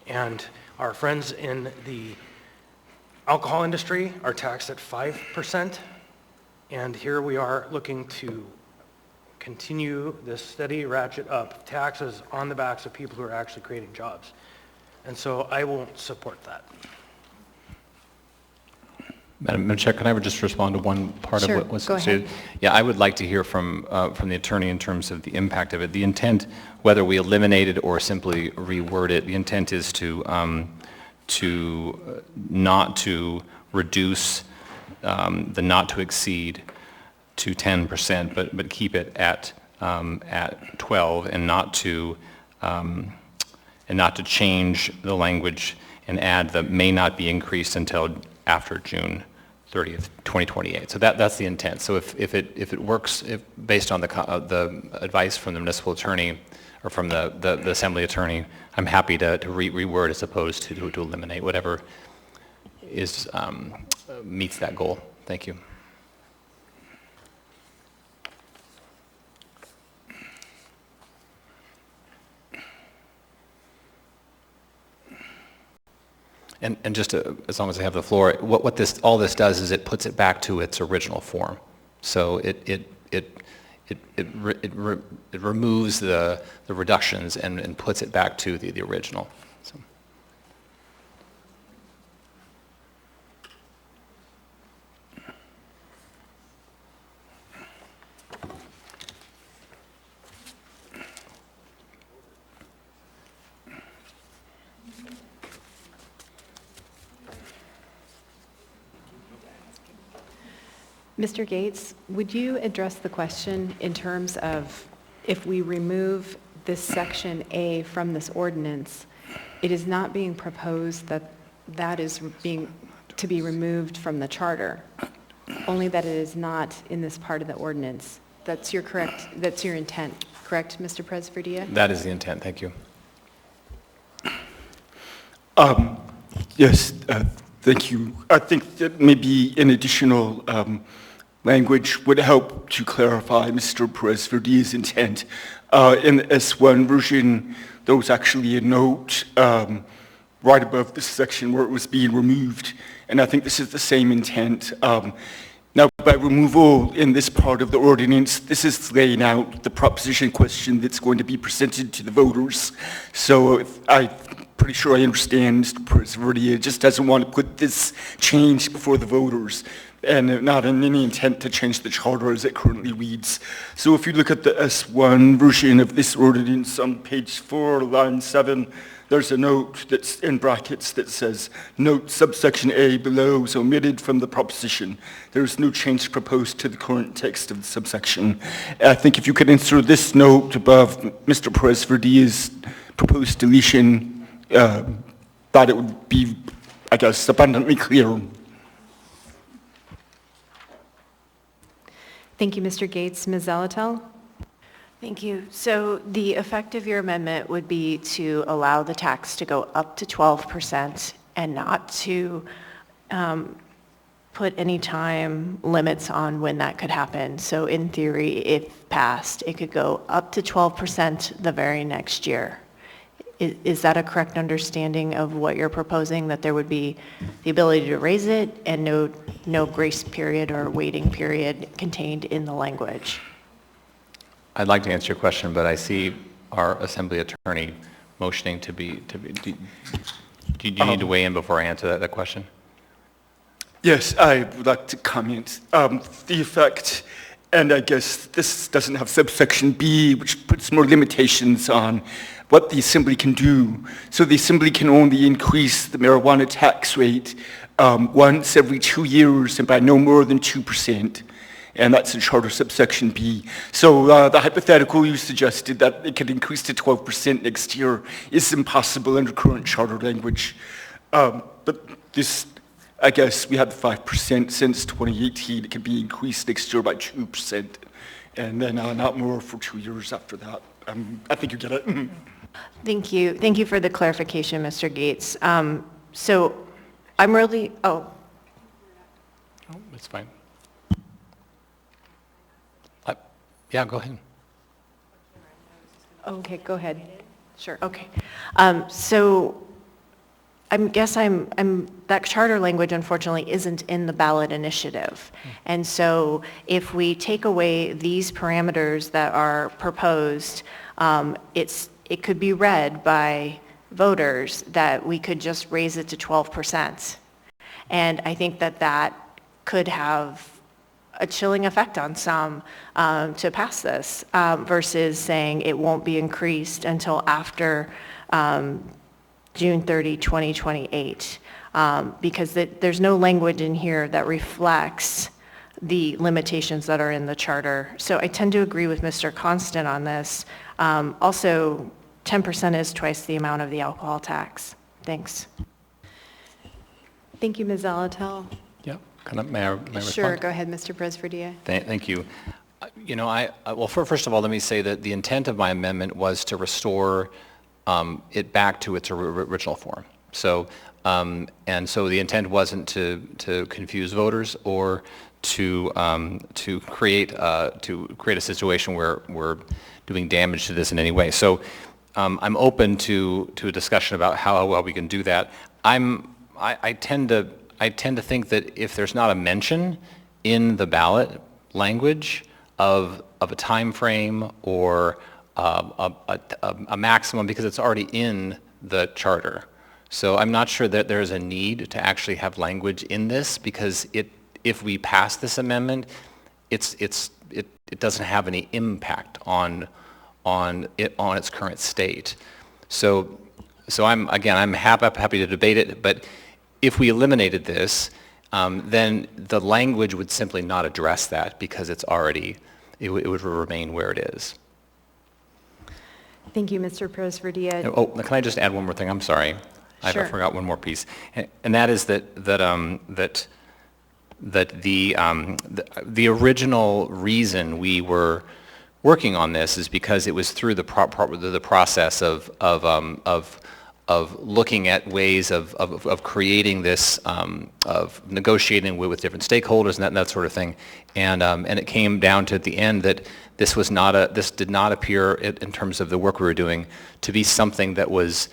And our friends in the alcohol industry are taxed at 5%. And here we are looking to continue this steady ratchet up of taxes on the backs of people who are actually creating jobs. And so I won't support that. Madam Chair, can I just respond to one part Sure, of what was go stated? ahead. Yeah, I would like to hear from the attorney in terms of the impact of it. The intent, whether we eliminate it or simply reword it, the intent is to not to reduce the not to exceed to 10%, but keep it at 12, and not to change the language and add the may not be increased until after June 30th, 2028. So that's the intent. So if it works, based on the advice from the municipal attorney or from the assembly attorney, I'm happy to reword as opposed to eliminate whatever is meets that goal. Thank you. And just as long as I have the floor, what all this does is it puts it back to its original form. So it removes the reductions and puts it back to the original. So. Mr. Gates, would you address the question in terms of if we remove this section A from this ordinance, it is not being proposed that that is to be removed from the charter, only that it is not in this part of the ordinance. That's your intent, correct, Mr. Perez-Verdilla? That is the intent. Thank you. Yes, thank you. I think that maybe an additional language would help to clarify Mr. Perez-Verdilla's intent. In the S1 version, there was actually a note right above this section where it was being removed, and I think this is the same intent. Now, by removal in this part of the ordinance, this is laying out the proposition question that's going to be presented to the voters. So I'm pretty sure I understand Mr. Perez just doesn't want to put this change before the voters, and not in any intent to change the charter as it currently reads. So if you look at the S1 version of this ordinance on page 4, line 7, there's a note that's in brackets that says, note subsection A below is omitted from the proposition. There's no change proposed to the current text of the subsection. I think if you could insert this note above Mr. Perez-Verdia's proposed deletion, that it would be, I guess, abundantly clear. Thank you, Mr. Gates. Ms. Zalatel? Thank you. So the effect of your amendment would be to allow the tax to go up to 12% and not to put any time limits on when that could happen. So in theory, if passed, it could go up to 12% the very next year. Is that a correct understanding of what you're proposing, that there would be the ability to raise it and no grace period or waiting period contained in the language? I'd like to answer your question, but I see our Assembly Attorney motioning to be do you need to weigh in before I answer that question? Yes, I would like to comment. The effect, and I guess this doesn't have subsection B, which puts more limitations on what the Assembly can do. So the Assembly can only increase the marijuana tax rate once every 2 years and by no more than 2%. And that's in Charter subsection B. So the hypothetical you suggested that it could increase to 12% next year is impossible under current Charter language. But this, I guess, we had 5% since 2018. It could be increased next year by 2%, and then not more for 2 years after that. I think you get it. Thank you. Thank you for the clarification, Mr. Gates. So I'm really, Oh, it's fine. Yeah, go ahead. Okay, go ahead. Sure, okay. So I guess that charter language unfortunately isn't in the ballot initiative. And so if we take away these parameters that are proposed, it could be read by voters that we could just raise it to 12%. And I think that could have a chilling effect on some to pass this versus saying it won't be increased until after June 30, 2028, because there's no language in here that reflects the limitations that are in the charter. So I tend to agree with Mr. Constant on this. Also, 10% is twice the amount of the alcohol tax. Thanks. Thank you, Ms. Zalatel. May I respond? Sure, go ahead, Mr. Perez-Verdia. Thank you. You know, well, first of all, let me say that the intent of my amendment was to restore it back to its original form. So, and so the intent wasn't to confuse voters or to create a situation where we're doing damage to this in any way. So, I'm open to a discussion about how well we can do that. I tend to think that if there's not a mention in the ballot language of a time frame or a maximum, because it's already in the charter. So I'm not sure that there's a need to actually have language in this, because if we pass this amendment, it doesn't have any impact on its current state. So I'm happy to debate it, but if we eliminated this, then the language would simply not address that, because it would remain where it is. Thank you, Mr. Perez-Verdia. Oh, can I just add one more thing? I'm sorry. Sure. I forgot one more piece. And that is that the original reason we were working on this is because it was through the process of looking at ways of creating this, of negotiating with different stakeholders and that sort of thing, and it came down to at the end that this did not appear in terms of the work we were doing to be something that was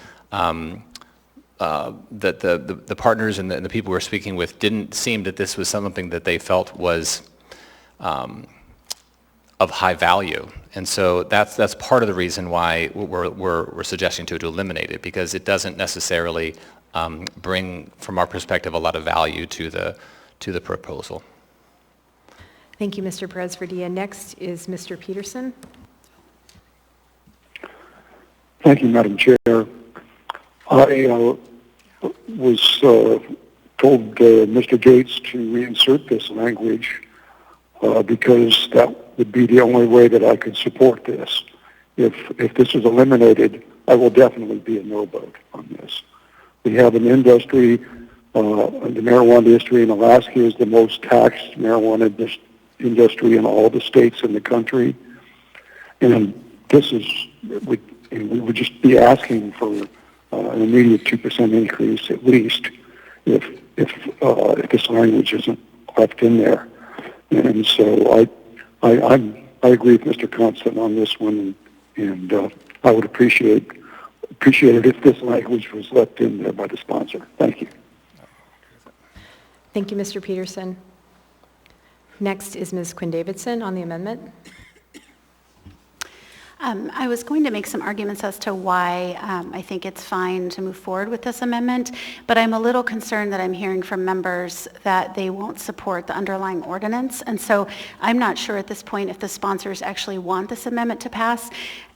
that the partners and the people we're speaking with didn't seem that this was something that they felt was of high value. And so that's part of the reason why we're suggesting to eliminate it, because it doesn't necessarily bring, from our perspective, a lot of value to the proposal. Thank you, Mr. Perez-Verdilla. Next is Mr. Peterson. Thank you, Madam Chair. I was told Mr. Gates to reinsert this language because that would be the only way that I could support this. If this is eliminated, I will definitely be a no vote on this. We have an industry, the marijuana industry in Alaska is the most taxed marijuana industry in all the states in the country. And this is, we would just be asking for an immediate 2% increase at least if this language isn't left in there. And so I agree with Mr. Constant on this one, and I would appreciate it if this language was left in there by the sponsor. Thank you. Thank you, Mr. Peterson. Next is Ms. Quinn Davidson on the amendment. I was going to make some arguments as to why I think it's fine to move forward with this amendment, but I'm a little concerned that I'm hearing from members that they won't support the underlying ordinance, and so I'm not sure at this point if the sponsors actually want this amendment to pass.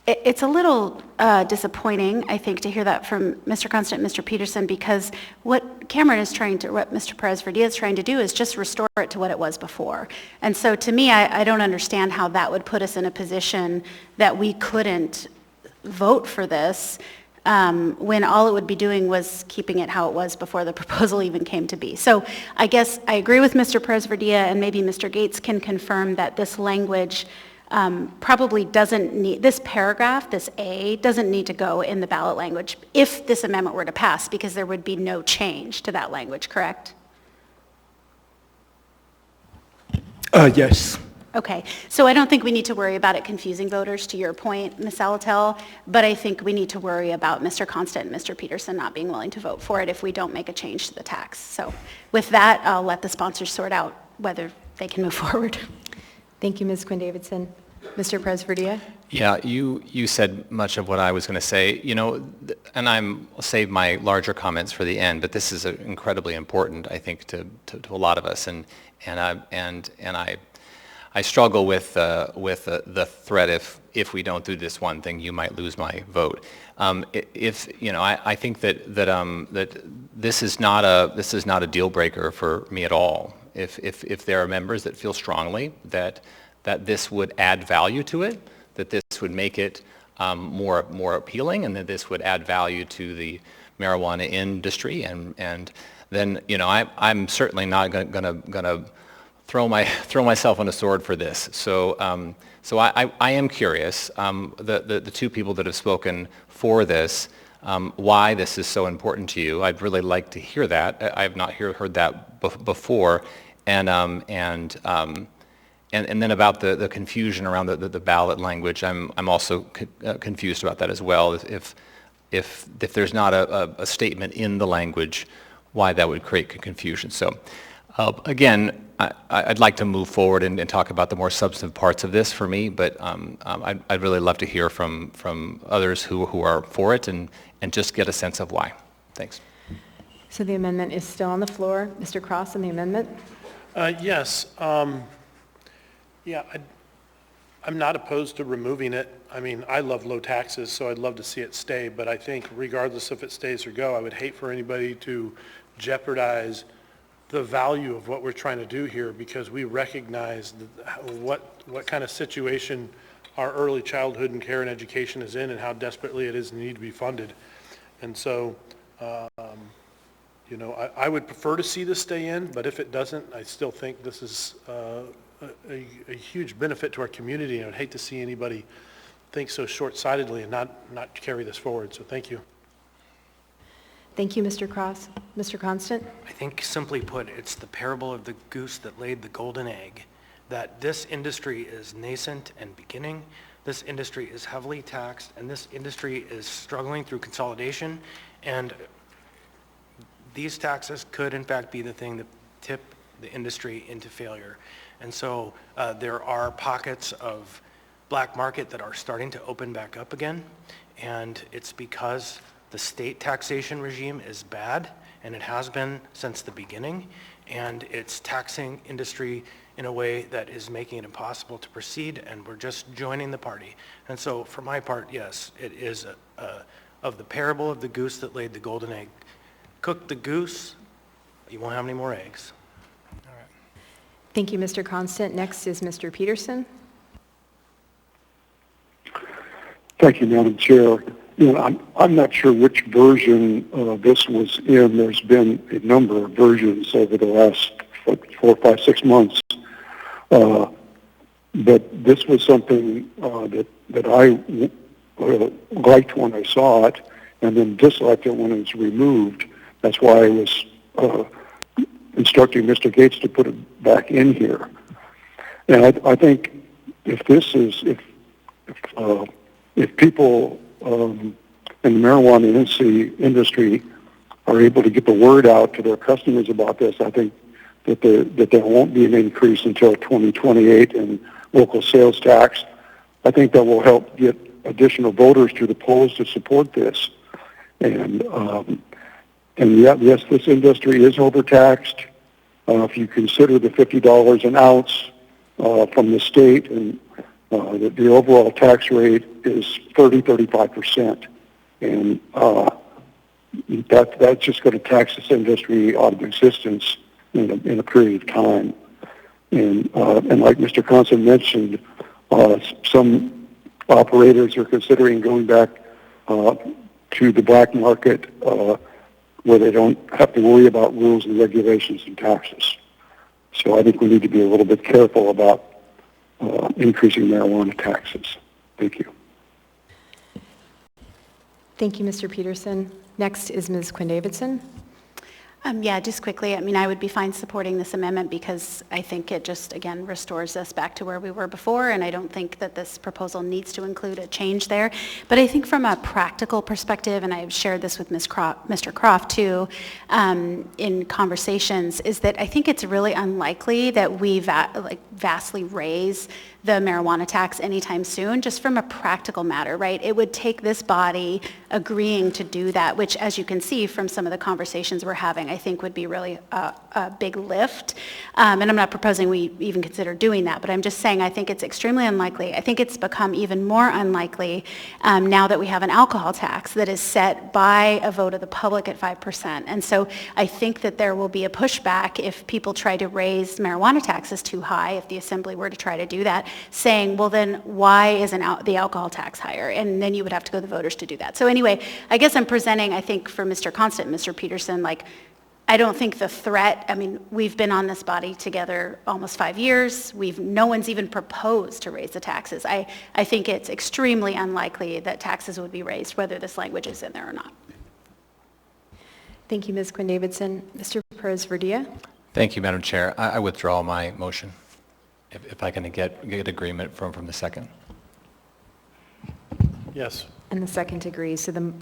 It's a little disappointing, I think, to hear that from Mr. Constant and Mr. Peterson, because what Mr. Perez-Verdilla is trying to do is just restore it to what it was before. And so to me, I don't understand how that would put us in a position that we couldn't vote for this when all it would be doing was keeping it how it was before the proposal even came to be. So I guess I agree with Mr. Perez-Verdilla, and maybe Mr. Gates can confirm that this language probably doesn't need, this paragraph, this A, doesn't need to go in the ballot language if this amendment were to pass, because there would be no change to that language, correct? Yes. Okay, so I don't think we need to worry about it confusing voters, to your point, Ms. Salatel, but I think we need to worry about Mr. Constant and Mr. Peterson not being willing to vote for it if we don't make a change to the tax. So with that, I'll let the sponsors sort out whether they can move forward. Thank you, Ms. Quinn Davidson. Mr. Perez-Verdilla? Yeah, you said much of what I was going to say, and I'll save my larger comments for the end, but this is incredibly important, I think, to a lot of us, and I struggle with the threat if we don't do this one thing, you might lose my vote. I think that this is not a deal breaker for me at all. If there are members that feel strongly that this would add value to it, that this would make it more appealing, and that this would add value to the marijuana industry, and then I'm certainly not going to throw myself on a sword for this. So I am curious. The two people that have spoken for this, why this is so important to you. I'd really like to hear that. I have not heard that before. And then about the confusion around the ballot language, I'm also confused about that as well. If there's not a statement in the language, why that would create confusion. So again, I'd like to move forward and talk about the more substantive parts of this for me, but I'd really love to hear from others who are for it and just get a sense of why. Thanks. So the amendment is still on the floor. Mr. Cross on the amendment? Yes. Yeah, I'm not opposed to removing it. I mean, I love low taxes, so I'd love to see it stay, but I think regardless if it stays or go, I would hate for anybody to jeopardize the value of what we're trying to do here, because we recognize what kind of situation our early childhood and care and education is in, and how desperately it is need to be funded. And so, I would prefer to see this stay in, but if it doesn't, I still think this is a huge benefit to our community, and I'd hate to see anybody think so short-sightedly and not carry this forward. So thank you. Thank you, Mr. Cross. Mr. Constant? I think simply put, it's the parable of the goose that laid the golden egg, that this industry is nascent and beginning, this industry is heavily taxed, and this industry is struggling through consolidation, and these taxes could in fact be the thing that tip the industry into failure. And so there are pockets of black market that are starting to open back up again, and it's because the state taxation regime is bad, and it has been since the beginning, and it's taxing industry in a way that is making it impossible to proceed, and we're just joining the party. And so for my part, yes, it is of the parable of the goose that laid the golden egg. Cook the goose, you won't have any more eggs. Thank you, Mr. Constant. Next is Mr. Peterson. Thank you, Madam Chair. You know, I'm not sure which version this was in. There's been a number of versions over the last 4, 5, 6 months. But this was something that I liked when I saw it, and then disliked it when it was removed. That's why I was instructing Mr. Gates to put it back in here. And I think if people in the marijuana industry are able to get the word out to their customers about this, I think that there won't be an increase until 2028 in local sales tax. I think that will help get additional voters to the polls to support this. And yes, this industry is overtaxed. If you consider the $50 an ounce from the state, and the overall tax rate is 35%. And that's just going to tax this industry out of existence in a period of time. And like Mr. Constant mentioned, some operators are considering going back to the black market where they don't have to worry about rules and regulations and taxes. So I think we need to be a little bit careful about increasing marijuana taxes. Thank you. Thank you, Mr. Peterson. Next is Ms. Quinn Davidson. Yeah, just quickly, I mean, I would be fine supporting this amendment because I think it just, again, restores us back to where we were before, and I don't think that this proposal needs to include a change there. But I think from a practical perspective, and I've shared this with Mr. Croft too, in conversations, is that I think it's really unlikely that we vastly raise the marijuana tax anytime soon, just from a practical matter, right? It would take this body agreeing to do that, which, as you can see from some of the conversations we're having, I think would be really a big lift. And I'm not proposing we even consider doing that, but I'm just saying I think it's extremely unlikely. I think it's become even more unlikely now that we have an alcohol tax that is set by a vote of the public at 5%. And so I think that there will be a pushback if people try to raise marijuana taxes too high, if the Assembly were to try to do that, saying, well, then why isn't the alcohol tax higher? And then you would have to go to the voters to do that. So anyway, I guess I'm presenting, I think, for Mr. Constant and Mr. Peterson, like, I don't think the threat, I mean, we've been on this body together almost 5 years. No one's even proposed to raise the taxes. I think it's extremely unlikely that taxes would be raised, whether this language is in there or not. Thank you, Ms. Quinn Davidson. Mr. Perez-Verdia. Thank you, Madam Chair. I withdraw my motion, if I can get agreement from the second. Yes. And the second agrees. So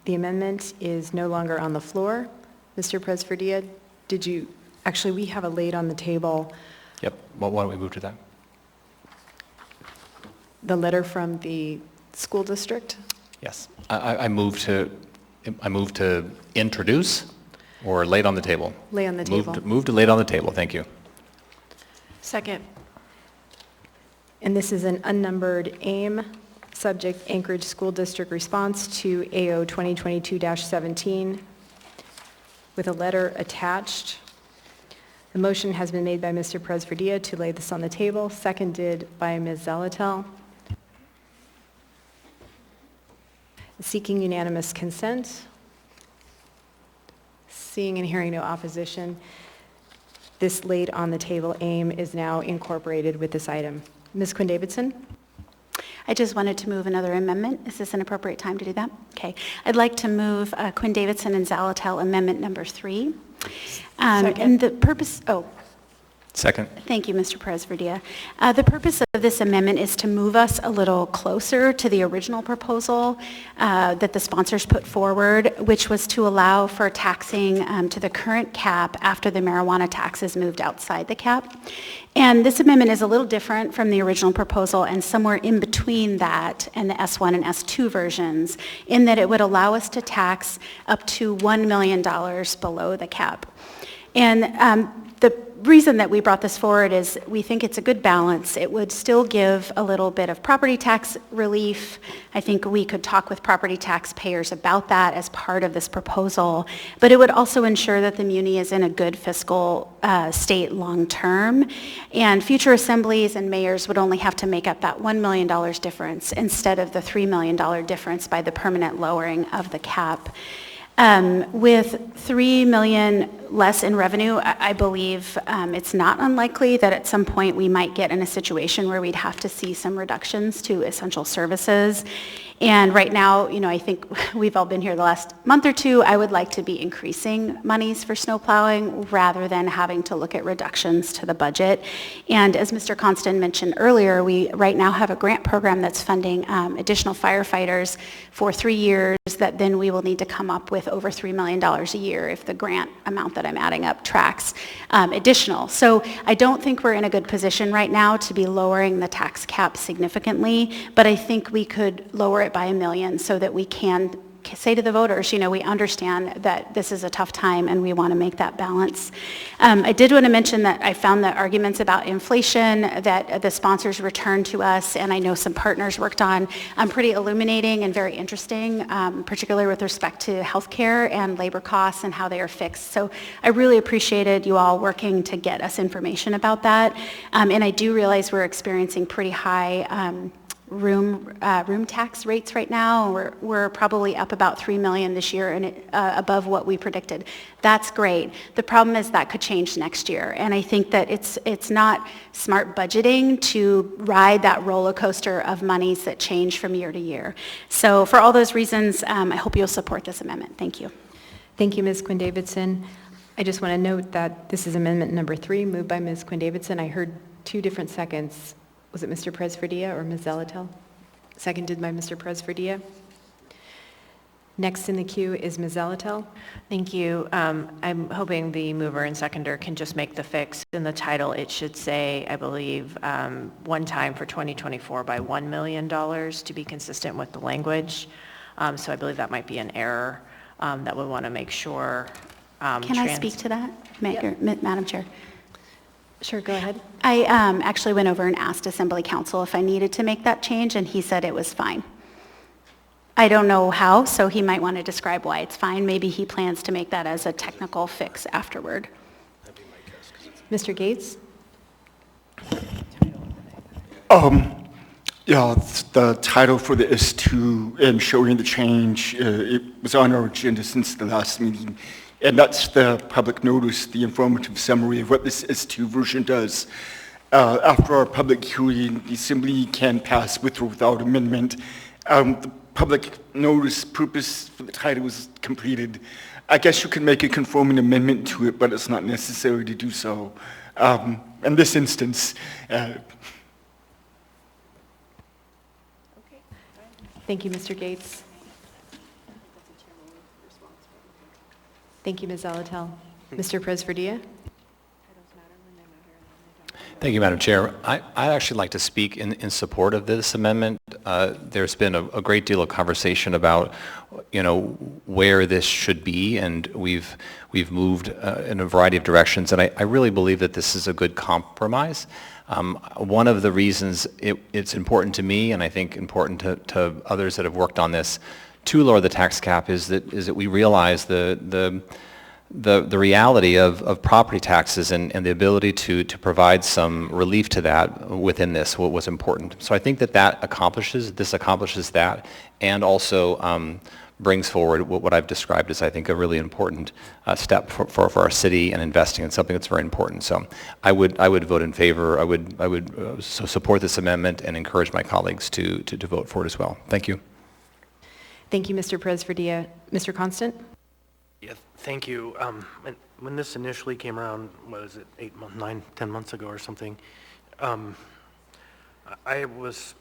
the amendment is no longer on the floor. Mr. Perez-Verdia, actually, we have a late on the table. Yep. Well, why don't we move to that? The letter from the school district? Yes. I move to introduce or lay it on the table? Lay on the table. Move to lay it on the table. Thank you. Second. And this is an unnumbered AIM, subject Anchorage School District response to AO 2022-17 with a letter attached. The motion has been made by Mr. Perez-Verdia to lay this on the table, seconded by Ms. Zalatel. Seeking unanimous consent. Seeing and hearing no opposition, this laid on the table AIM is now incorporated with this item. Ms. Quinn Davidson? I just wanted to move another amendment. Is this an appropriate time to do that? Okay. I'd like to move Quinn Davidson and Zalatel amendment number 3. And the purpose, Second. Thank you, Mr. Presverdia. The purpose of this amendment is to move us a little closer to the original proposal that the sponsors put forward, which was to allow for taxing to the current cap after the marijuana tax is moved outside the cap. And this amendment is a little different from the original proposal and somewhere in between that and the S1 and S2 versions, in that it would allow us to tax up to $1 million below the cap. And the reason that we brought this forward is we think it's a good balance. It would still give a little bit of property tax relief. I think we could talk with property taxpayers about that as part of this proposal, but it would also ensure that the muni is in a good fiscal state long term, and future assemblies and mayors would only have to make up that $1 million difference instead of the $3 million difference by the permanent lowering of the cap. With $3 million less in revenue, I believe it's not unlikely that at some point we might get in a situation where we'd have to see some reductions to essential services. And right now, I think we've all been here the last month or two. I would like to be increasing monies for snow plowing rather than having to look at reductions to the budget. And as Mr. Constant mentioned earlier, we right now have a grant program that's funding additional firefighters for 3 years that then we will need to come up with over $3 million a year if the grant amount that I'm adding up tracks additional. So I don't think we're in a good position right now to be lowering the tax cap significantly, but I think we could lower it by $1 million so that we can say to the voters, we understand that this is a tough time and we want to make that balance. I did want to mention that I found the arguments about inflation that the sponsors returned to us, and I know some partners worked on, pretty illuminating and very interesting, particularly with respect to healthcare and labor costs and how they are fixed. So I really appreciated you all working to get us information about that. And I do realize we're experiencing pretty high room tax rates right now. We're probably up about $3 million this year and above what we predicted. That's great. The problem is that could change next year, and I think that it's not smart budgeting to ride that roller coaster of monies that change from year to year. So for all those reasons, I hope you'll support this amendment. Thank you. Thank you, Ms. Quinn-Davidson. I just want to note that this is amendment number 3, moved by Ms. Quinn-Davidson. I heard 2 different seconds. Was it Mr. Presverdia or Ms. Zalatel? Seconded by Mr. Presverdia. Next in the queue is Ms. Zalatel. Thank you. I'm hoping the mover and seconder can just make the fix. In the title, it should say, I believe, one time for 2024 by $1 million to be consistent with the language. So I believe that might be an error that we want to make sure. Can I speak to that, Madam Chair? Sure, go ahead. I actually went over and asked Assembly Counsel if I needed to make that change, and he said it was fine. I don't know how, so he might want to describe why it's fine. Maybe he plans to make that as a technical fix afterward. Mr. Gates? Yeah, the title for the S2 and showing the change, it was on our agenda since the last meeting. And that's the public notice, the informative summary of what this S2 version does. After our public hearing, the Assembly can pass with or without amendment. The public notice purpose for the title was completed. I guess you can make a conforming amendment to it, but it's not necessary to do so. In this instance, Thank you, Mr. Gates. Thank you, Ms. Zalatel. Mr. Presverdia? Thank you, Madam Chair. I'd actually like to speak in support of this amendment. There's been a great deal of conversation about, where this should be, and we've moved in a variety of directions, and I really believe that this is a good compromise. One of the reasons it's important to me, and I think important to others that have worked on this, to lower the tax cap is that we realize the reality of property taxes and the ability to provide some relief to that within this was important. So I think this accomplishes that, and also brings forward what I've described as, I think, a really important step for our city and investing in something that's very important. So I would vote in favor. I would support this amendment and encourage my colleagues to vote for it as well. Thank you. Thank you, Mr. Presverdia. Mr. Constant? Yeah, thank you. When this initially came around, what is it, 8 months, 9, 10 months ago or something, I was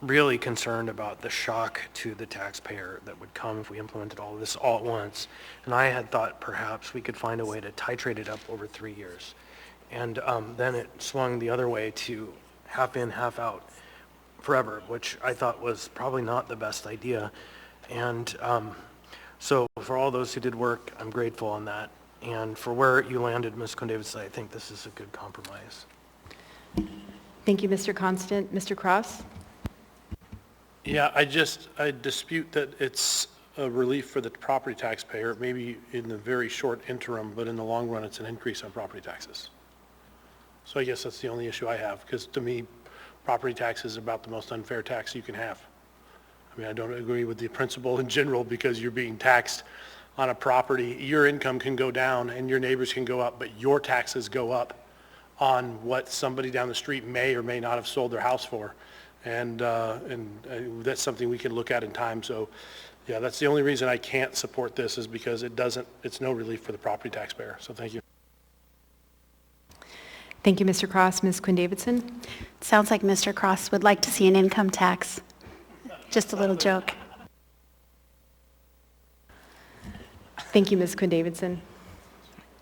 really concerned about the shock to the taxpayer that would come if we implemented all of this all at once. And I had thought perhaps we could find a way to titrate it up over 3 years. And then it swung the other way to half in, half out forever, which I thought was probably not the best idea. And so for all those who did work, I'm grateful on that. And for where you landed, Ms. Quinn-Davidson, I think this is a good compromise. Thank you, Mr. Constant. Mr. Cross? Yeah, I dispute that it's a relief for the property taxpayer, maybe in the very short interim, but in the long run, it's an increase on property taxes. So I guess that's the only issue I have, because to me, property tax is about the most unfair tax you can have. I mean, I don't agree with the principle in general, because you're being taxed on a property. Your income can go down and your neighbors can go up, but your taxes go up on what somebody down the street may or may not have sold their house for. And that's something we can look at in time. So yeah, that's the only reason I can't support this, is because it's no relief for the property taxpayer. So thank you. Thank you, Mr. Cross. Ms. Quinn-Davidson? Sounds like Mr. Cross would like to see an income tax. Just a little joke. Thank you, Ms. Quinn-Davidson.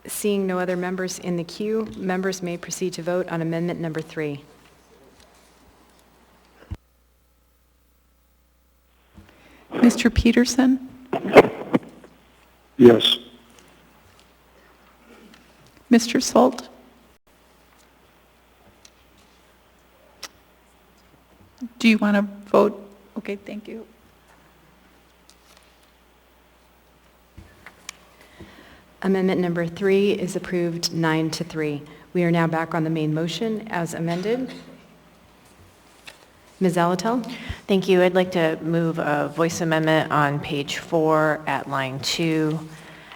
Seeing no other members in the queue, members may proceed to vote on amendment number 3. Mr. Peterson? Yes. Mr. Salt? Do you want to vote? Okay, thank you. Amendment number 3 is approved 9-3. We are now back on the main motion as amended. Ms. Zalatel? Thank you. I'd like to move a voice amendment on page 4 at line 2,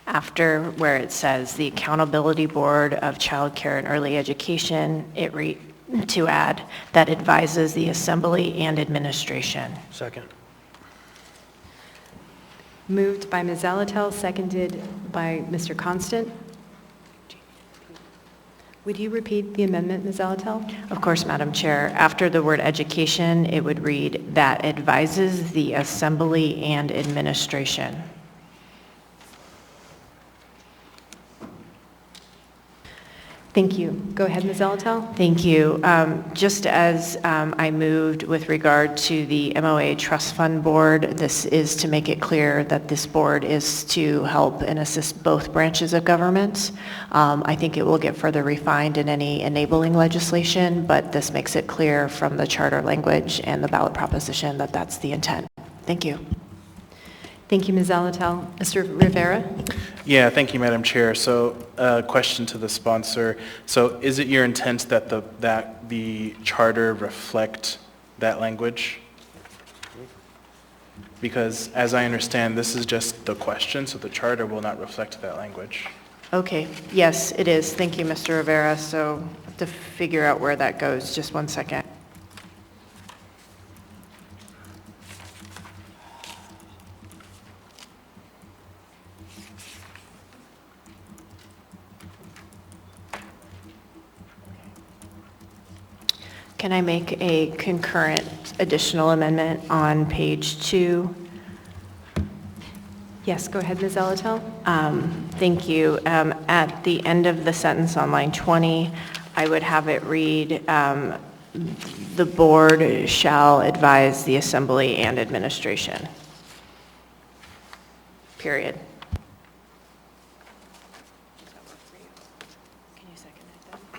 after where it says the Accountability Board of Child Care and Early Education, to add that advises the assembly and administration. Second. Moved by Ms. Zalatel, seconded by Mr. Constant. Would you repeat the amendment, Ms. Zalatel? Of course, Madam Chair. After the word education, it would read that advises the assembly and administration. Thank you. Go ahead, Ms. Zalatel. Thank you. Just as I moved with regard to the MOA Trust Fund Board, this is to make it clear that this board is to help and assist both branches of government. I think it will get further refined in any enabling legislation, but this makes it clear from the charter language and the ballot proposition that that's the intent. Thank you. Thank you, Ms. Zalatel. Mr. Rivera? Yeah, thank you, Madam Chair. So, question to the sponsor. So, is it your intent that the charter reflect that language? Because, as I understand, this is just the question, so the charter will not reflect that language. Okay. Yes, it is. Thank you, Mr. Rivera. So, to figure out where that goes, just one second. Can I make a concurrent additional amendment on page 2? Yes, go ahead, Ms. Zalatel. Thank you. At the end of the sentence on line 20, I would have it read, the board shall advise the assembly and administration. Period.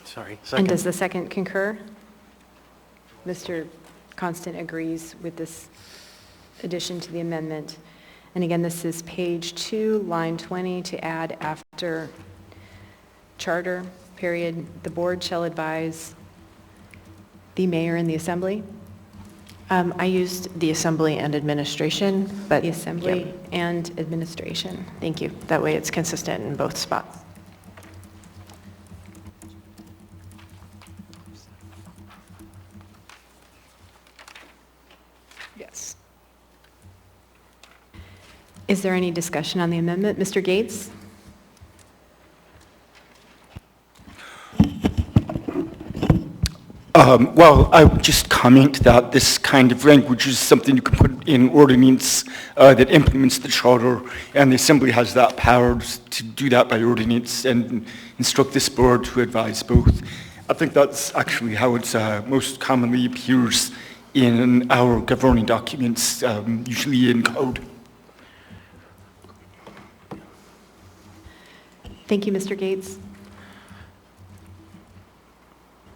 Sorry. Second. And does the second concur? Mr. Constant agrees with this addition to the amendment. And again, this is page 2, line 20, to add after charter, period, the board shall advise the mayor and the assembly. I used the assembly and administration, but The assembly yep. and administration. Thank you. That way it's consistent in both spots. Yes. Is there any discussion on the amendment? Mr. Gates? Well, I would just comment that this kind of language is something you can put in ordinance that implements the charter, and the Assembly has that power to do that by ordinance and instruct this board to advise both. I think that's actually how it most commonly appears in our governing documents, usually in code. Thank you, Mr. Gates.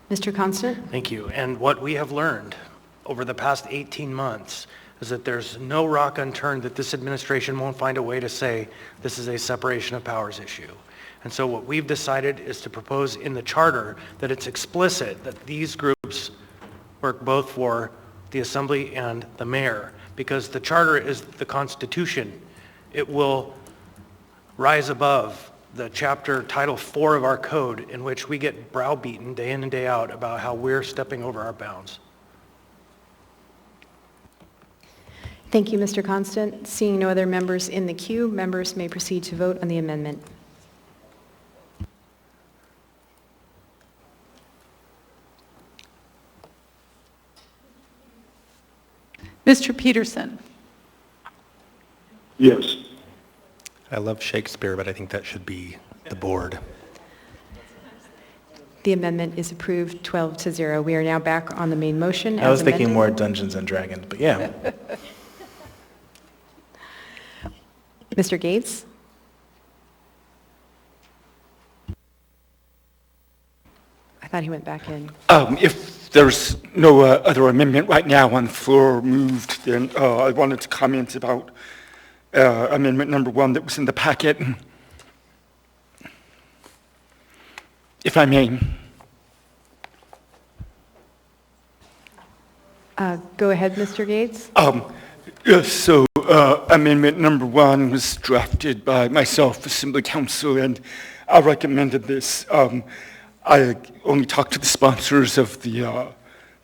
Mr. Constant? Thank you. And what we have learned over the past 18 months is that there's no rock unturned that this administration won't find a way to say this is a separation of powers issue. And so what we've decided is to propose in the charter that it's explicit that these groups work both for the Assembly and the mayor, because the charter is the Constitution. It will rise above the chapter Title 4 of our code, in which we get browbeaten day in and day out about how we're stepping over our bounds. Thank you, Mr. Constant. Seeing no other members in the queue, members may proceed to vote on the amendment. Mr. Peterson? Yes. I love Shakespeare, but I think that should be the board. The amendment is approved 12-0. We are now back on the main motion. I was as thinking amended. more Dungeons and Dragons, but yeah. Mr. Gates? I thought he went back in. If there's no other amendment right now on the floor moved, then I wanted to comment about amendment number 1 that was in the packet. If I may. Go ahead, Mr. Gates. So amendment number 1 was drafted by myself, Assembly Council, and I recommended this. I only talked to the sponsors of the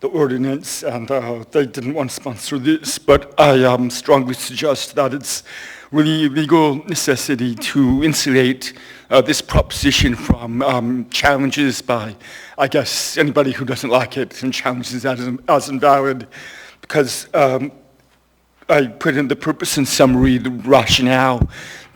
ordinance, and they didn't want to sponsor this, but I strongly suggest that it's really legal necessity to insulate this proposition from challenges by, I guess, anybody who doesn't like it and challenges that as invalid, because I put in the purpose and summary, the rationale,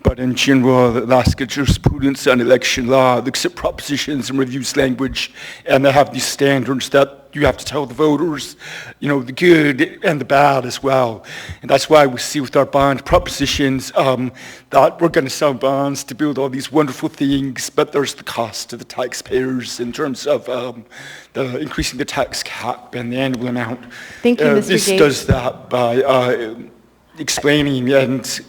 but in general, Alaska jurisprudence on election law looks at propositions and reviews language, and they have these standards that you have to tell the voters, you know, the good and the bad as well. And that's why we see with our bond propositions that we're going to sell bonds to build all these wonderful things, but there's the cost to the taxpayers in terms of increasing the tax cap and the annual amount. Thank you, Mr. This Gates. does that by explaining, and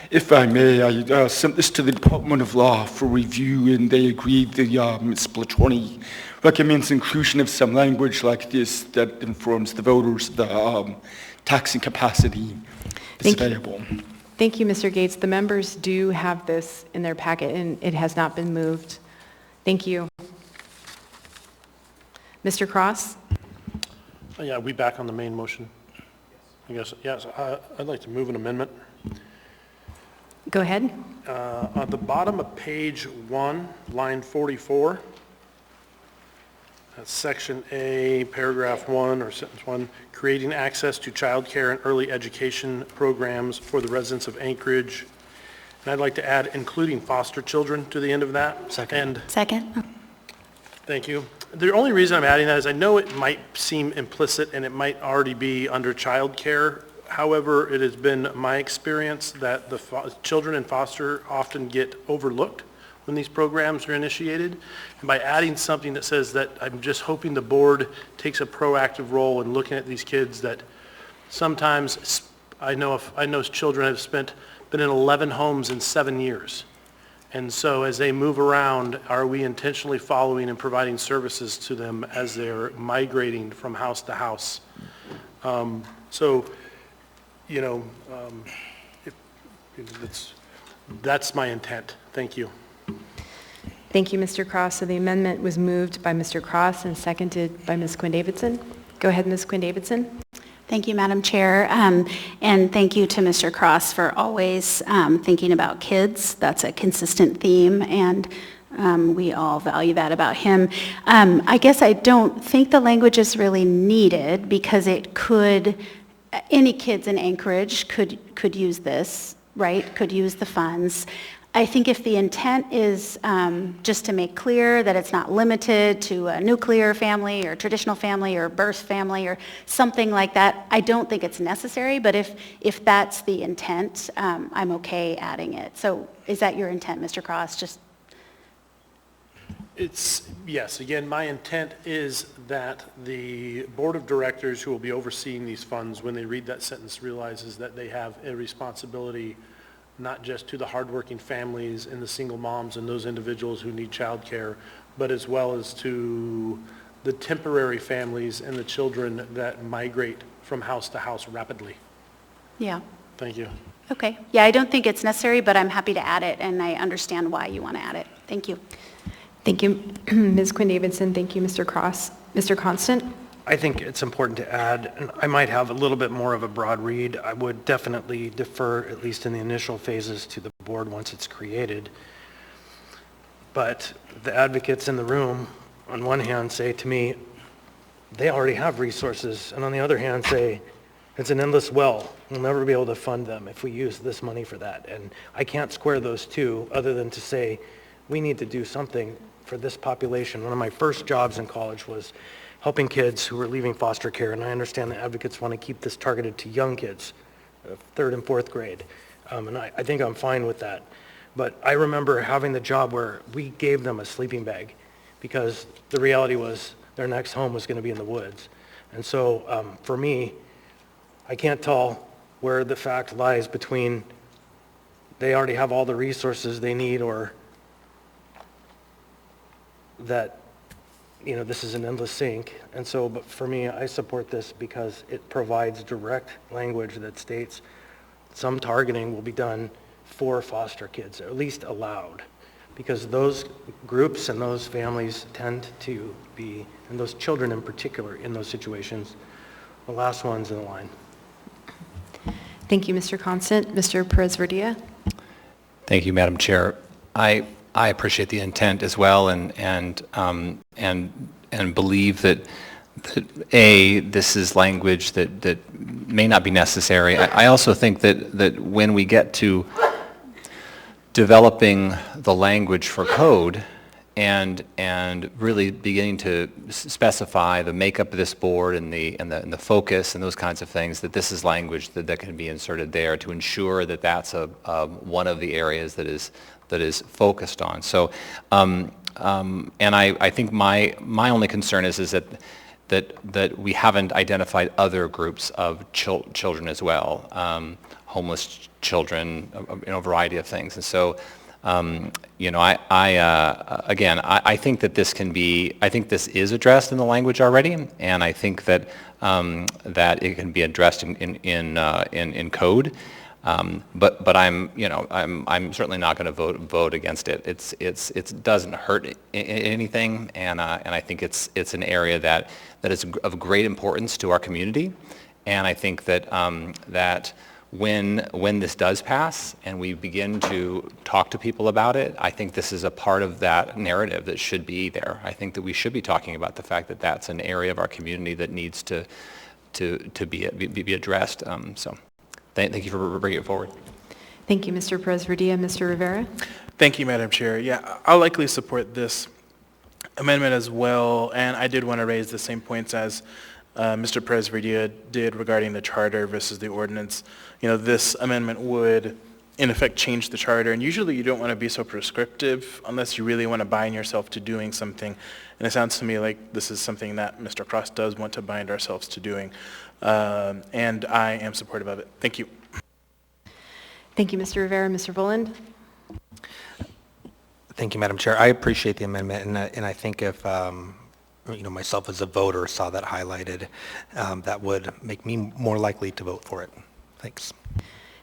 if I may, I sent this to the Department of Law for review, and they agreed that Ms. Platroni recommends inclusion of some language like this that informs the voters the taxing capacity that's available. Thank you, Mr. Gates. The members do have this in their packet, and it has not been moved. Thank you. Mr. Cross? Yeah, we back on the main motion? I guess, yes. I'd like to move an amendment. Go ahead. On the bottom of page 1, line 44, that's section A, paragraph 1 or sentence 1, creating access to childcare and early education programs for the residents of Anchorage. And I'd like to add including foster children to the end of that. Second. Second. Thank you. The only reason I'm adding that is I know it might seem implicit and it might already be under childcare. However, it has been my experience that the children in foster often get overlooked when these programs are initiated. And by adding something that says that I'm just hoping the board takes a proactive role in looking at these kids that sometimes I know children have been in 11 homes in 7 years. And so as they move around, are we intentionally following and providing services to them as they're migrating from house to house? That's my intent. Thank you. Thank you, Mr. Cross. So the amendment was moved by Mr. Cross and seconded by Ms. Quinn Davidson. Go ahead, Ms. Quinn Davidson. Thank you, Madam Chair. And thank you to Mr. Cross for always thinking about kids. That's a consistent theme, and we all value that about him. I guess I don't think the language is really needed because it could, any kids in Anchorage could use this, right? Could use the funds. I think if the intent is just to make clear that it's not limited to a nuclear family or traditional family or birth family or something like that, I don't think it's necessary, but if that's the intent, I'm okay adding it. So is that your intent, Mr. Cross? Yes, again, my intent is that the board of directors who will be overseeing these funds, when they read that sentence, realizes that they have a responsibility not just to the hardworking families and the single moms and those individuals who need childcare, but as well as to the temporary families and the children that migrate from house to house rapidly. Yeah. Thank you. Okay. Yeah, I don't think it's necessary, but I'm happy to add it, and I understand why you want to add it. Thank you. Thank you, Ms. Quinn Davidson. Thank you, Mr. Cross. Mr. Constant? I think it's important to add, and I might have a little bit more of a broad read. I would definitely defer, at least in the initial phases, to the board once it's created. But the advocates in the room, on one hand, say to me, they already have resources, and on the other hand, say, it's an endless well. We'll never be able to fund them if we use this money for that. And I can't square those two other than to say, we need to do something for this population. One of my first jobs in college was helping kids who were leaving foster care, and I understand the advocates want to keep this targeted to young kids, 3rd and 4th grade, and I think I'm fine with that. But I remember having the job where we gave them a sleeping bag because the reality was their next home was going to be in the woods. And so for me, I can't tell where the fact lies between they already have all the resources they need or that this is an endless sink. And so, but for me, I support this because it provides direct language that states some targeting will be done for foster kids, or at least allowed, because those groups and those families tend to be, and those children in particular in those situations, the last ones in the line. Thank you, Mr. Constant. Mr. Perez-Verdia? Thank you, Madam Chair. I appreciate the intent as well, and believe that this is language that may not be necessary. I also think that when we get to developing the language for code and really beginning to specify the makeup of this board and the focus and those kinds of things, that this is language that can be inserted there to ensure that that's one of the areas that is focused on. So, and I think my only concern is that we haven't identified other groups of children as well, homeless children, a variety of things. And so, I think that this can be, I think this is addressed in the language already, and I think that that it can be addressed in code. But I'm certainly not going to vote against it. It doesn't hurt anything, and I think it's an area that is of great importance to our community, and I think that that when this does pass and we begin to talk to people about it, I think this is a part of that narrative that should be there. I think that we should be talking about the fact that that's an area of our community that needs to be addressed. So. Thank you for bringing it forward. Thank you, Mr. Perez-Verdia. Mr. Rivera? Thank you, Madam Chair. Yeah, I'll likely support this amendment as well, and I did want to raise the same points as Mr. Perez-Verdia did regarding the charter versus the ordinance. This amendment would, in effect, change the charter, and usually you don't want to be so prescriptive unless you really want to bind yourself to doing something, and it sounds to me like this is something that Mr. Cross does want to bind ourselves to doing. And I am supportive of it. Thank you. Thank you, Mr. Rivera. Mr. Voland? Thank you, Madam Chair. I appreciate the amendment, and I think if myself as a voter saw that highlighted, that would make me more likely to vote for it. Thanks.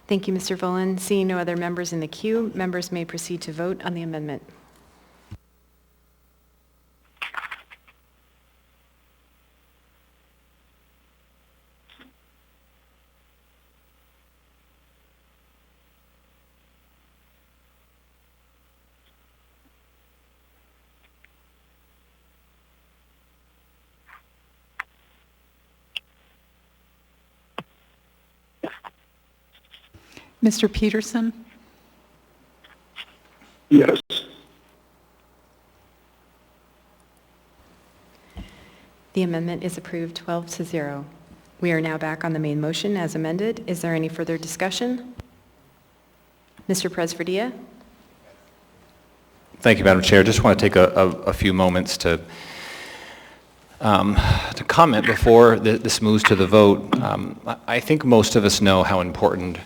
Thank you, Mr. Voland. Seeing no other members in the queue, members may proceed to vote on the amendment. Mr. Peterson? Yes. The amendment is approved 12-0. We are now back on the main motion as amended. Is there any further discussion? Mr. Presverdia? Thank you, Madam Chair. Just want to take a few moments to comment before this moves to the vote. I think most of us know how important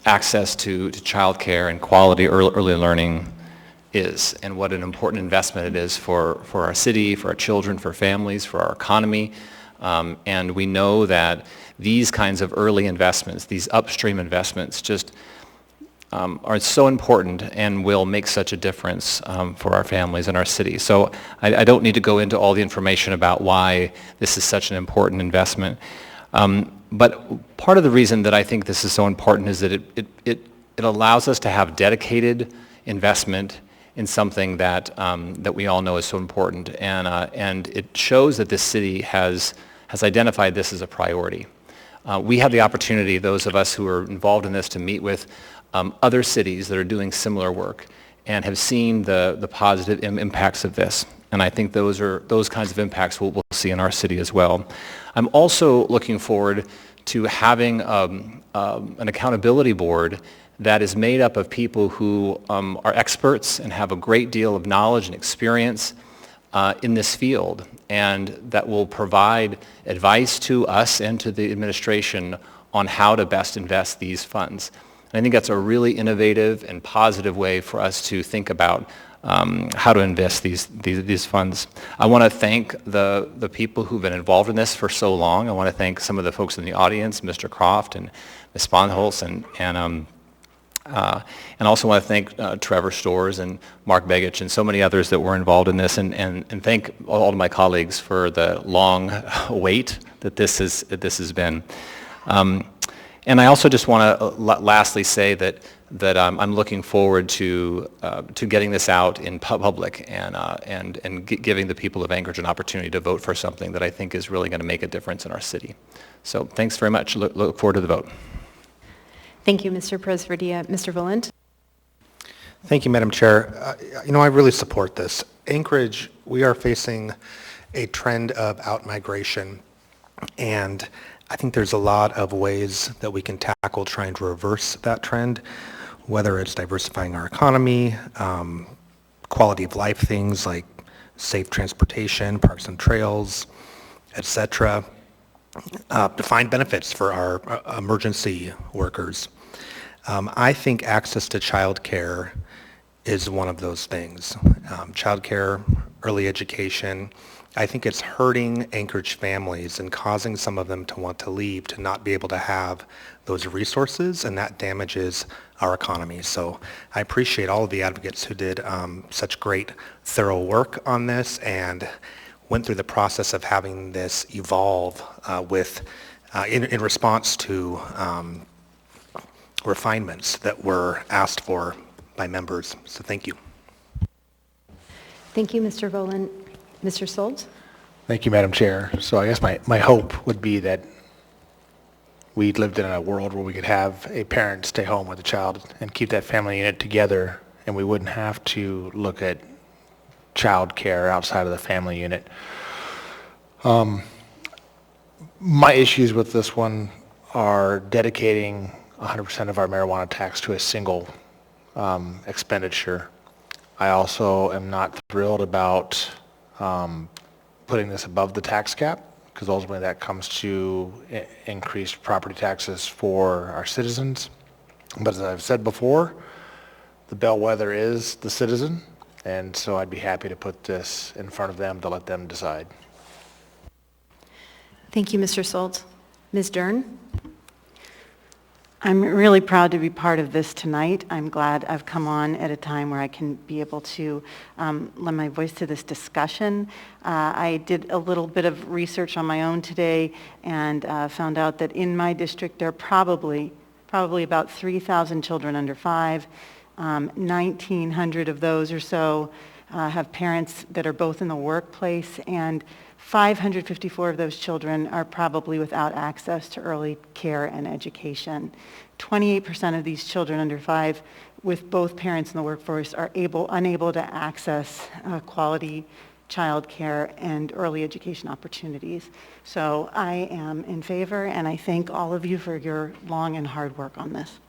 access to childcare and quality early learning is, and what an important investment it is for our city, for our children, for families, for our economy. And we know that these kinds of early investments, these upstream investments, just are so important and will make such a difference for our families and our city. So I don't need to go into all the information about why this is such an important investment. But part of the reason that I think this is so important is that it allows us to have dedicated investment in something that we all know is so important, and it shows that this city has identified this as a priority. We have the opportunity, those of us who are involved in this, to meet with other cities that are doing similar work and have seen the positive impacts of this. And I think those kinds of impacts we'll see in our city as well. I'm also looking forward to having an accountability board that is made up of people who are experts and have a great deal of knowledge and experience in this field, and that will provide advice to us and to the administration on how to best invest these funds. And I think that's a really innovative and positive way for us to think about how to invest these funds. I want to thank the people who've been involved in this for so long. I want to thank some of the folks in the audience, Mr. Croft and Ms. Sponholz, and also want to thank Trevor Storrs and Mark Begich and so many others that were involved in this, and thank all of my colleagues for the long wait that this has been. And I also just want to lastly say that I'm looking forward to getting this out in public and giving the people of Anchorage an opportunity to vote for something that I think is really going to make a difference in our city. So thanks very much. Look forward to the vote. Thank you, Mr. Presverdia. Mr. Volant? Thank you, Madam Chair. I really support this. Anchorage, we are facing a trend of out-migration, and I think there's a lot of ways that we can tackle trying to reverse that trend, whether it's diversifying our economy, quality of life things like safe transportation, parks and trails, etc., defined benefits for our emergency workers. I think access to childcare is one of those things. Childcare, early education. I think it's hurting Anchorage families and causing some of them to want to leave, to not be able to have those resources, and that damages our economy. So I appreciate all of the advocates who did such great, thorough work on this and went through the process of having this evolve in response to refinements that were asked for by members. So thank you. Thank you, Mr. Volant. Mr. Solz? Thank you, Madam Chair. So I guess my hope would be that we lived in a world where we could have a parent stay home with a child and keep that family unit together, and we wouldn't have to look at child care outside of the family unit. My issues with this one are dedicating 100% of our marijuana tax to a single expenditure. I also am not thrilled about putting this above the tax cap, because ultimately that comes to increased property taxes for our citizens. But as I've said before, the bellwether is the citizen, and so I'd be happy to put this in front of them to let them decide. Thank you, Mr. Solz. Ms. Dern? I'm really proud to be part of this tonight. I'm glad I've come on at a time where I can be able to lend my voice to this discussion. I did a little bit of research on my own today and found out that in my district there are probably about 3,000 children under 5. 1,900 of those or so have parents that are both in the workplace, and 554 of those children are probably without access to early care and education. 28% of these children under 5 with both parents in the workforce are unable to access quality child care and early education opportunities. So I am in favor, and I thank all of you for your long and hard work on this.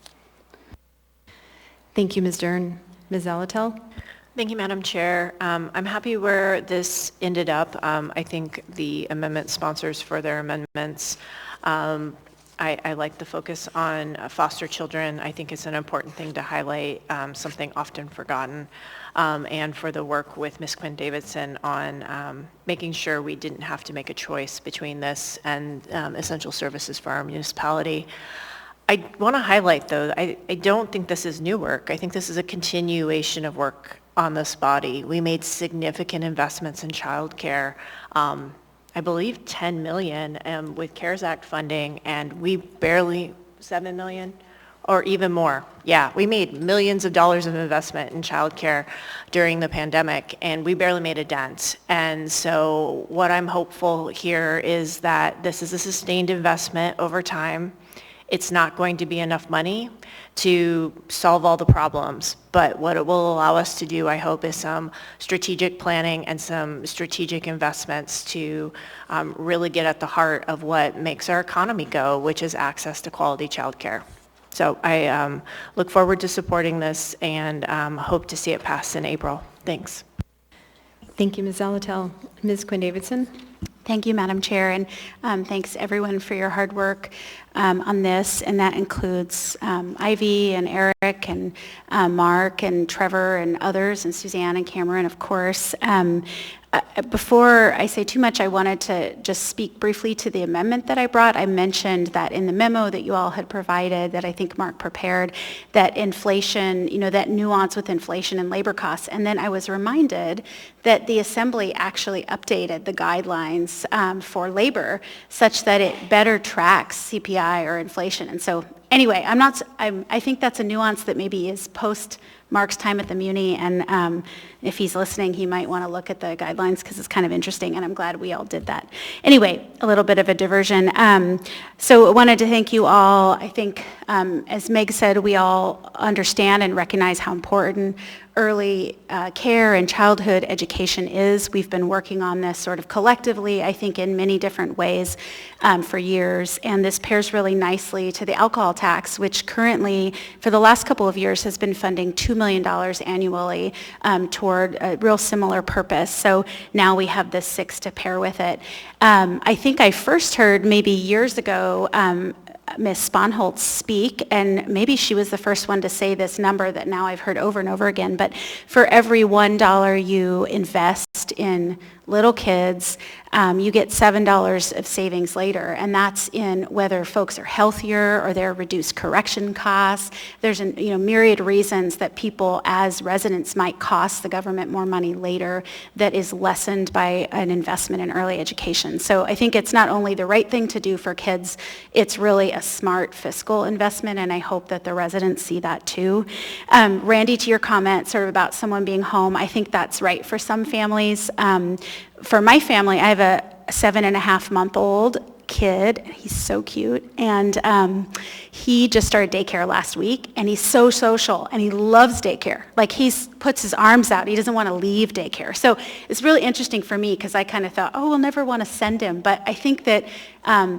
Thank you, Ms. Dern. Ms. Zalatel? Thank you, Madam Chair. I'm happy where this ended up. I think the amendment sponsors for their amendments. I like the focus on foster children. I think it's an important thing to highlight, something often forgotten, and for the work with Ms. Quinn Davidson on making sure we didn't have to make a choice between this and essential services for our municipality. I want to highlight, though, I don't think this is new work. I think this is a continuation of work on this body. We made significant investments in childcare. I believe 10 million with CARES Act funding, and we barely, 7 million or even more. Yeah, we made millions of dollars of investment in childcare during the pandemic, and we barely made a dent. And so what I'm hopeful here is that this is a sustained investment over time. It's not going to be enough money to solve all the problems, but what it will allow us to do, I hope, is some strategic planning and some strategic investments to really get at the heart of what makes our economy go, which is access to quality childcare. So I look forward to supporting this and hope to see it pass in April. Thanks. Thank you, Ms. Zalatel. Ms. Quinn Davidson? Thank you, Madam Chair, and thanks everyone for your hard work on this, and that includes Ivy and Eric and Mark and Trevor and others, and Suzanne and Cameron, of course. Before I say too much, I wanted to just speak briefly to the amendment that I brought. I mentioned that in the memo that you all had provided, that I think Mark prepared, that inflation, that nuance with inflation and labor costs. And then I was reminded that the Assembly actually updated the guidelines for labor such that it better tracks CPI or inflation. And so anyway, I think that's a nuance that maybe is post Mark's time at the Muni, and if he's listening, he might want to look at the guidelines because it's kind of interesting, and I'm glad we all did that. Anyway, a little bit of a diversion. So I wanted to thank you all. I think, as Meg said, we all understand and recognize how important early care and childhood education is. We've been working on this sort of collectively, I think, in many different ways for years, and this pairs really nicely to the alcohol tax, which currently, for the last couple of years, has been funding $2 million annually toward a real similar purpose. So now we have this 6 to pair with it. I think I first heard maybe years ago Ms. Sponholtz speak, and maybe she was the first one to say this number that now I've heard over and over again, but for every $1 you invest in little kids, you get $7 of savings later, and that's in whether folks are healthier or there are reduced correction costs. There's myriad reasons that people as residents might cost the government more money later that is lessened by an investment in early education. So I think it's not only the right thing to do for kids, it's really a smart fiscal investment, and I hope that the residents see that too. Randy, to your comment sort of about someone being home, I think that's right for some families. For my family, I have a 7.5-month-old kid. He's so cute, and he just started daycare last week, and he's so social, and he loves daycare. Like, he puts his arms out. He doesn't want to leave daycare. So it's really interesting for me because I kind of thought, we'll never want to send him. But I think that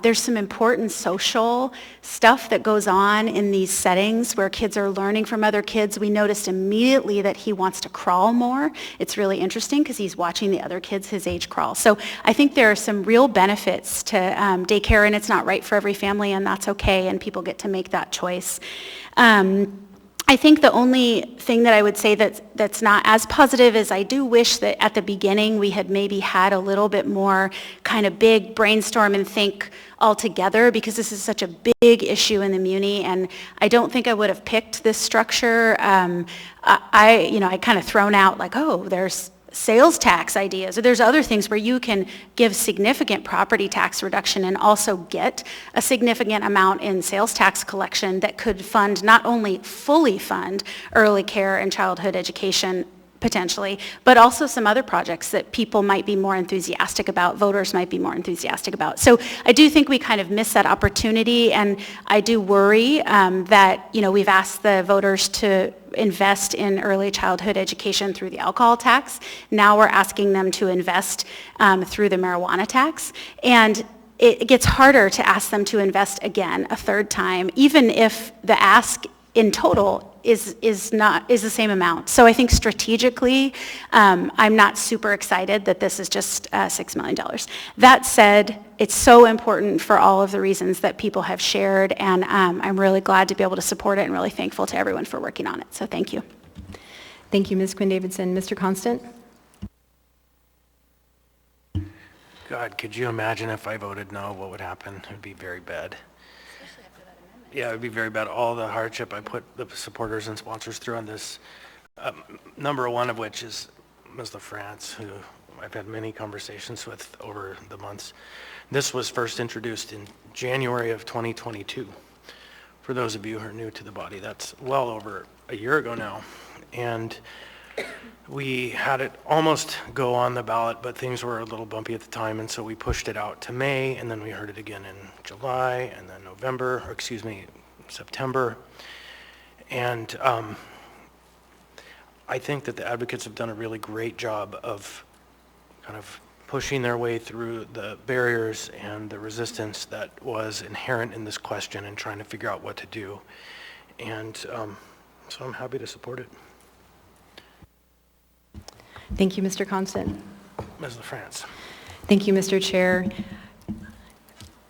there's some important social stuff that goes on in these settings where kids are learning from other kids. We noticed immediately that he wants to crawl more. It's really interesting because he's watching the other kids his age crawl. So I think there are some real benefits to daycare, and it's not right for every family, and that's okay, and people get to make that choice. I think the only thing that I would say that's not as positive is I do wish that at the beginning we had maybe had a little bit more kind of big brainstorm and think all together, because this is such a big issue in the Muni, and I don't think I would have picked this structure. I kind of thrown out like, there's sales tax ideas, or there's other things where you can give significant property tax reduction and also get a significant amount in sales tax collection that could fund, not only fully fund early care and childhood education potentially, but also some other projects that people might be more enthusiastic about, voters might be more enthusiastic about. So I do think we kind of missed that opportunity, and I do worry that, we've asked the voters to invest in early childhood education through the alcohol tax. Now we're asking them to invest through the marijuana tax. And it gets harder to ask them to invest again a third time, even if the ask in total is the same amount. So I think strategically, I'm not super excited that this is just $6 million. That said, it's so important for all of the reasons that people have shared, and I'm really glad to be able to support it and really thankful to everyone for working on it. So thank you. Thank you, Ms. Quinn-Davidson. Mr. Constant? God, could you imagine if I voted no, what would happen? It would be very bad. Yeah, it would be very bad. All the hardship I put the supporters and sponsors through on this, number one of which is Ms. LaFrance, who I've had many conversations with over the months. This was first introduced in January of 2022. For those of you who are new to the body, that's well over a year ago now. And we had it almost go on the ballot, but things were a little bumpy at the time, and so we pushed it out to May, and then we heard it again in July, and then September. And I think that the advocates have done a really great job of kind of pushing their way through the barriers and the resistance that was inherent in this question and trying to figure out what to do. And so I'm happy to support it. Thank you, Mr. Constant. Ms. LaFrance. Thank you, Mr. Chair.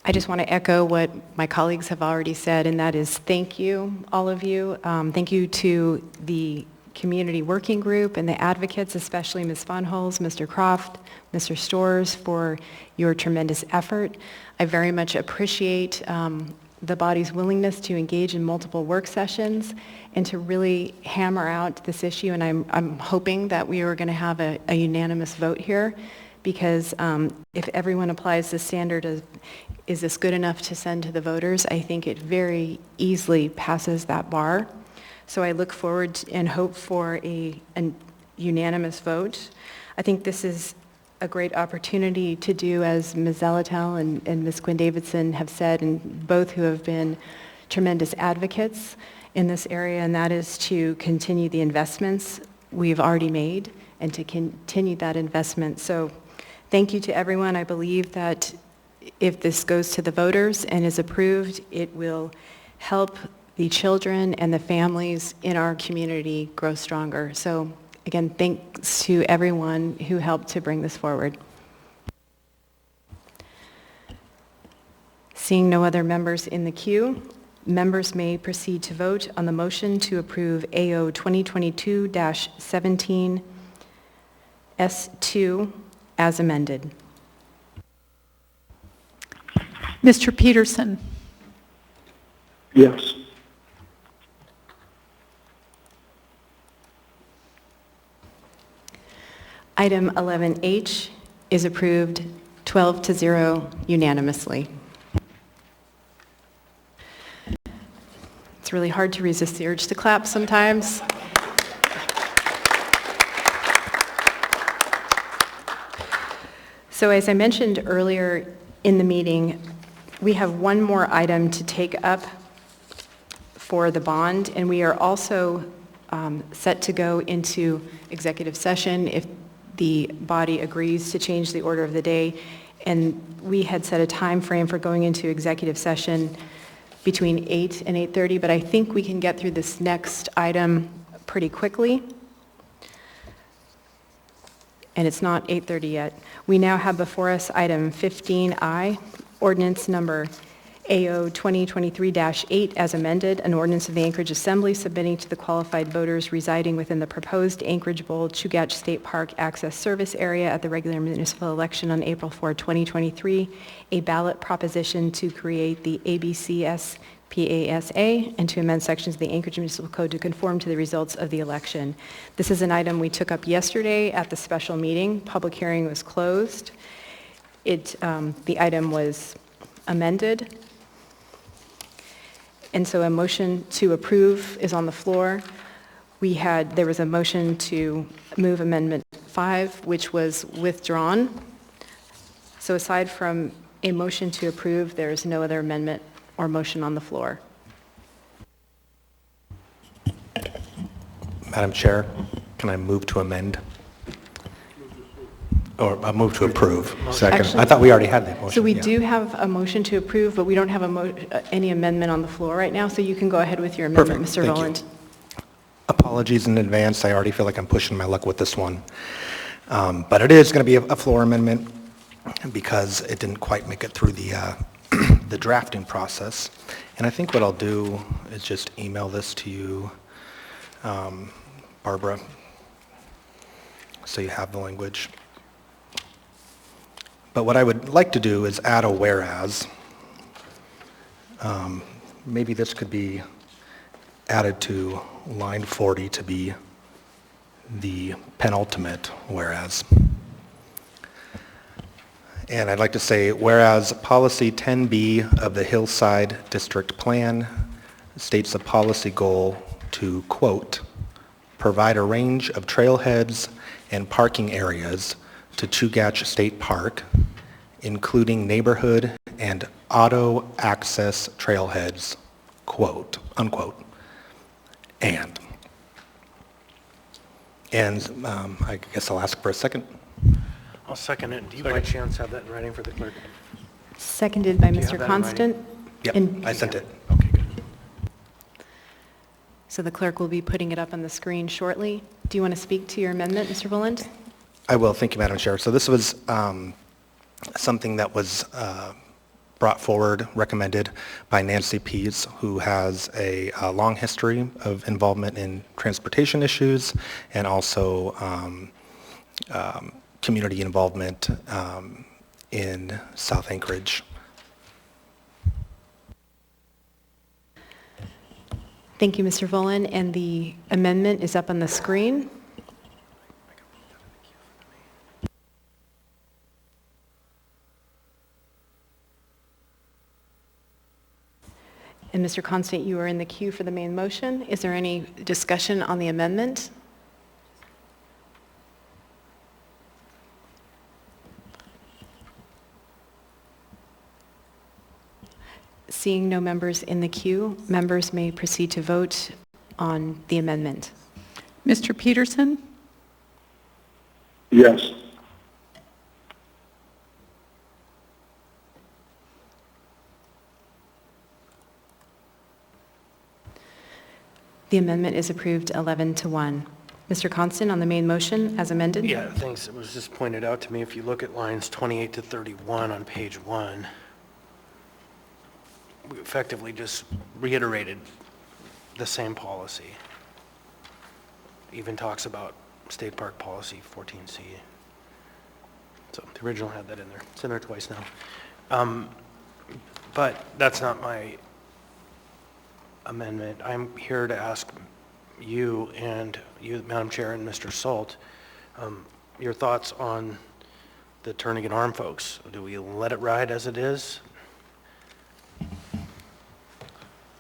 I just want to echo what my colleagues have already said, and that is thank you, all of you. Thank you to the community working group and the advocates, especially Ms. Von Holz, Mr. Croft, Mr. Storrs, for your tremendous effort. I very much appreciate the body's willingness to engage in multiple work sessions and to really hammer out this issue, and I'm hoping that we are going to have a unanimous vote here, because if everyone applies the standard of is this good enough to send to the voters, I think it very easily passes that bar. So I look forward and hope for a unanimous vote. I think this is a great opportunity to do, as Ms. Zalatel and Ms. Quinn-Davidson have said, and both who have been tremendous advocates in this area, and that is to continue the investments we've already made and to continue that investment. So thank you to everyone. I believe that if this goes to the voters and is approved, it will help the children and the families in our community grow stronger. So again, thanks to everyone who helped to bring this forward. Seeing no other members in the queue, members may proceed to vote on the motion to approve AO 2022-17 S2 as amended. Mr. Peterson? Yes. Item 11H is approved 12-0 unanimously. It's really hard to resist the urge to clap sometimes. So as I mentioned earlier in the meeting, we have one more item to take up for the bond, and we are also set to go into executive session if the body agrees to change the order of the day. And we had set a time frame for going into executive session between 8 and 8:30, but I think we can get through this next item pretty quickly. And it's not 8:30 yet. We now have before us item 15I, ordinance number AO 2023-8 as amended, an ordinance of the Anchorage Assembly submitting to the qualified voters residing within the proposed Anchorage Bowl Chugach State Park Access Service Area at the regular municipal election on April 4, 2023, a ballot proposition to create the ABCS PASA and to amend sections of the Anchorage Municipal Code to conform to the results of the election. This is an item we took up yesterday at the special meeting. Public hearing was closed. The item was amended. And so a motion to approve is on the floor. there was a motion to move Amendment 5, which was withdrawn. So aside from a motion to approve, there is no other amendment or motion on the floor. Madam Chair, can I move to amend? Or move to approve? Second. Actually- I thought we already had that motion. So we yeah. do have a motion to approve, but we don't have any amendment on the floor right now, so you can go ahead with your amendment, Perfect. Mr. Thank you. Voland. Apologies in advance. I already feel like I'm pushing my luck with this one. But it is going to be a floor amendment because it didn't quite make it through the, the drafting process. And I think what I'll do is just email this to you, Barbara, so you have the language. But what I would like to do is add a whereas. Maybe this could be added to line 40 to be the penultimate whereas. And I'd like to say, whereas policy 10B of the Hillside District Plan states a policy goal to, quote, provide a range of trailheads and parking areas to Chugach State Park, including neighborhood and auto access trailheads, quote, unquote, and I guess I'll ask for a second. I'll second it. Do you by chance have that in writing for the clerk? Seconded by Do you have Mr. that in Constant. Yep, And I sent it. Okay, good. so the clerk will be putting it up on the screen shortly. Do you want to speak to your amendment, Mr. Voland? I will. Thank you, Madam Chair. So this was something that was brought forward, recommended by Nancy Pease, who has a long history of involvement in transportation issues and also community involvement in South Anchorage. Thank you, Mr. Voland. And the amendment is up on the screen. And Mr. Constant, you are in the queue for the main motion. Is there any discussion on the amendment? Seeing no members in the queue, members may proceed to vote on the amendment. Mr. Peterson? Yes. The amendment is approved 11-1. Mr. Constant, on the main motion as amended? Yeah, thanks. It was just pointed out to me, if you look at lines 28 to 31 on page 1, we effectively just reiterated the same policy. Even talks about State Park Policy 14C. So the original had that in there. It's in there twice now. But that's not my amendment. I'm here to ask you, Madam Chair, and Mr. Salt, your thoughts on the turning and arm folks. Do we let it ride as it is?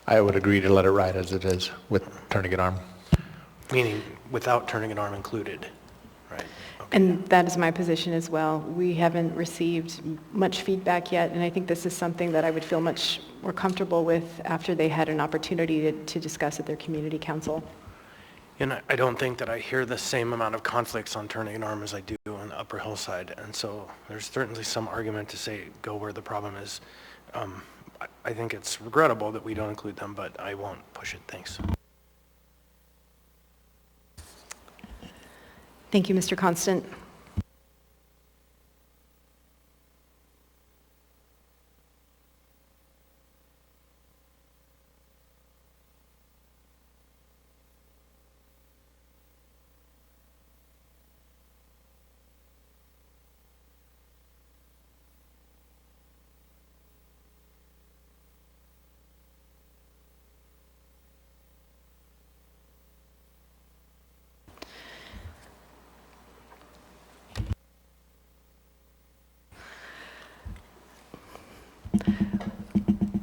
I would agree to let it ride as it is with turning an arm. Meaning without turning an arm included, right? Okay. And that is my position as well. We haven't received much feedback yet, and I think this is something that I would feel much more comfortable with after they had an opportunity to discuss at their community council. And I don't think that I hear the same amount of conflicts on turning an arm as I do on the Upper Hillside, and so there's certainly some argument to say go where the problem is. I think it's regrettable that we don't include them, but I won't push it. Thanks. Thank you, Mr. Constant.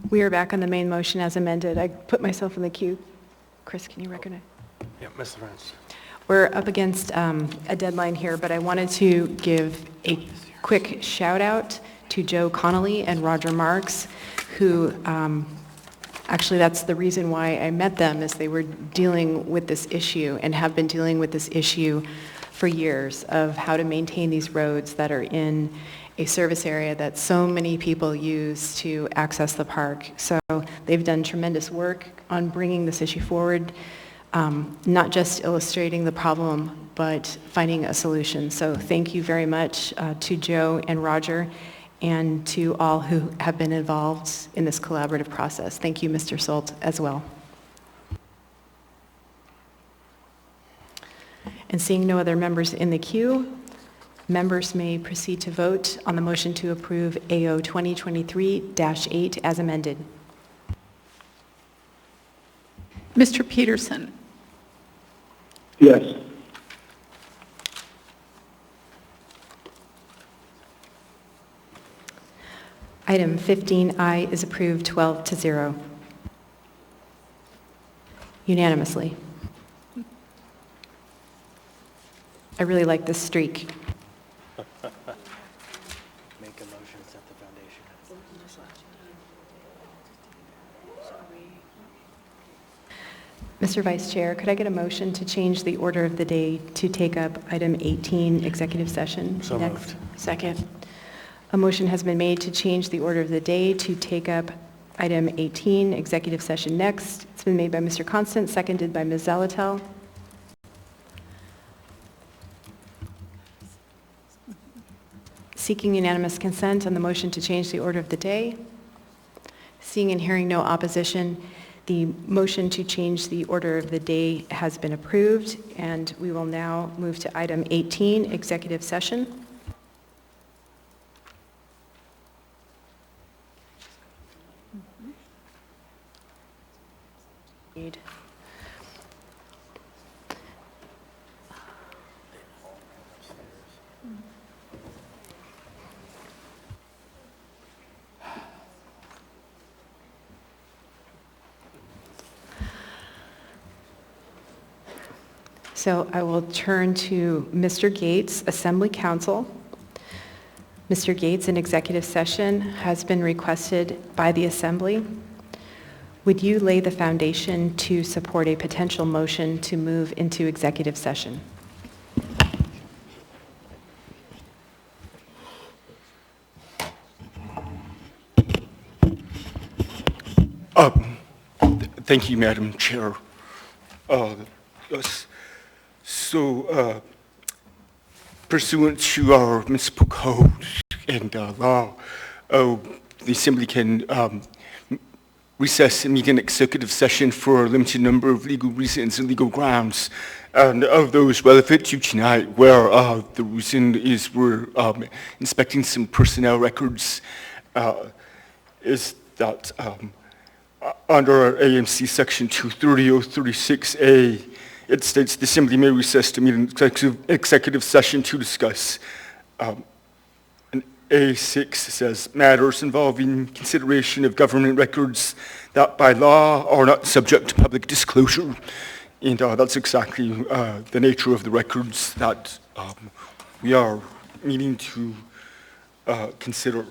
We are back on the main motion as amended. I put myself in the queue. Chris, can you recognize? Yeah. Yeah, Mr. Burns. We're up against a deadline here, but I wanted to give a quick shout out to Joe Connolly and Roger Marks, who actually that's the reason why I met them, is they were dealing with this issue and have been dealing with this issue for years of how to maintain these roads that are in a service area that so many people use to access the park. So they've done tremendous work on bringing this issue forward, not just illustrating the problem, but finding a solution. So thank you very much to Joe and Roger and to all who have been involved in this collaborative process. Thank you, Mr. Solt, as well. And seeing no other members in the queue, members may proceed to vote on the motion to approve AO 2023-8 as amended. Mr. Peterson? Yes. Item 15I is approved 12-0. Unanimously. I really like this streak. Make a motion, set the foundation. Mr. Vice Chair, could I get a motion to change the order of the day to take up item 18, executive session? So next? moved. Second. A motion has been made to change the order of the day to take up item 18, executive session next. It's been made by Mr. Constant, seconded by Ms. Zalatel. Seeking unanimous consent on the motion to change the order of the day. Seeing and hearing no opposition, the motion to change the order of the day has been approved, and we will now move to item 18, executive session. So I will turn to Mr. Gates, Assembly Counsel. Mr. Gates, an executive session has been requested by the Assembly. Would you lay the foundation to support a potential motion to move into executive session? Thank you, Madam Chair. Yes. So, pursuant to our municipal code and law, the Assembly can recess and meet an executive session for a limited number of legal reasons and legal grounds. And of those relevant to tonight, where the reason is we're inspecting some personnel records, is that under AMC Section 230-036A, it states the Assembly may recess to meet an executive session to discuss. And A6 says matters involving consideration of government records that by law are not subject to public disclosure. And that's exactly the nature of the records that we are needing to consider.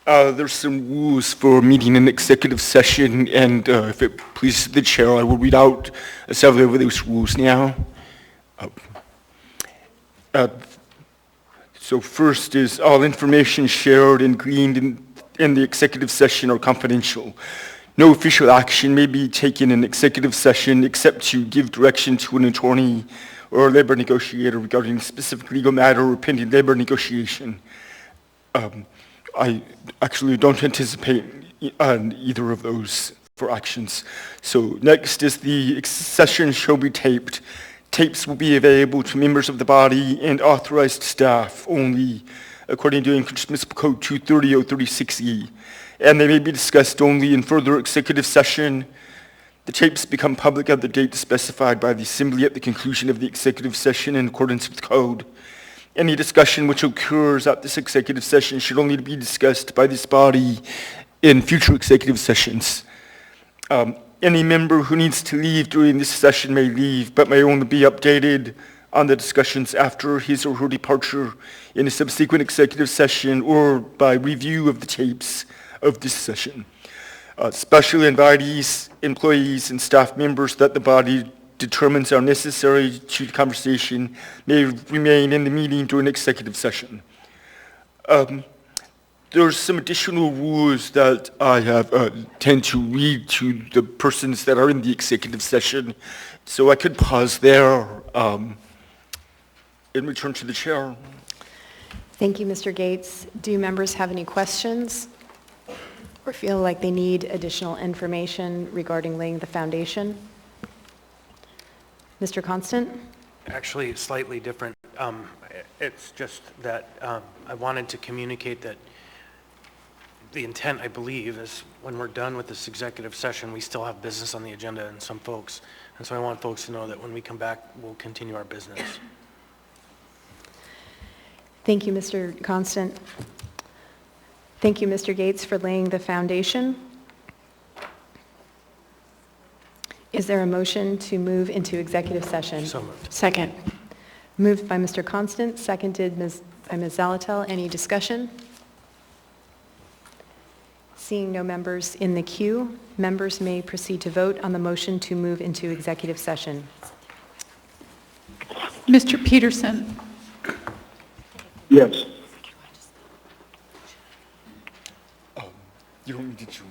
There's some rules for meeting an executive session, and if it pleases the chair, I will read out several of those rules now. So first is all information shared and gleaned in the executive session are confidential. No official action may be taken in executive session except to give direction to an attorney or a labor negotiator regarding a specific legal matter or pending labor negotiation. I actually don't anticipate on either of those for actions. So next is the session shall be taped. Tapes will be available to members of the body and authorized staff only, according to English Municipal Code 230-036E, and they may be discussed only in further executive session. The tapes become public at the date specified by the Assembly at the conclusion of the executive session in accordance with the code. Any discussion which occurs at this executive session should only be discussed by this body in future executive sessions. Any member who needs to leave during this session may leave, but may only be updated on the discussions after his or her departure in a subsequent executive session or by review of the tapes of this session. Special invitees, employees, and staff members that the body determines are necessary to the conversation may remain in the meeting during executive session. There's some additional rules that I tend to read to the persons that are in the executive session, so I could pause there and return to the chair. Thank you, Mr. Gates. Do members have any questions or feel like they need additional information regarding laying the foundation? Mr. Constant? Actually, slightly different. It's just that I wanted to communicate that the intent, I believe, is when we're done with this executive session, we still have business on the agenda and some folks. And so I want folks to know that when we come back, we'll continue our business. Thank you, Mr. Constant. Thank you, Mr. Gates, for laying the foundation. Is there a motion to move into executive session? So moved. Second. Moved by Mr. Constant, seconded by Ms. Zalatel. Any discussion? Seeing no members in the queue, members may proceed to vote on the motion to move into executive session. Mr. Peterson? Yes. You don't need to join.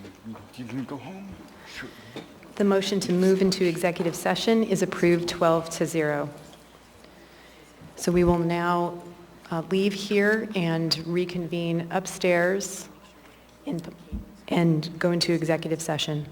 You can go home. Sure. The motion to move into executive session is approved 12-0. So we will now leave here and reconvene upstairs and go into executive session.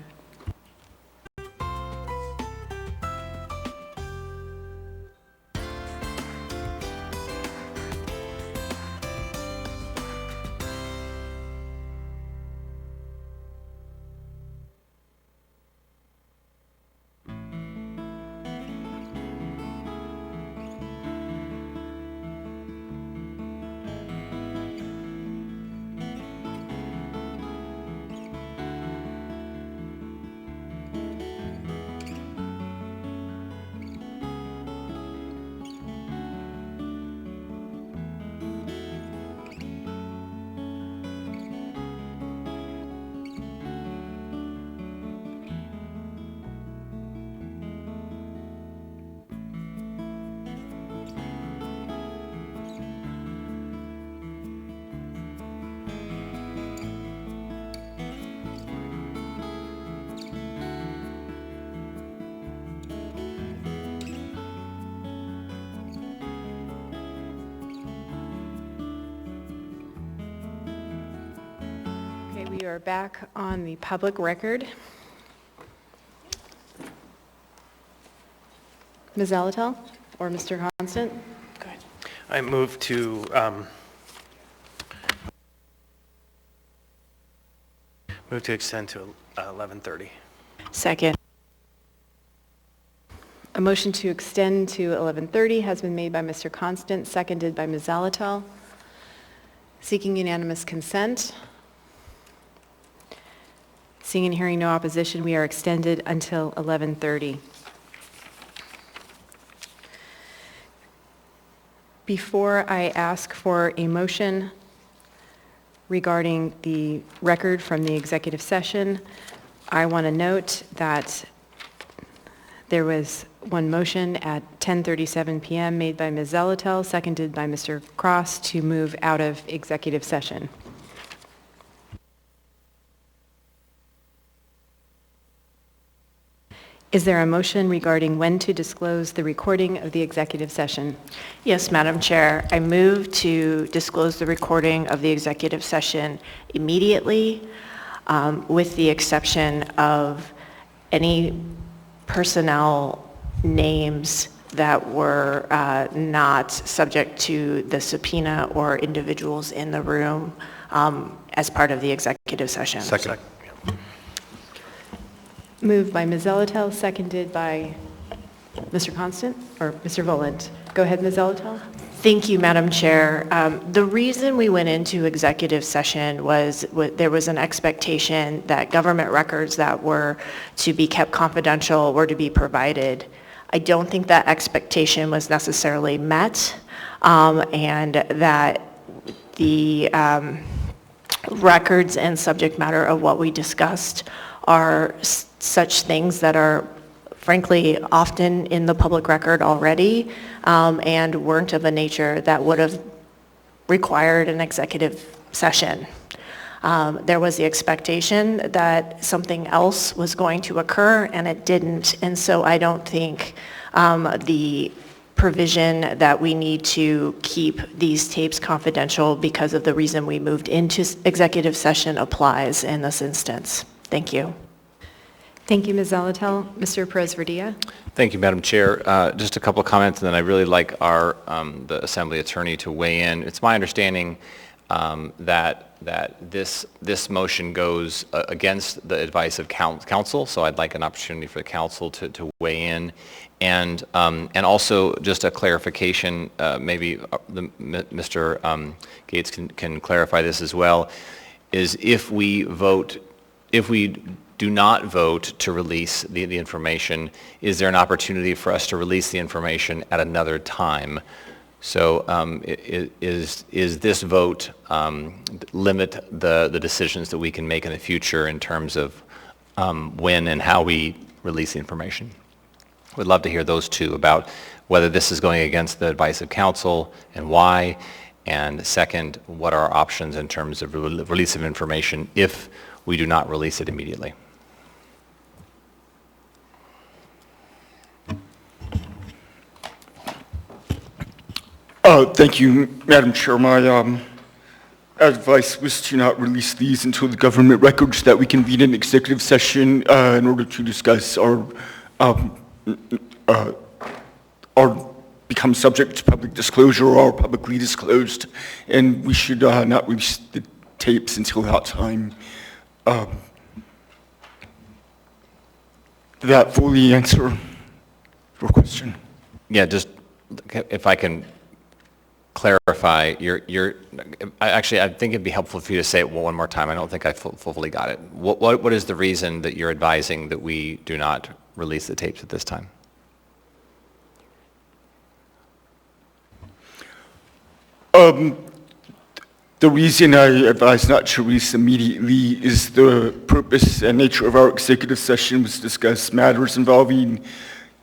We are back on the public record. Ms. Zalatel or Mr. Constant? Good. I move to extend to 11:30. Second. A motion to extend to 11:30 has been made by Mr. Constant, seconded by Ms. Zalatel. Seeking unanimous consent. Seeing and hearing no opposition, we are extended until 11:30. Before I ask for a motion regarding the record from the executive session, I want to note that there was one motion at 10:37 p.m. made by Ms. Zalatel, seconded by Mr. Cross, to move out of executive session. Is there a motion regarding when to disclose the recording of the executive session? Yes, Madam Chair. I move to disclose the recording of the executive session immediately, with the exception of any personnel names that were not subject to the subpoena or individuals in the room as part of the executive session. Second. Moved by Ms. Zalatel, seconded by Mr. Constant, or Mr. Volant. Go ahead, Ms. Zalatel. Thank you, Madam Chair. The reason we went into executive session was there was an expectation that government records that were to be kept confidential were to be provided. I don't think that expectation was necessarily met, and that the records and subject matter of what we discussed are such things that are frankly often in the public record already, and weren't of a nature that would have required an executive session. There was the expectation that something else was going to occur, and it didn't. And so I don't think the provision that we need to keep these tapes confidential because of the reason we moved into executive session applies in this instance. Thank you. Thank you, Ms. Zalatel. Mr. Perez-Verdia. Thank you, Madam Chair. Just a couple of comments, and then I'd really like the Assembly Attorney to weigh in. It's my understanding that this motion goes against the advice of counsel, so I'd like an opportunity for the council to weigh in. And also just a clarification, maybe Mr. Gates can clarify this as well, is if we do not vote to release the information, is there an opportunity for us to release the information at another time? So is this vote limit the decisions that we can make in the future in terms of when and how we release the information? We'd love to hear those two about whether this is going against the advice of counsel and why, and second, what are our options in terms of release of information if we do not release it immediately. Thank you, Madam Chair. My advice was to not release these until the government records that we convene an executive session in order to discuss are become subject to public disclosure or are publicly disclosed, and we should not release the tapes until that time. Did that fully answer your question? Yeah, just if I can clarify, actually, I think it'd be helpful for you to say it one more time. I don't think I fully got it. What is the reason that you're advising that we do not release the tapes at this time? The reason I advise not to release immediately is the purpose and nature of our executive session was to discuss matters involving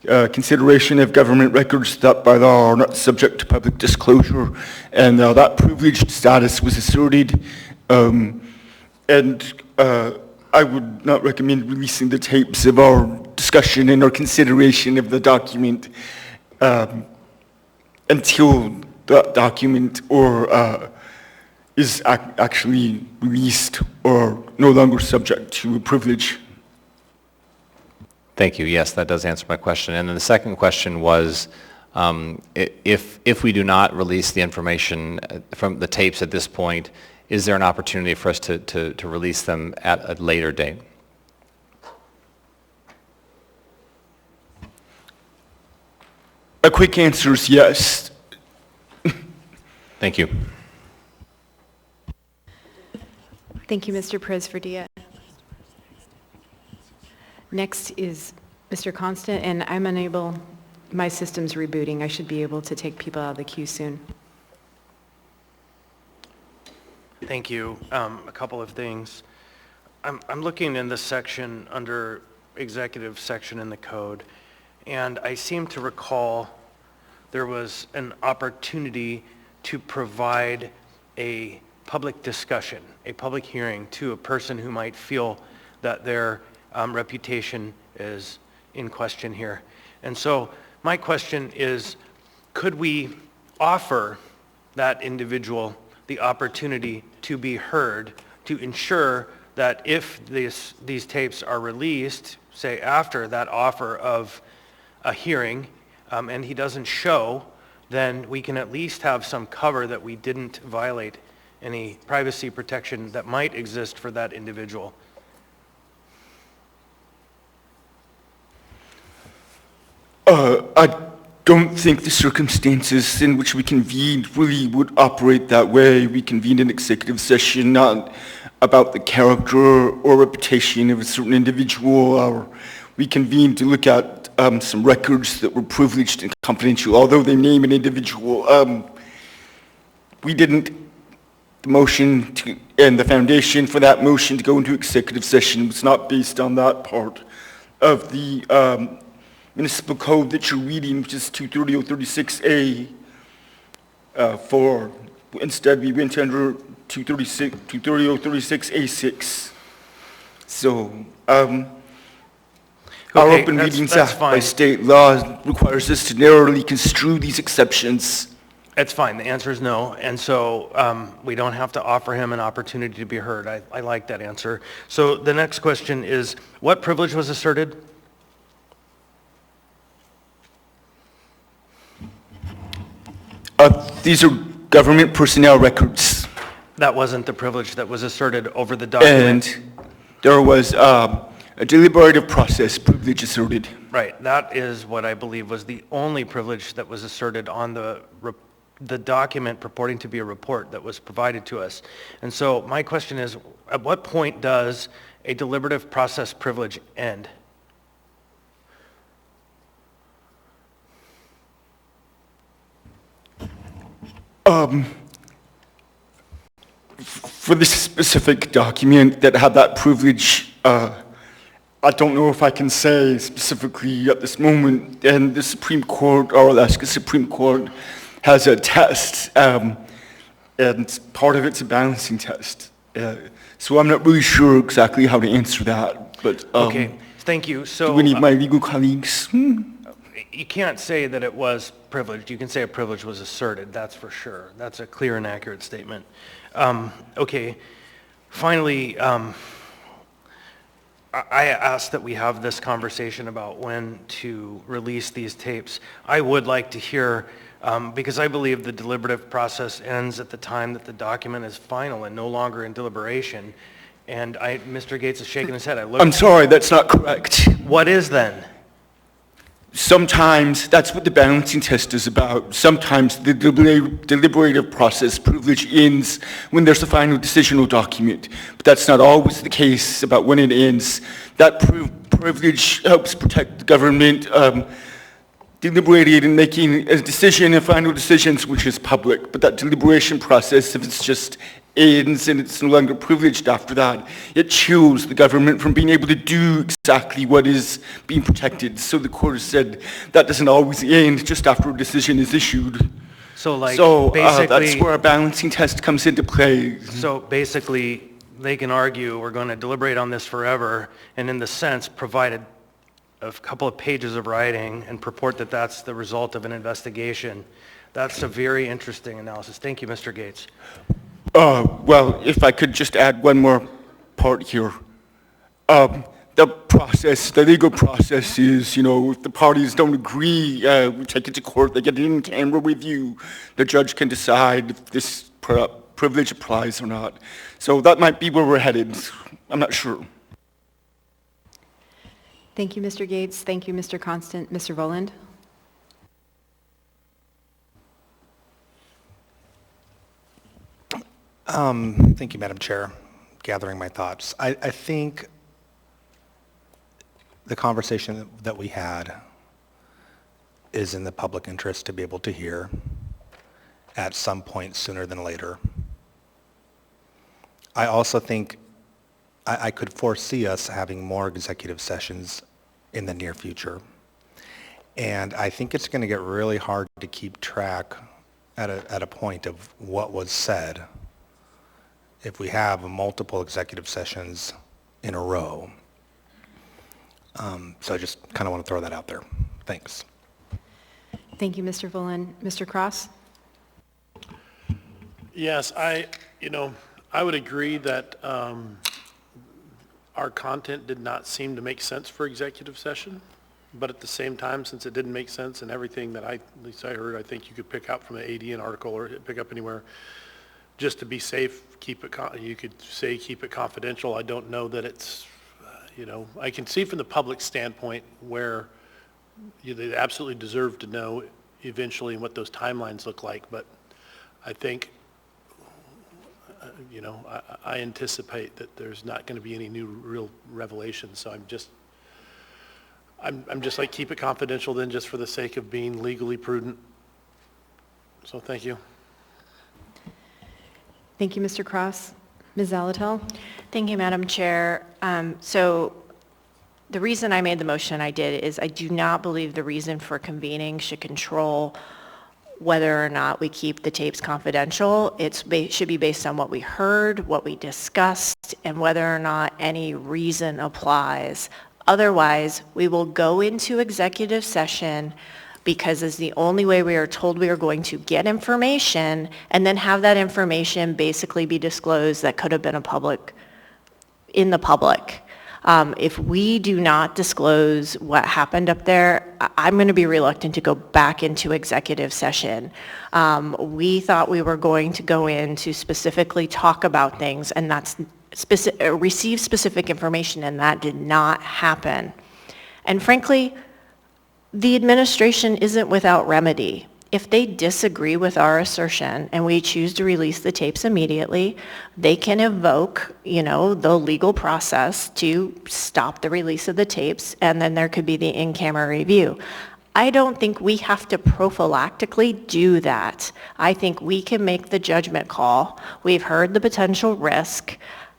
consideration of government records that by law are not subject to public disclosure, and that privileged status was asserted, and I would not recommend releasing the tapes of our discussion and our consideration of the document until the document is actually released or no longer subject to privilege. Thank you. Yes, that does answer my question. And then the second question was, if we do not release the information from the tapes at this point, is there an opportunity for us to release them at a later date? A quick answer is yes. Thank you. Thank you, Mr. Perez-Verdia. Next is Mr. Constant, and I'm unable, my system's rebooting. I should be able to take people out of the queue soon. Thank you. A couple of things. I'm looking in this section under executive section in the code, and I seem to recall there was an opportunity to provide a public discussion, a public hearing to a person who might feel that their reputation is in question here. And so my question is, could we offer that individual the opportunity to be heard to ensure that if these tapes are released, say after that offer of a hearing, and he doesn't show, then we can at least have some cover that we didn't violate any privacy protection that might exist for that individual. don't think the circumstances in which we convened really would operate that way. We convened an executive session not about the character or reputation of a certain individual, or we convened to look at some records that were privileged and confidential, although they name an individual. We didn't, the motion to, and the foundation for that motion to go into executive session was not based on that part of the municipal code that you're reading, which is 230-036A. Instead, we went under 230-036A6. So, our Open Meetings Act by state law requires us to narrowly construe these exceptions. That's fine. The answer is no. And so we don't have to offer him an opportunity to be heard. I like that answer. So the next question is, what privilege was asserted? These are government personnel records. That wasn't the privilege that was asserted over the document. And there was a deliberative process privilege asserted. Right. That is what I believe was the only privilege that was asserted on the document purporting to be a report that was provided to us. And so my question is, at what point does a deliberative process privilege end? For this specific document that had that privilege, I don't know if I can say specifically at this moment, and the Supreme Court, or Alaska Supreme Court, has a test, and part of it's a balancing test. So I'm not really sure exactly how to answer that, but... Okay, thank you. So, do any of my legal colleagues? You can't say that it was privileged. You can say a privilege was asserted, that's for sure. That's a clear and accurate statement. Okay, finally, I asked that we have this conversation about when to release these tapes. I would like to hear, because I believe the deliberative process ends at the time that the document is final and no longer in deliberation. And Mr. Gates is shaking his head. I'm sorry, that's not correct. What is then? Sometimes that's what the balancing test is about. Sometimes the deliberative process privilege ends when there's a final decisional document. But that's not always the case about when it ends. That privilege helps protect the government deliberating and making a decision and final decisions, which is public. But that deliberation process, if it's just ends and it's no longer privileged after that, it chills the government from being able to do exactly what is being protected. So the court has said that doesn't always end just after a decision is issued. So basically, that's where a balancing test comes into play. So basically, they can argue we're going to deliberate on this forever, and in the sense provided a couple of pages of writing and purport that that's the result of an investigation. That's a very interesting analysis. Thank you, Mr. Gates. Well, if I could just add one more part here. The process, the legal process is, if the parties don't agree, we take it to court, they get it in camera review. The judge can decide if this privilege applies or not. So that might be where we're headed. I'm not sure. Thank you, Mr. Gates. Thank you, Mr. Constant. Mr. Voland? Thank you, Madam Chair. Gathering my thoughts. I think the conversation that we had is in the public interest to be able to hear at some point sooner than later. I also think I could foresee us having more executive sessions in the near future. And I think it's going to get really hard to keep track at a point of what was said if we have multiple executive sessions in a row. So I just kind of want to throw that out there. Thanks. Thank you, Mr. Voland. Mr. Cross? Yes, I would agree that our content did not seem to make sense for executive session, but at the same time, since it didn't make sense and everything that at least I heard, I think you could pick out from an ADN article or pick up anywhere, just to be safe, you could say keep it confidential. I don't know that it's, I can see from the public standpoint where They absolutely deserve to know eventually what those timelines look like, but I think, I anticipate that there's not going to be any new real revelations, so I'm just like, keep it confidential then, just for the sake of being legally prudent. So thank you. Thank you, Mr. Cross. Ms. Zalatel? Thank you, Madam Chair. So the reason I made the motion I did is I do not believe the reason for convening should control whether or not we keep the tapes confidential. It should be based on what we heard, what we discussed, and whether or not any reason applies. Otherwise, we will go into executive session because it's the only way we are told we are going to get information, and then have that information basically be disclosed that could have been in the public. If we do not disclose what happened up there, I'm going to be reluctant to go back into executive session. We thought we were going to go in to specifically talk about things, and that's receive specific information, and that did not happen. And frankly, the administration isn't without remedy. If they disagree with our assertion and we choose to release the tapes immediately, they can invoke, the legal process to stop the release of the tapes, and then there could be the in-camera review. I don't think we have to prophylactically do that. I think we can make the judgment call. We've heard the potential risk.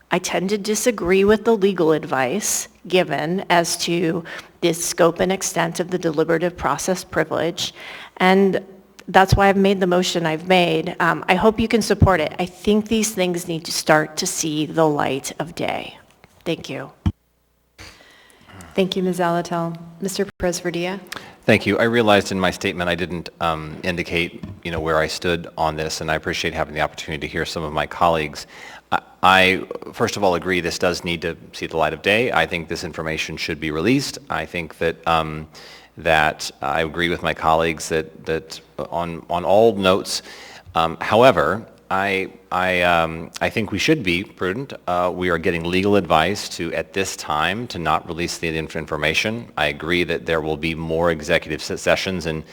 I tend to disagree with the legal advice given as to the scope and extent of the deliberative process privilege, and that's why I've made the motion I've made. I hope you can support it. I think these things need to start to see the light of day. Thank you. Thank you, Ms. Zalatel. Mr. Perez-Verdia? Thank you. I realized in my statement I didn't indicate, where I stood on this, and I appreciate having the opportunity to hear some of my colleagues. I, first of all, agree this does need to see the light of day. I think this information should be released. I think that that I agree with my colleagues that on all notes. However, I think we should be prudent. We are getting legal advice to, at this time, to not release the information. I agree that there will be more executive sessions and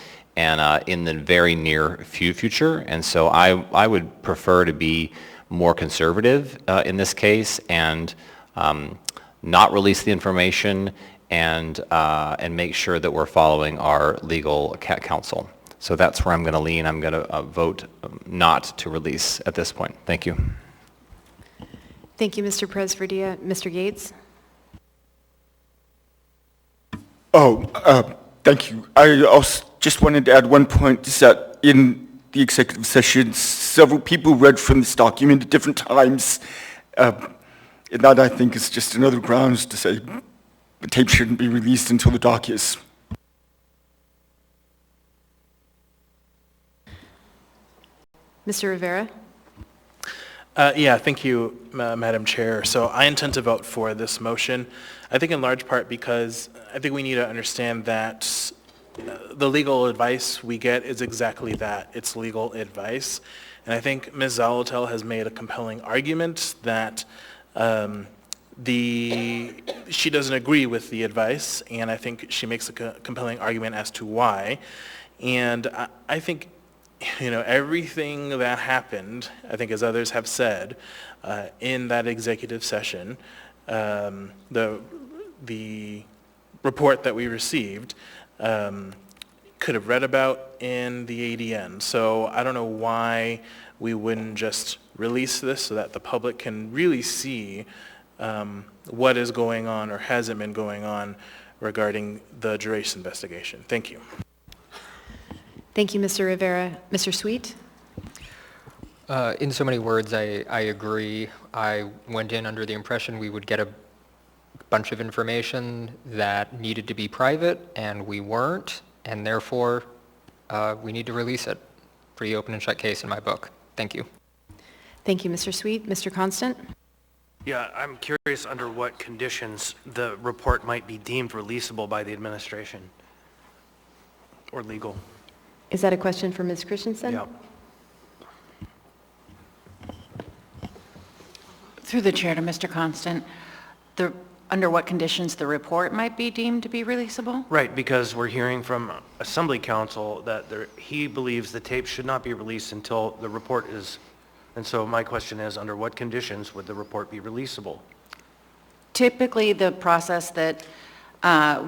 in the very near future, and so I would prefer to be more conservative in this case and not release the information and make sure that we're following our legal counsel. So that's where I'm going to lean. I'm going to vote not to release at this point. Thank you. Thank you, Mr. Perez-Verdia. Mr. Gates? Thank you. I also just wanted to add one point, is that in the executive session, several people read from this document at different times. And that, I think, is just another grounds to say the tape shouldn't be released until the doc is. Mr. Rivera? Yeah, thank you, Madam Chair. So I intend to vote for this motion. I think in large part because I think we need to understand that the legal advice we get is exactly that. It's legal advice. And I think Ms. Zalatel has made a compelling argument that she doesn't agree with the advice, and I think she makes a compelling argument as to why. And I think, everything that happened, I think as others have said, in that executive session, the report that we received, could have read about in the ADN. So I don't know why we wouldn't just release this so that the public can really see what is going on or hasn't been going on regarding the Gerace investigation. Thank you. Thank you, Mr. Rivera. Mr. Sweet? In so many words, I agree. I went in under the impression we would get a bunch of information that needed to be private, and we weren't, and therefore we need to release it. Pretty open and shut case in my book. Thank you. Thank you, Mr. Sweet. Mr. Constant? Yeah, I'm curious under what conditions the report might be deemed releasable by the administration or legal. Is that a question for Ms. Christensen? Yeah. Through the chair to Mr. Constant, under what conditions the report might be deemed to be releasable? Right, because we're hearing from Assembly Counsel that he believes the tape should not be released until the report is, and so my question is, under what conditions would the report be releasable? Typically, the process that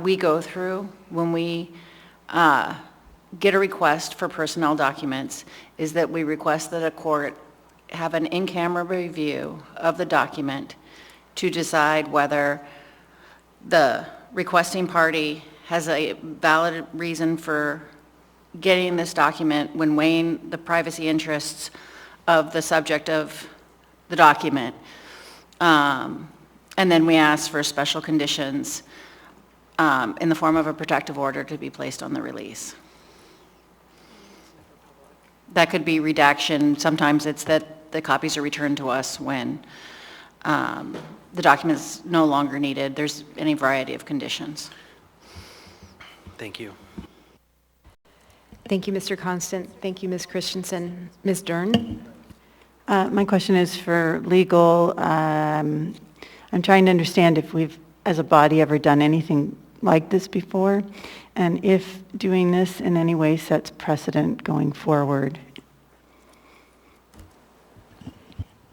we go through when we get a request for personnel documents is that we request that a court have an in-camera review of the document to decide whether the requesting party has a valid reason for getting this document when weighing the privacy interests of the subject of the document. And then we ask for special conditions in the form of a protective order to be placed on the release. That could be redaction. Sometimes it's that the copies are returned to us when the document is no longer needed. There's any variety of conditions. Thank you. Thank you, Mr. Constant. Thank you, Ms. Christensen. Ms. Dern? My question is for legal. I'm trying to understand if we've, as a body, ever done anything like this before, and if doing this in any way sets precedent going forward.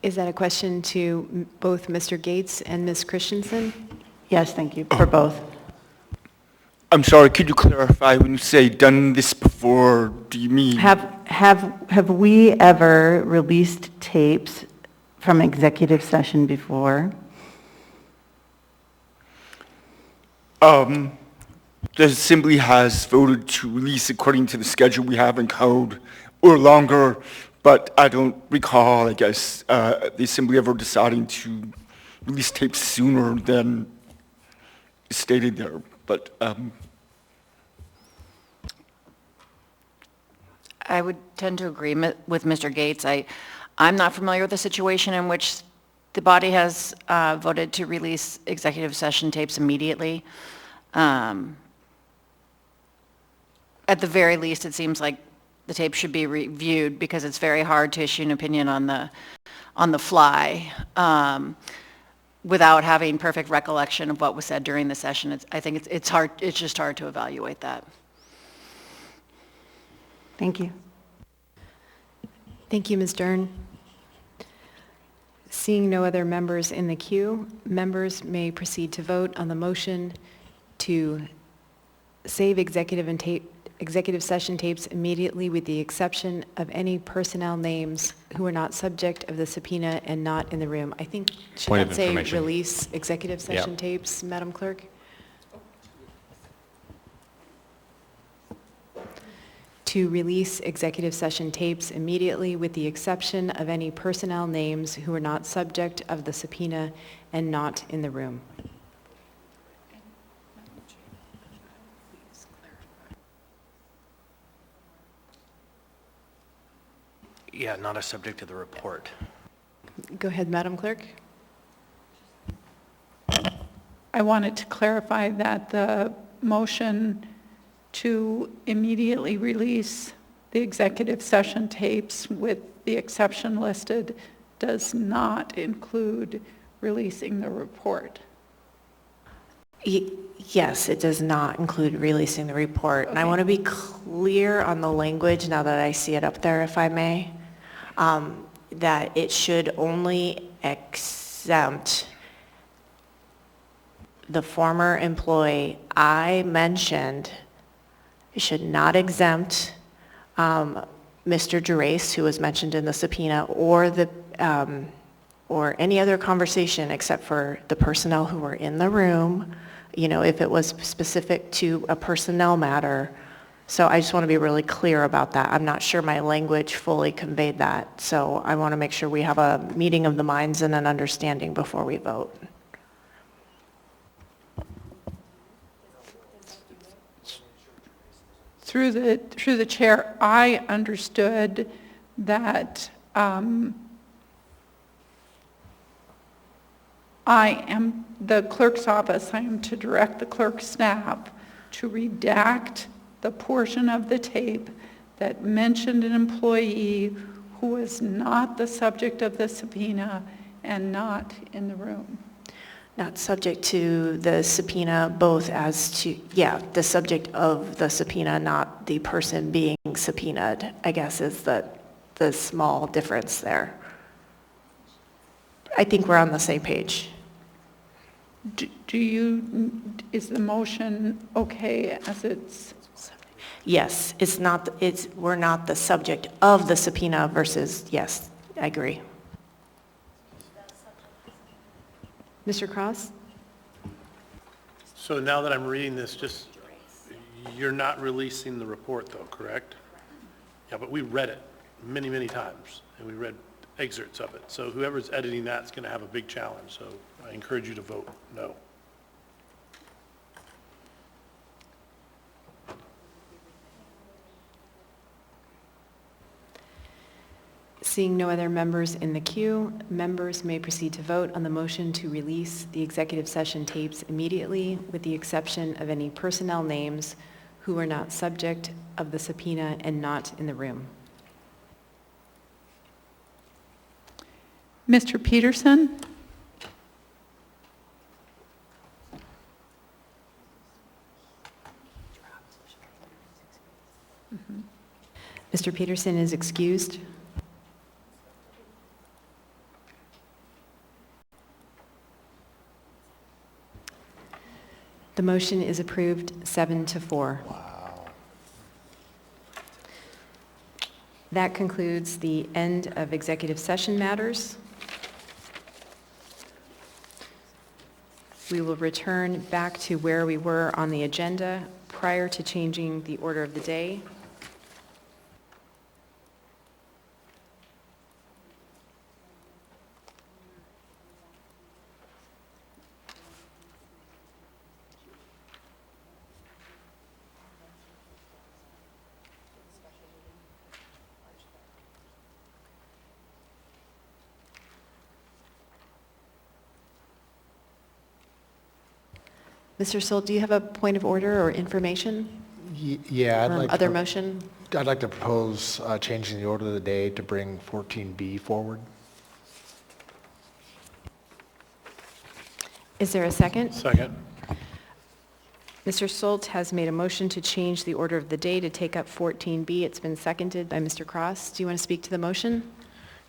Is that a question to both Mr. Gates and Ms. Christensen? Yes, thank you, for both. I'm sorry, could you clarify when you say done this before, do you mean? Have we ever released tapes from executive session before? The Assembly has voted to release according to the schedule we have in code or longer, but I don't recall, I guess, the Assembly ever deciding to release tapes sooner than stated there. But I would tend to agree with Mr. Gates. I'm not familiar with a situation in which the body has voted to release executive session tapes immediately. At the very least, it seems like the tape should be reviewed because it's very hard to issue an opinion on the fly without having perfect recollection of what was said during the session. I think it's hard. It's just hard to evaluate that. Thank you. Thank you, Ms. Dern. Seeing no other members in the queue, members may proceed to vote on the motion to save executive session tapes immediately with the exception of any personnel names who are not subject of the subpoena and not in the room. I think, should that say release executive session tapes, Madam Clerk? To release executive session tapes immediately with the exception of any personnel names who are not subject of the subpoena and not in the room. Yeah, not a subject of the report. Go ahead, Madam Clerk. I wanted to clarify that the motion to immediately release the executive session tapes with the exception listed does not include releasing the report. Yes, it does not include releasing the report. And I want to be clear on the language now that I see it up there, if I may, that it should only exempt the former employee I mentioned. It should not exempt Mr. Gerace, who was mentioned in the subpoena, or any other conversation except for the personnel who were in the room, you know, if it was specific to a personnel matter. So I just want to be really clear about that. I'm not sure my language fully conveyed that. So I want to make sure we have a meeting of the minds and an understanding before we vote. Through the chair, I understood that I am the clerk's office. I am to direct the clerk's staff to redact the portion of the tape that mentioned an employee who was not the subject of the subpoena and not in the room. Not subject to the subpoena, both as to, the subject of the subpoena, not the person being subpoenaed, I guess is the small difference there. I think we're on the same page. Is the motion okay as it's? Yes, we're not the subject of the subpoena versus, yes, I agree. Mr. Cross? So now that I'm reading this, you're not releasing the report though, correct? Yeah, but we read it many, many times, and we read excerpts of it. So whoever's editing that's going to have a big challenge, so I encourage you to vote no. Seeing no other members in the queue, members may proceed to vote on the motion to release the executive session tapes immediately, with the exception of any personnel names who are not subject of the subpoena and not in the room. Mr. Peterson? Mr. Peterson is excused. The motion is approved 7-4. Wow. That concludes the end of executive session matters. We will return back to where we were on the agenda prior to changing the order of the day. Mr. Solt, do you have a point of order or information? Yeah, Other motion? I'd like to propose changing the order of the day to bring 14B forward. Is there a second? Second. Mr. Solt has made a motion to change the order of the day to take up 14B. It's been seconded by Mr. Cross. Do you want to speak to the motion?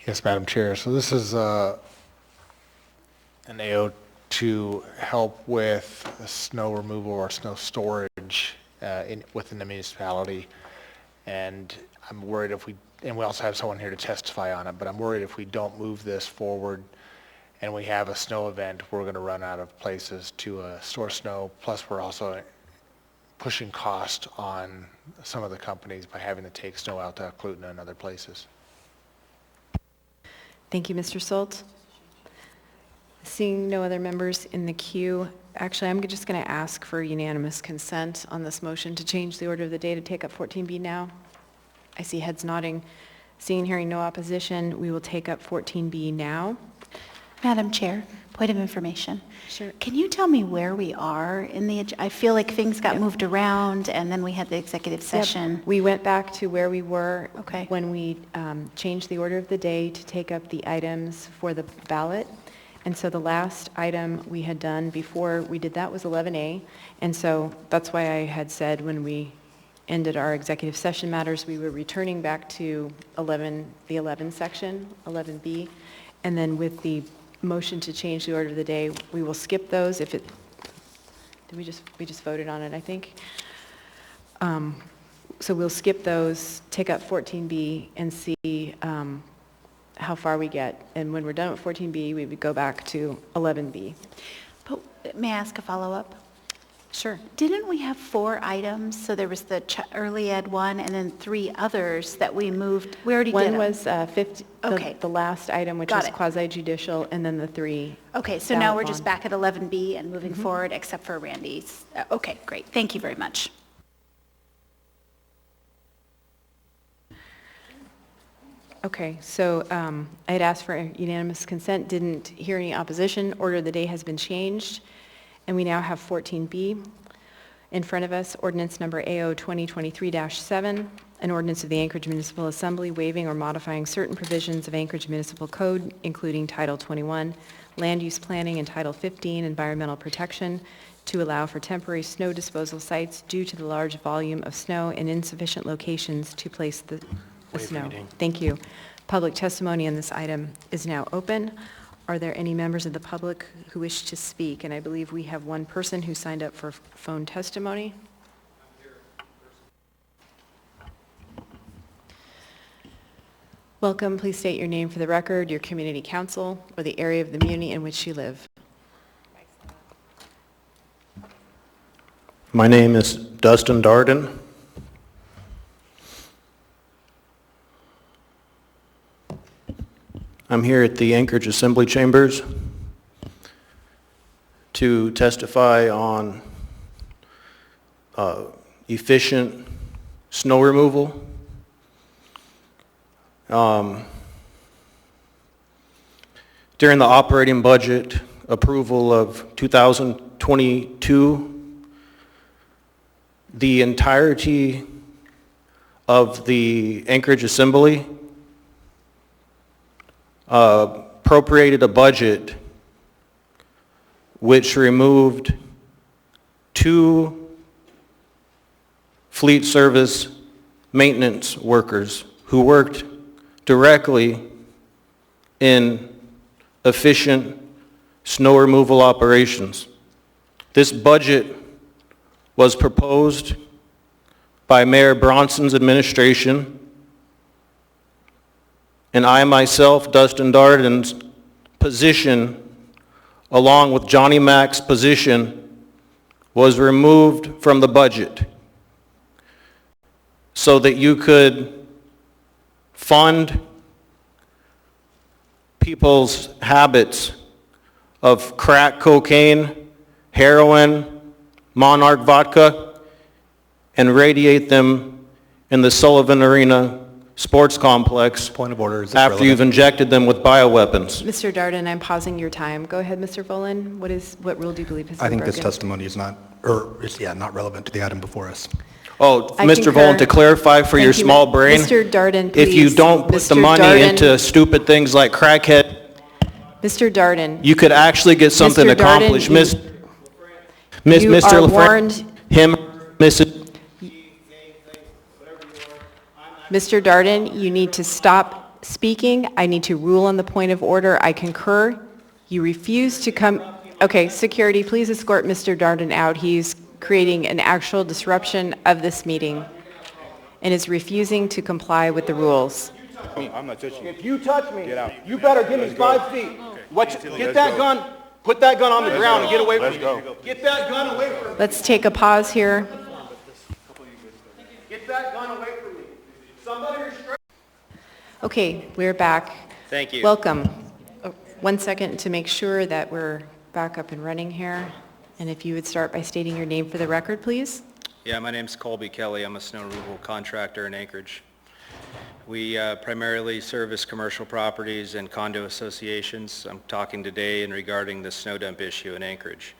Yes, Madam Chair. So this is an AO to help with snow removal or snow storage within the municipality. And I'm worried and we also have someone here to testify on it, but I'm worried if we don't move this forward and we have a snow event, we're going to run out of places to store snow. Plus, we're also pushing cost on some of the companies by having to take snow out to Clutina and other places. Thank you, Mr. Solt. Seeing no other members in the queue, actually, I'm just going to ask for unanimous consent on this motion to change the order of the day to take up 14B now. I see heads nodding. Seeing and hearing no opposition, we will take up 14B now. Madam Chair, point of information. Sure. Can you tell me where we are in the, I feel like things got moved around and then we had the executive session. Yep. We went back to where we were Okay. when we changed the order of the day to take up the items for the ballot. And so the last item we had done before we did that was 11A. And so that's why I had said when we ended our executive session matters, we were returning back to the 11 section, 11B. And then with the motion to change the order of the day, we will skip those if it, we just voted on it, I think. So we'll skip those, take up 14B and see how far we get. And when we're done with 14B, we would go back to 11B. But may I ask a follow-up? Sure. Didn't we have 4 items? So there was the early ed one and then 3 others that we moved. We already did One them. was the last item, which Got was it. quasi-judicial, and then the 3. Okay, so now ballot we're just bond. back at 11B and moving forward, except for Randy's. Okay, great. Thank you very much. Okay, so I had asked for unanimous consent, didn't hear any opposition. Order of the day has been changed, and we now have 14B in front of us, ordinance number AO 2023-7, an ordinance of the Anchorage Municipal Assembly waiving or modifying certain provisions of Anchorage Municipal Code, including Title 21, Land Use Planning, and Title 15, Environmental Protection, to allow for temporary snow disposal sites due to the large volume of snow and insufficient locations to place the Waive snow. reading. Thank you. Public testimony on this item is now open. Are there any members of the public who wish to speak? And I believe we have one person who signed up for phone testimony. Welcome. Please state your name for the record, your community council, or the area of the muni in which you live. My name is Dustin Darden. I'm here at the Anchorage Assembly Chambers to testify on efficient snow removal. During the operating budget approval of 2022, the entirety of the Anchorage Assembly appropriated a budget which removed 2 fleet service maintenance workers who worked directly in efficient snow removal operations. This budget was proposed by Mayor Bronson's administration, and I myself, Dustin Darden's position, along with Johnny Mack's position, was removed from the budget so that you could fund people's habits of crack cocaine, heroin, Monarch vodka, and radiate them in the Sullivan Arena sports complex. Point of order, is this after relevant? you've injected them with bioweapons. Mr. Darden, I'm pausing your time. Go ahead, Mr. Volan. What rule do you believe has been I think broken? this testimony is not, or is, yeah, not relevant to the item before us. Oh, I Mr. concur. Volan, to clarify for your Thank you, small brain, Mr. Darden, if you please. don't put the Mr. money Darden. into stupid things like crackhead, Mr. Darden. you could actually get something Mr. Darden, accomplished. you- Mr. you Mr. are LaFrance, warned. him, Mrs. Mr. Darden, you need to stop speaking. I need to rule on the point of order. I concur. You refuse to come. Okay, security, please escort Mr. Darden out. He's creating an actual disruption of this meeting and is refusing to comply with the rules. I'm not touching you. If you touch me, Get out. you better give me Let's go. 5 feet. Let's Get that go. gun, put that gun on the Let's ground go. and get away from Let's me. go. Get that gun away from me. Let's take a pause here. Get that gun away from me. Somebody restrain. Okay, we're back. Thank you. Welcome. Oh, 1 second to make sure that we're back up and running here. And if you would start by stating your name for the record, please. Yeah, my name's Colby Kelly. I'm a snow removal contractor in Anchorage. We primarily service commercial properties and condo associations. I'm talking today in regarding the snow dump issue in Anchorage.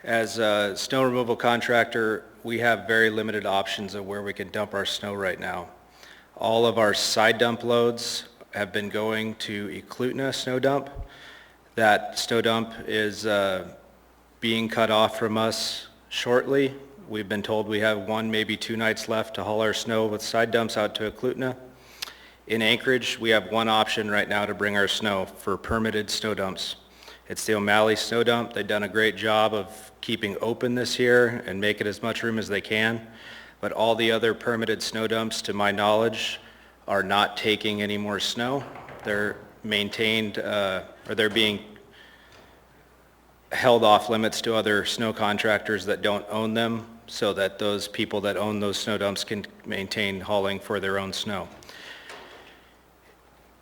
As a snow removal contractor, we have very limited options of where we can dump our snow right now. All of our side dump loads have been going to Eklutna Snow Dump. That snow dump is being cut off from us shortly. We've been told we have 1, maybe 2 nights left to haul our snow with side dumps out to Eklutna. In Anchorage, we have one option right now to bring our snow for permitted snow dumps. It's the O'Malley Snow Dump. They've done a great job of keeping open this year and making as much room as they can. But all the other permitted snow dumps, to my knowledge, are not taking any more snow. They're maintained, or they're being held off limits to other snow contractors that don't own them, so that those people that own those snow dumps can maintain hauling for their own snow.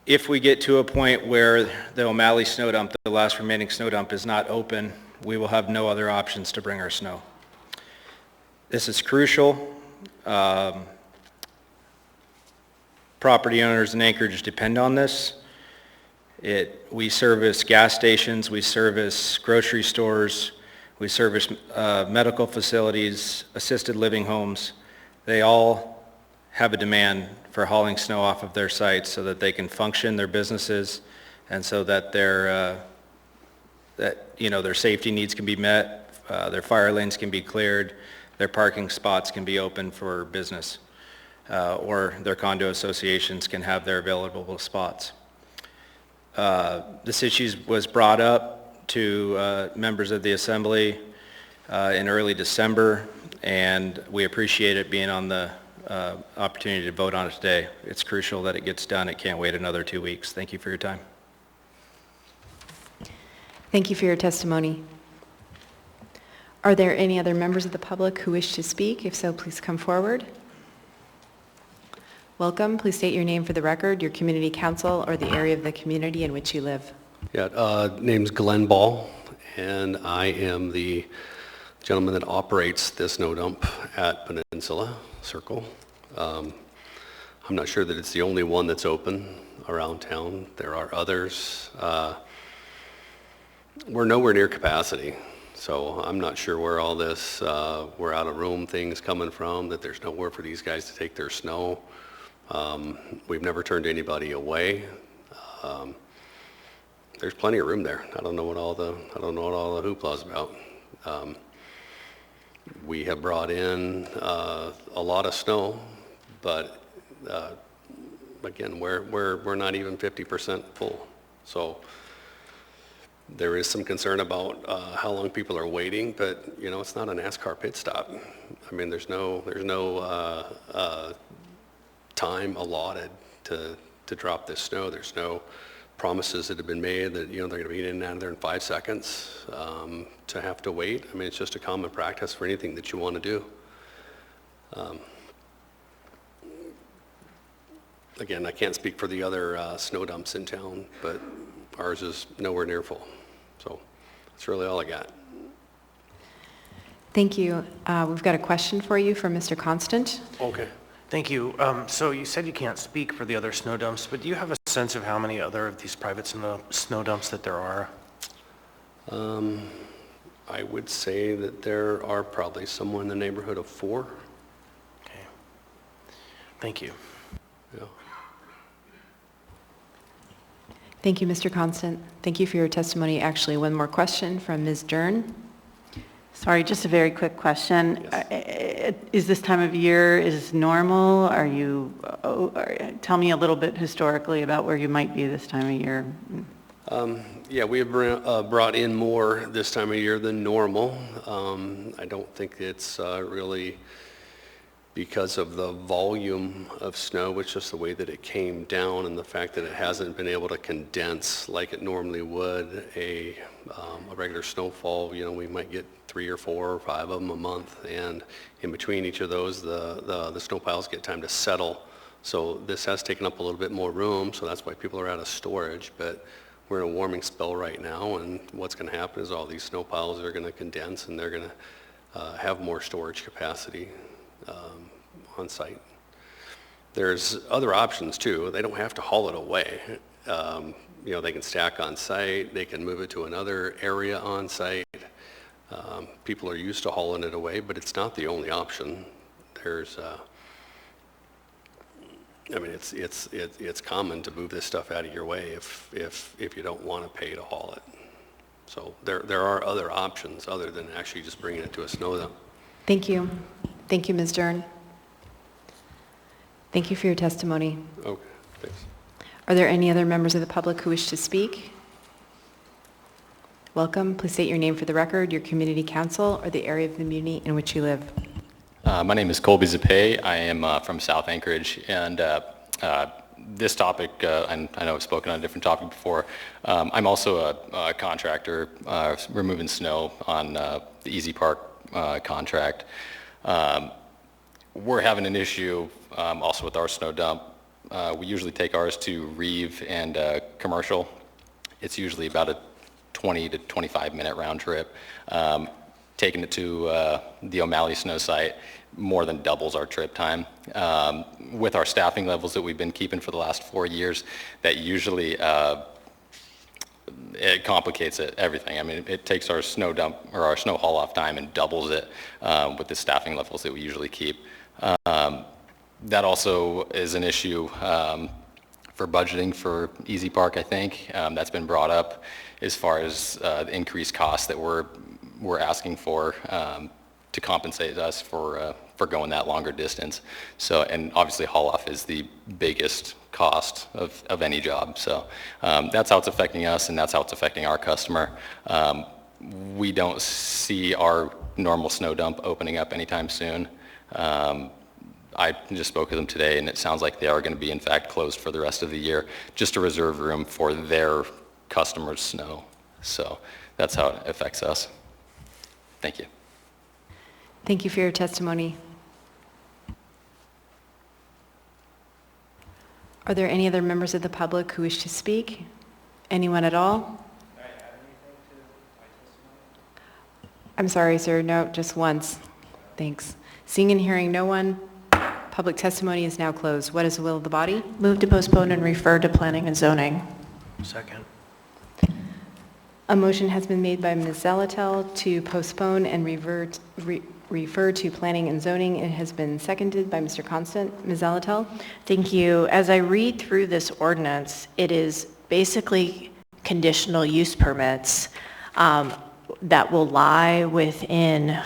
If we get to a point where the O'Malley Snow Dump, the last remaining snow dump, is not open, we will have no other options to bring our snow. This is crucial. Property owners in Anchorage depend on this. We service gas stations, we service grocery stores, we service medical facilities, assisted living homes. They all have a demand for hauling snow off of their sites so that they can function their businesses and so that their safety needs can be met, their fire lanes can be cleared, their parking spots can be open for business, or their condo associations can have their available spots. This issue was brought up to members of the Assembly in early December, and we appreciate it being on the opportunity to vote on it today. It's crucial that it gets done. It can't wait another 2 weeks. Thank you for your time. Thank you for your testimony. Are there any other members of the public who wish to speak? If so, please come forward. Welcome. Please state your name for the record, your community council, or the area of the community in which you live. Yeah, name's Glenn Ball, and I am the gentleman that operates this snow dump at Peninsula Circle. I'm not sure that it's the only one that's open around town. There are others. We're nowhere near capacity, so I'm not sure where all this we're out of room things coming from, that there's nowhere for these guys to take their snow. We've never turned anybody away. There's plenty of room there. I don't know what all the hoopla's about. We have brought in a lot of snow, but again, we're not even 50% full. So there is some concern about how long people are waiting, but it's not a NASCAR pit stop. I mean, there's no time allotted to drop this snow. There's no promises that have been made that they're going to be in and out of there in 5 seconds to have to wait. I mean, it's just a common practice for anything that you want to do. Again, I can't speak for the other snow dumps in town, but ours is nowhere near full. So that's really all I got. Thank you. We've got a question for you from Mr. Constant. Okay. Thank you. So you said you can't speak for the other snow dumps, but do you have a sense of how many other of these private snow dumps that there are? I would say that there are probably somewhere in the neighborhood of 4. Okay. Thank you. Yeah. Thank you, Mr. Constant. Thank you for your testimony. Actually, one more question from Ms. Dern. Sorry, just a very quick question. Yes. Is this time of year is normal? Tell me a little bit historically about where you might be this time of year. Yeah, we have brought in more this time of year than normal. I don't think it's really because of the volume of snow. It's just the way that it came down and the fact that it hasn't been able to condense like it normally would. A regular snowfall, we might get 3 or 4 or 5 of them a month, and in between each of those, the snow piles get time to settle. So this has taken up a little bit more room, so that's why people are out of storage. But we're in a warming spell right now, and what's going to happen is all these snow piles are going to condense, and they're going to have more storage capacity on site. There's other options too. They don't have to haul it away. They can stack on site. They can move it to another area on site. People are used to hauling it away, but it's not the only option. There's, it's common to move this stuff out of your way if you don't want to pay to haul it. So there are other options other than actually just bringing it to a snow dump. Thank you. Thank you, Ms. Dern. Thank you for your testimony. Okay, thanks. Are there any other members of the public who wish to speak? Welcome. Please state your name for the record, your community council, or the area of the community in which you live. My name is Colby Zapay. I am from South Anchorage, and this topic, and I know I've spoken on a different topic before, I'm also a contractor removing snow on the Easy Park contract. We're having an issue also with our snow dump. We usually take ours to Reeve and Commercial. It's usually about a 20 to 25 minute round trip. Taking it to the O'Malley snow site more than doubles our trip time. With our staffing levels that we've been keeping for the last 4 years, that usually it complicates everything. I mean, it takes our snow dump or our snow haul off time and doubles it with the staffing levels that we usually keep. That also is an issue for budgeting for Easy Park, I think. That's been brought up as far as the increased costs that we're asking for to compensate us for going that longer distance. So, and obviously haul-off is the biggest cost of any job. So that's how it's affecting us, and that's how it's affecting our customer. We don't see our normal snow dump opening up anytime soon. I just spoke with them today, and it sounds like they are going to be, in fact, closed for the rest of the year, just to reserve room for their customers' snow. So that's how it affects us. Thank you. Thank you for your testimony. Are there any other members of the public who wish to speak? Anyone at all? I'm sorry, sir. No, just once. Thanks. Seeing and hearing no one, public testimony is now closed. What is the will of the body? Move to postpone and refer to planning and zoning. Second. A motion has been made by Ms. Zalatel to postpone and refer to planning and zoning. It has been seconded by Mr. Constant. Ms. Zalatel? Thank you. As I read through this ordinance, it is basically conditional use permits that will lie within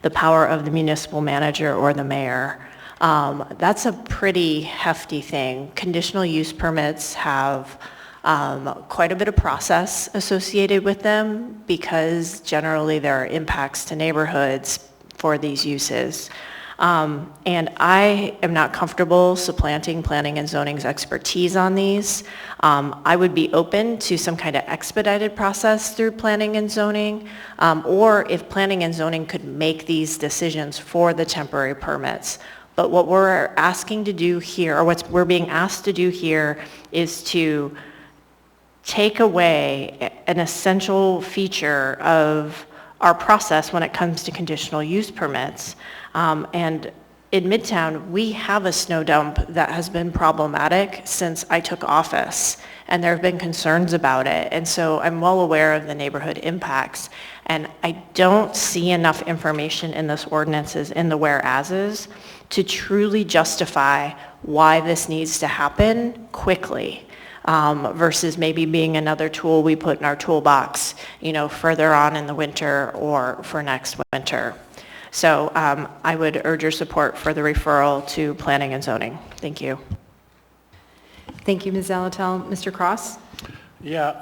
the power of the municipal manager or the mayor. That's a pretty hefty thing. Conditional use permits have quite a bit of process associated with them because generally there are impacts to neighborhoods for these uses. And I am not comfortable supplanting planning and zoning's expertise on these. I would be open to some kind of expedited process through planning and zoning, or if planning and zoning could make these decisions for the temporary permits. But what we're asking to do here, or what we're being asked to do here, is to take away an essential feature of our process when it comes to conditional use permits. And in Midtown, we have a snow dump that has been problematic since I took office, and there have been concerns about it. And so I'm well aware of the neighborhood impacts. And I don't see enough information in this ordinances, in the whereases, to truly justify why this needs to happen quickly. Versus maybe being another tool we put in our toolbox, further on in the winter or for next winter. So I would urge your support for the referral to planning and zoning. Thank you. Thank you, Ms. Zalatel. Mr. Cross? Yeah,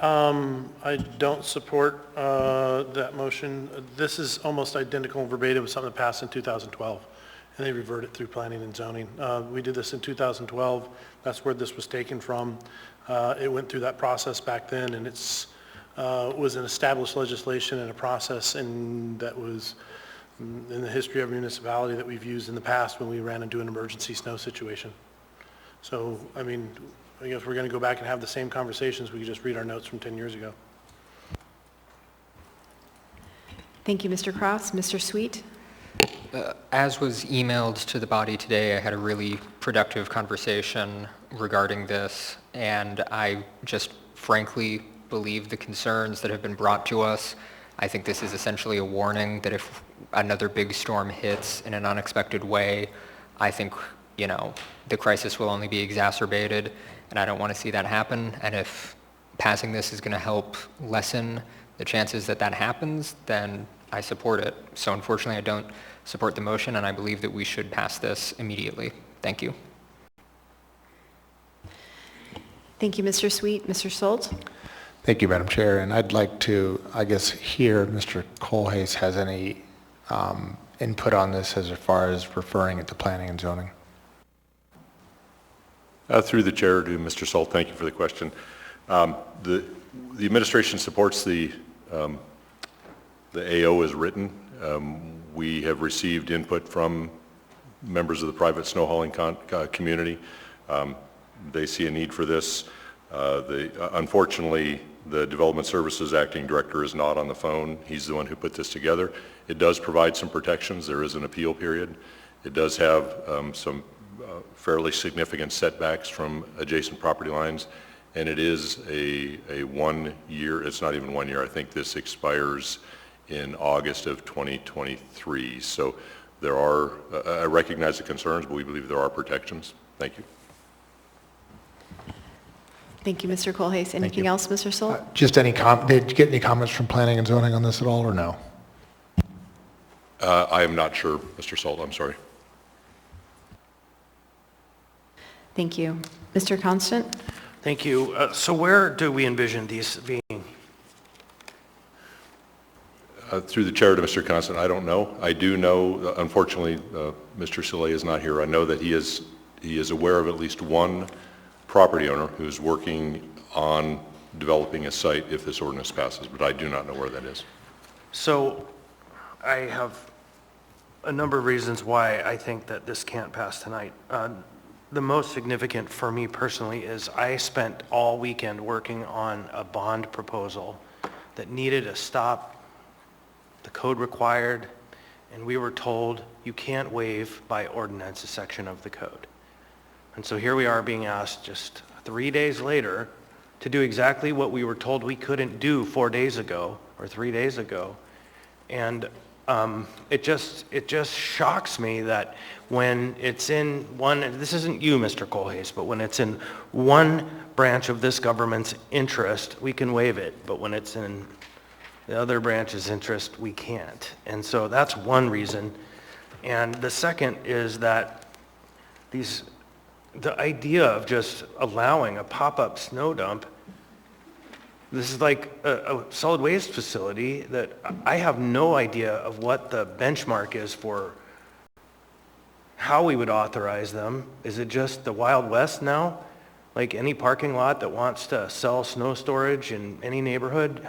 I don't support that motion. This is almost identical verbatim with something that passed in 2012, and they reverted through planning and zoning. We did this in 2012. That's where this was taken from. It went through that process back then, and it's was an established legislation and a process that was in the history of municipality that we've used in the past when we ran into an emergency snow situation. So, I mean, I guess we're going to go back and have the same conversations. We could just read our notes from 10 years ago. Thank you, Mr. Cross. Mr. Sweet? As was emailed to the body today, I had a really productive conversation regarding this, and I just frankly believe the concerns that have been brought to us. I think this is essentially a warning that if another big storm hits in an unexpected way, I think, the crisis will only be exacerbated, and I don't want to see that happen. And if passing this is going to help lessen the chances that that happens, then I support it. So unfortunately, I don't support the motion, and I believe that we should pass this immediately. Thank you. Thank you, Mr. Sweet. Mr. Solt? Thank you, Madam Chair. And I'd like to, hear if Mr. Colhase has any input on this as far as referring it to planning and zoning. Through the chair to Mr. Solt, thank you for the question. The administration supports the AO as written. We have received input from members of the private snow hauling community. They see a need for this. Unfortunately, the Development Services Acting Director is not on the phone. He's the one who put this together. It does provide some protections. There is an appeal period. It does have some fairly significant setbacks from adjacent property lines, and it is a 1 year, it's not even 1 year, I think this expires in August of 2023. So There are, I recognize the concerns, but we believe there are protections. Thank you. Thank you, Mr. Colhase. Anything else, Mr. Solt? Just did you get any comments from planning and zoning on this at all, or no? I am not sure, Mr. Salt, I'm sorry. Thank you. Mr. Constant? Thank you. So where do we envision these being? Through the chair to Mr. Constant, I don't know. I do know, unfortunately, Mr. Soleil is not here. I know that he is aware of at least one property owner who's working on developing a site if this ordinance passes, but I do not know where that is. So I have a number of reasons why I think that this can't pass tonight. The most significant for me personally is I spent all weekend working on a bond proposal that needed to stop the code required, and we were told you can't waive by ordinance a section of the code. And so here we are being asked just 3 days later to do exactly what we were told we couldn't do 4 days ago or 3 days ago. And it just shocks me that when it's in one, this isn't you, Mr. Colhase, but when it's in one branch of this government's interest, we can waive it. But when it's in the other branch's interest, we can't. And so that's one reason. And the second is that the idea of just allowing a pop-up snow dump, this is like a solid waste facility that I have no idea of what the benchmark is for how we would authorize them. Is it just the Wild West now? Like any parking lot that wants to sell snow storage in any neighborhood?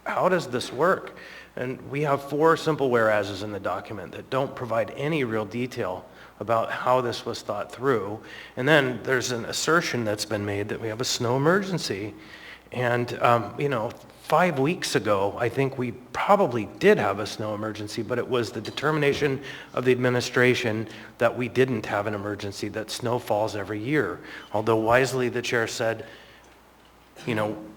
How does this work? And we have 4 simple whereases in the document that don't provide any real detail about how this was thought through. And then there's an assertion that's been made that we have a snow emergency. And, 5 weeks ago, I think we probably did have a snow emergency, but it was the determination of the administration that we didn't have an emergency, that snow falls every year. Although wisely the chair said,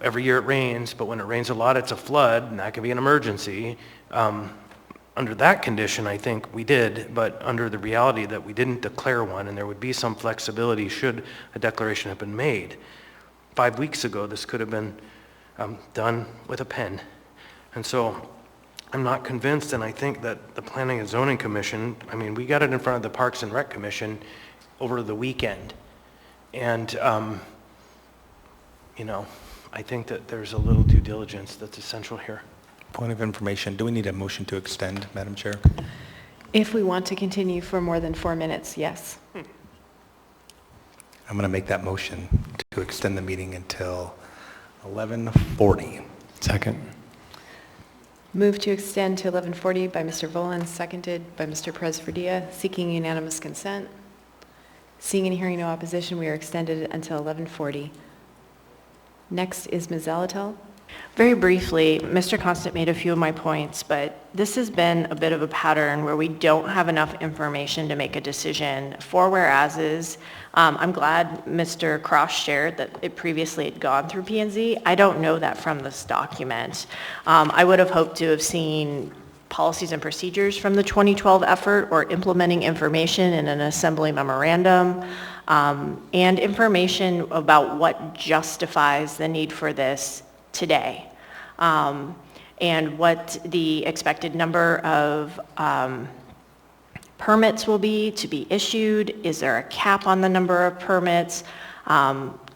every year it rains, but when it rains a lot, it's a flood, and that can be an emergency. Under that condition, I think we did, but under the reality that we didn't declare one, and there would be some flexibility should a declaration have been made. 5 weeks ago, this could have been done with a pen. And so I'm not convinced, and I think that the Planning and Zoning Commission, we got it in front of the Parks and Rec Commission over the weekend. And I think that there's a little due diligence that's essential here. Point of information, do we need a motion to extend, Madam Chair? If we want to continue for more than 4 minutes, yes. I'm going to make that motion to extend the meeting until 11:40. Second. Move to extend to 11:40 by Mr. Volin, seconded by Mr. Perez-Verdia, seeking unanimous consent. Seeing and hearing no opposition, we are extended until 11:40. Next is Ms. Zalatel. Very briefly, Mr. Constant made a few of my points, but this has been a bit of a pattern where we don't have enough information to make a decision. 4 whereases. I'm glad Mr. Cross shared that it previously had gone through P&Z. I don't know that from this document. I would have hoped to have seen policies and procedures from the 2012 effort or implementing information in an assembly memorandum, and information about what justifies the need for this today, and what the expected number of permits will be to be issued. Is there a cap on the number of permits?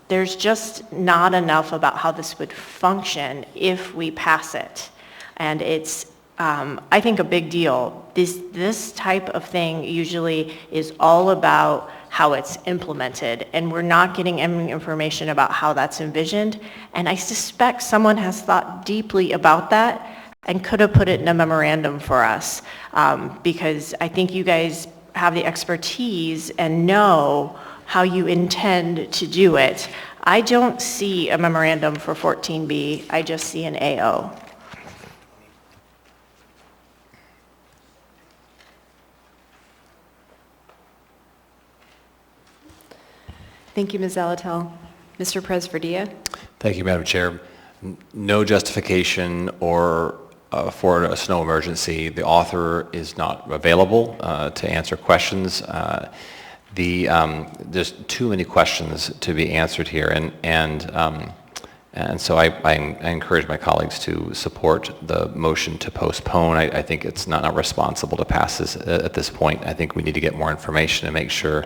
There's just not enough about how this would function if we pass it. And it's, I think, a big deal. This type of thing usually is all about how it's implemented, and we're not getting any information about how that's envisioned. And I suspect someone has thought deeply about that and could have put it in a memorandum for us, because I think you guys have the expertise and know how you intend to do it. I don't see a memorandum for 14B, I just see an AO. Thank you, Ms. Zalatel. Mr. Perez-Verdia. Thank you, Madam Chair. No justification or for a snow emergency. The author is not available to answer questions. There's too many questions to be answered here, and so I encourage my colleagues to support the motion to postpone. I think it's not responsible to pass this at this point. I think we need to get more information and make sure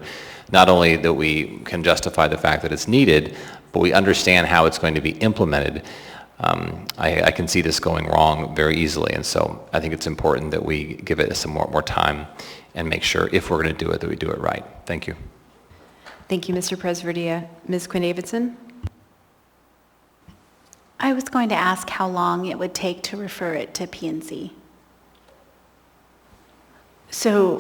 not only that we can justify the fact that it's needed, but we understand how it's going to be implemented. I can see this going wrong very easily, and so I think it's important that we give it some more time and make sure, if we're going to do it, that we do it right. Thank you. Thank you, Mr. Presverdia. Ms. Quinn-Davidson? I was going to ask how long it would take to refer it to P&Z. So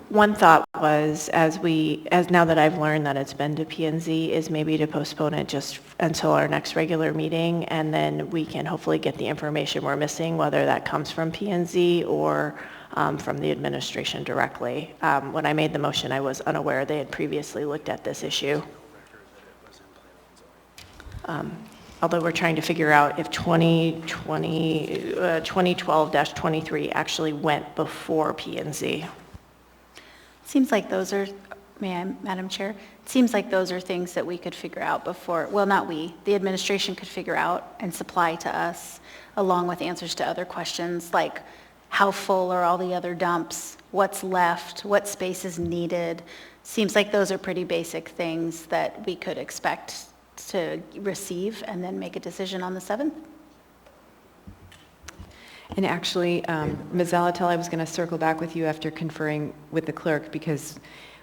one thought was, as now that I've learned that it's been to P&Z, is maybe to postpone it just until our next regular meeting, and then we can hopefully get the information we're missing, whether that comes from P&Z or from the administration directly. When I made the motion, I was unaware they had previously looked at this issue. Although we're trying to figure out if 2012-23 actually went before P&Z. Seems like those are, Madam Chair, it seems like those are things that we could figure out before, well, not we, the administration could figure out and supply to us, along with answers to other questions, like how full are all the other dumps, what's left, what space is needed. Seems like those are pretty basic things that we could expect to receive and then make a decision on the 7th. And actually, Ms. Zalatel, I was going to circle back with you after conferring with the clerk, because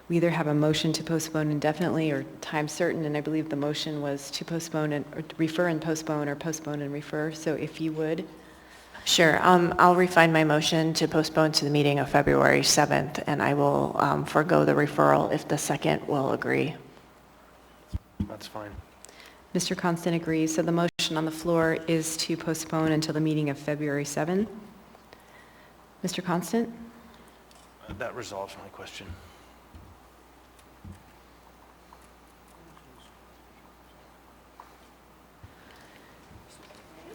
we either have a motion to postpone indefinitely or time certain, and I believe the motion was to postpone and or refer and postpone, or postpone and refer. So if you would. Sure. I'll refine my motion to postpone to the meeting of February 7th, and I will forego the referral if the second will agree. That's fine. Mr. Constant agrees. So the motion on the floor is to postpone until the meeting of February 7th. Mr. Constant? That resolves my question.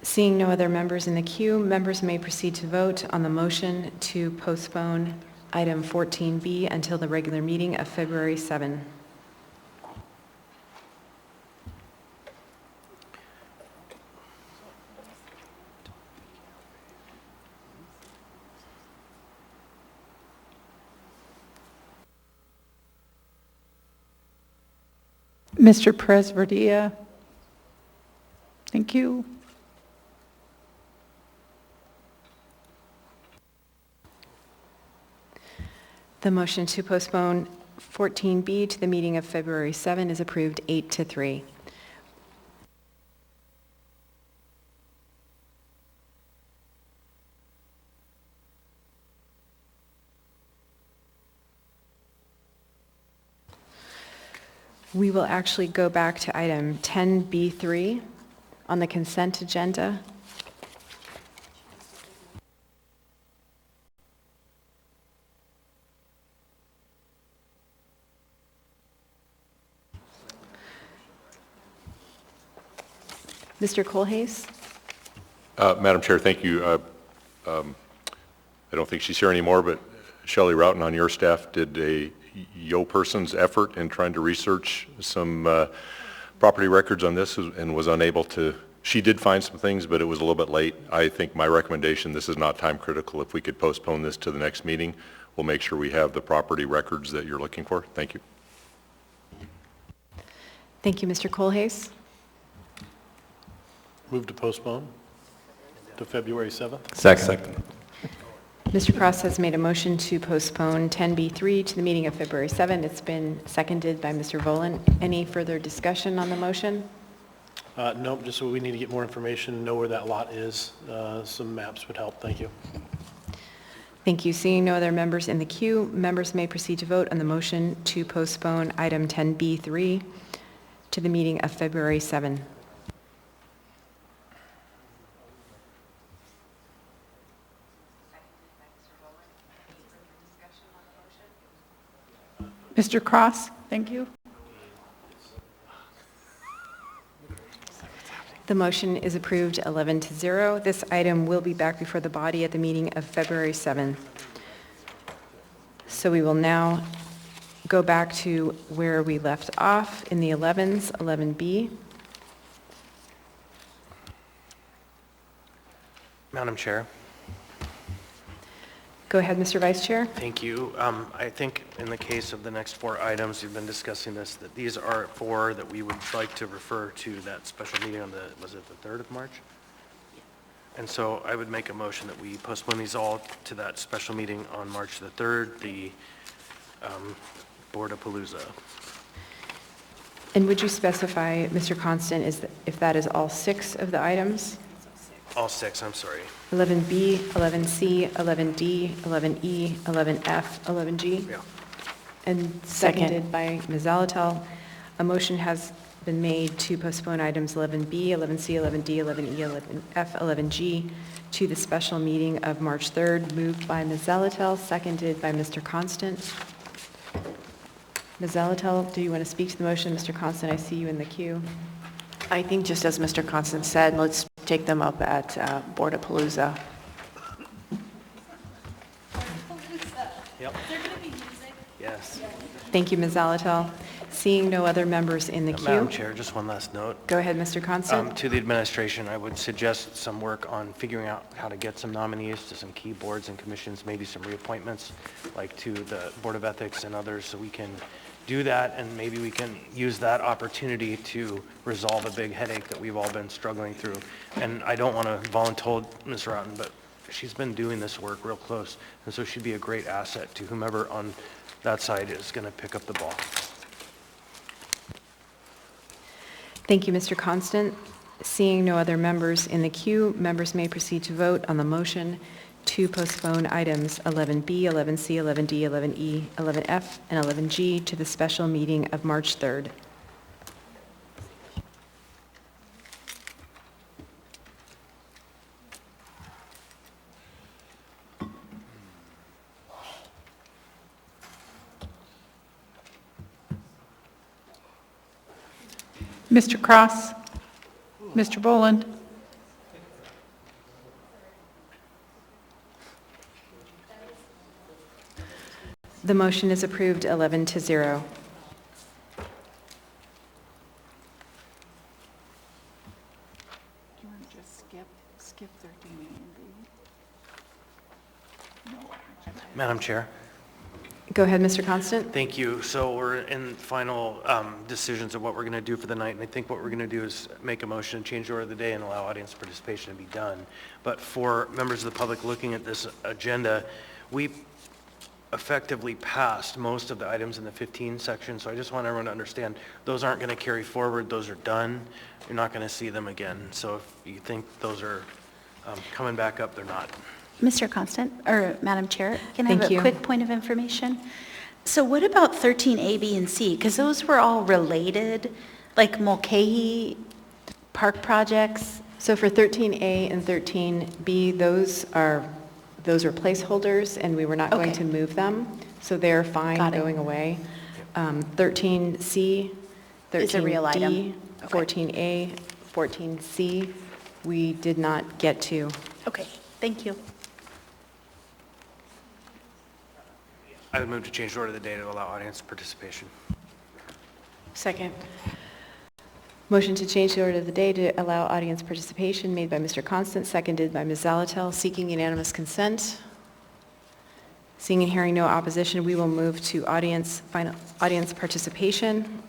Seeing no other members in the queue, members may proceed to vote on the motion to postpone item 14B until the regular meeting of February 7. Mr. Presverdia. Thank you. The motion to postpone 14B to the meeting of February 7 is approved 8-3. We will actually go back to item 10B3 on the consent agenda. Mr. Colhase? Madam Chair, thank you. I don't think she's here anymore, but Shelley Roughton on your staff did a yo-person's effort in trying to research some property records on this and was unable to. She did find some things, but it was a little bit late. I think my recommendation, this is not time critical. If we could postpone this to the next meeting, we'll make sure we have the property records that you're looking for. Thank you. Thank you, Mr. Colhase. Move to postpone to February 7th. Second. Mr. Cross has made a motion to postpone 10B3 to the meeting of February 7. It's been seconded by Mr. Volan. Any further discussion on the motion? No, just so we need to get more information, know where that lot is. Some maps would help. Thank you. Thank you. Seeing no other members in the queue, members may proceed to vote on the motion to postpone item 10B3 to the meeting of February 7. Mr. Cross, thank you. The motion is approved 11-0. This item will be back before the body at the meeting of February 7th. So we will now go back to where we left off in the 11s, 11B. Madam Chair. Go ahead, Mr. Vice Chair. Thank you. I think in the case of the next 4 items, you've been discussing this, that these are 4 that we would like to refer to that special meeting on the, was it the 3rd of March? And so I would make a motion that we postpone these all to that special meeting on March the 3rd, the Board-a-Palooza. And would you specify, Mr. Constant, if that is all 6 of the items? All 6, I'm sorry. 11B, 11C, 11D, 11E, 11F, 11G? Yeah. And seconded by Ms. Zalatel. A motion has been made to postpone items 11B, 11C, 11D, 11E, 11F, 11G to the special meeting of March 3rd, moved by Ms. Zalatel, seconded by Mr. Constant. Ms. Zalatel, do you want to speak to the motion? Mr. Constant, I see you in the queue. I think just as Mr. Constant said, let's take them up at Board-a-Palooza. Yep. Yes. Thank you, Ms. Zalatel. Seeing no other members in the queue. Madam Chair, just one last note. Go ahead, Mr. Constant. To the administration, I would suggest some work on figuring out how to get some nominees to some key boards and commissions, maybe some reappointments, like to the Board of Ethics and others, so we can do that, and maybe we can use that opportunity to resolve a big headache that we've all been struggling through. And I don't want to volunteer Ms. Rotten, but she's been doing this work real close, and so she'd be a great asset to whomever on that side is going to pick up the ball. Thank you, Mr. Constant. Seeing no other members in the queue, members may proceed to vote on the motion to postpone items 11B, 11C, 11D, 11E, 11F, and 11G to the special meeting of March 3rd. Mr. Cross? Mr. Boland? The motion is approved 11-0. Do you want to just skip 13A and B? Madam Chair. Go ahead, Mr. Constant. Thank you. So we're in final decisions of what we're going to do for the night, and I think what we're going to do is make a motion, change the order of the day, and allow audience participation to be done. But for members of the public looking at this agenda, we effectively passed most of the items in the 15 section, so I just want everyone to understand those aren't going to carry forward. Those are done. You're not going to see them again. So if you think those are coming back up, they're not. Mr. Constant, or Madam Chair, can I Thank have you. a quick point of information? So what about 13A, B, and C? Because those were all related, like Mulcahy Park projects. So for 13A and 13B, those are placeholders, and we were not going Okay. to move them, so they're fine Got it. going away. 13C, 13D, Is a real item. Okay. 14A, 14C, we did not get to. Okay, thank you. I would move to change the order of the day to allow audience participation. Second. Motion to change the order of the day to allow audience participation made by Mr. Constant, seconded by Ms. Zalatel, seeking unanimous consent. Seeing and hearing no opposition, we will move to audience participation.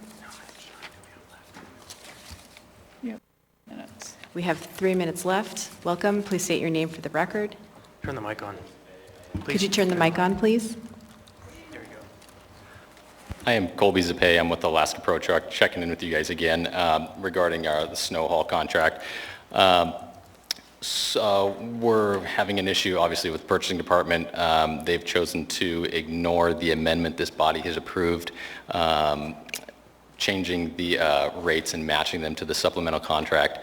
Yep. Minutes. We have 3 minutes left. Welcome. Please state your name for the record. Turn the mic on. Could you turn the mic on, please? There you go. I am Colby Zapay. I'm with Alaska Pro Truck, checking in with you guys again regarding the snow haul contract. So we're having an issue, obviously, with the purchasing department. They've chosen to ignore the amendment this body has approved, changing the rates and matching them to the supplemental contract.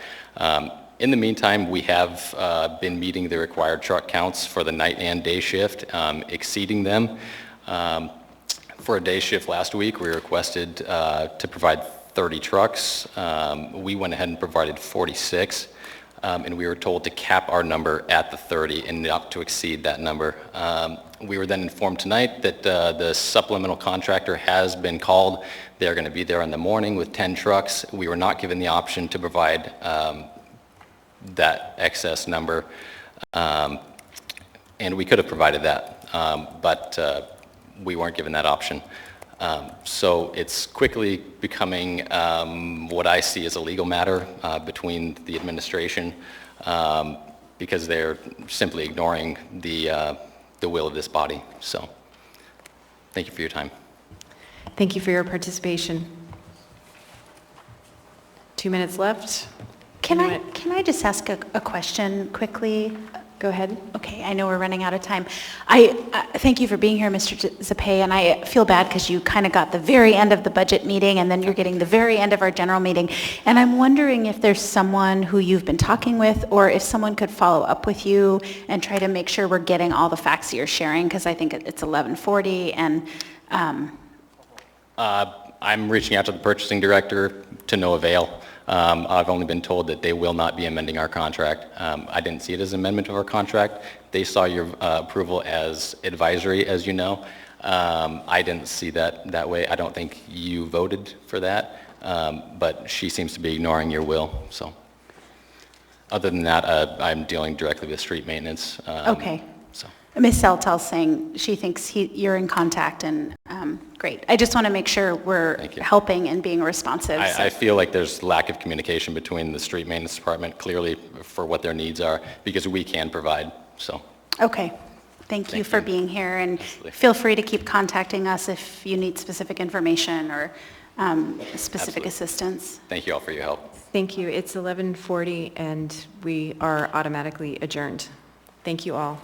In the meantime, we have been meeting the required truck counts for the night and day shift, exceeding them. For a day shift last week, we requested to provide 30 trucks. We went ahead and provided 46, and we were told to cap our number at the 30 and not to exceed that number. We were then informed tonight that the supplemental contractor has been called. They're going to be there in the morning with 10 trucks. We were not given the option to provide that excess number, and we could have provided that, but we weren't given that option. So it's quickly becoming what I see as a legal matter between the administration because they're simply ignoring the will of this body. So thank you for your time. Thank you for your participation. 2 minutes left. Can I just ask a question quickly? Go ahead. Okay, I know we're running out of time. I thank you for being here, Mr. Zapay, and I feel bad because you kind of got the very end of the budget meeting and then you're getting the very end of our general meeting. And I'm wondering if there's someone who you've been talking with or if someone could follow up with you and try to make sure we're getting all the facts you're sharing, because I think it's 11:40 and... I'm reaching out to the purchasing director to no avail. I've only been told that they will not be amending our contract. I didn't see it as an amendment of our contract. They saw your approval as advisory, as you know. I didn't see that way. I don't think you voted for that, but she seems to be ignoring your will. So, other than that, I'm dealing directly with street maintenance. Okay. Ms. Seltel's saying she thinks you're in contact, and great. I just want to make sure we're helping and being responsive. I feel like there's lack of communication between the street maintenance department, clearly for what their needs are, because we can provide, so. Okay. Thank you for being here, and feel free to keep contacting us if you need specific information or specific assistance. Thank you all for your help. Thank you. It's 11:40 and we are automatically adjourned. Thank you all.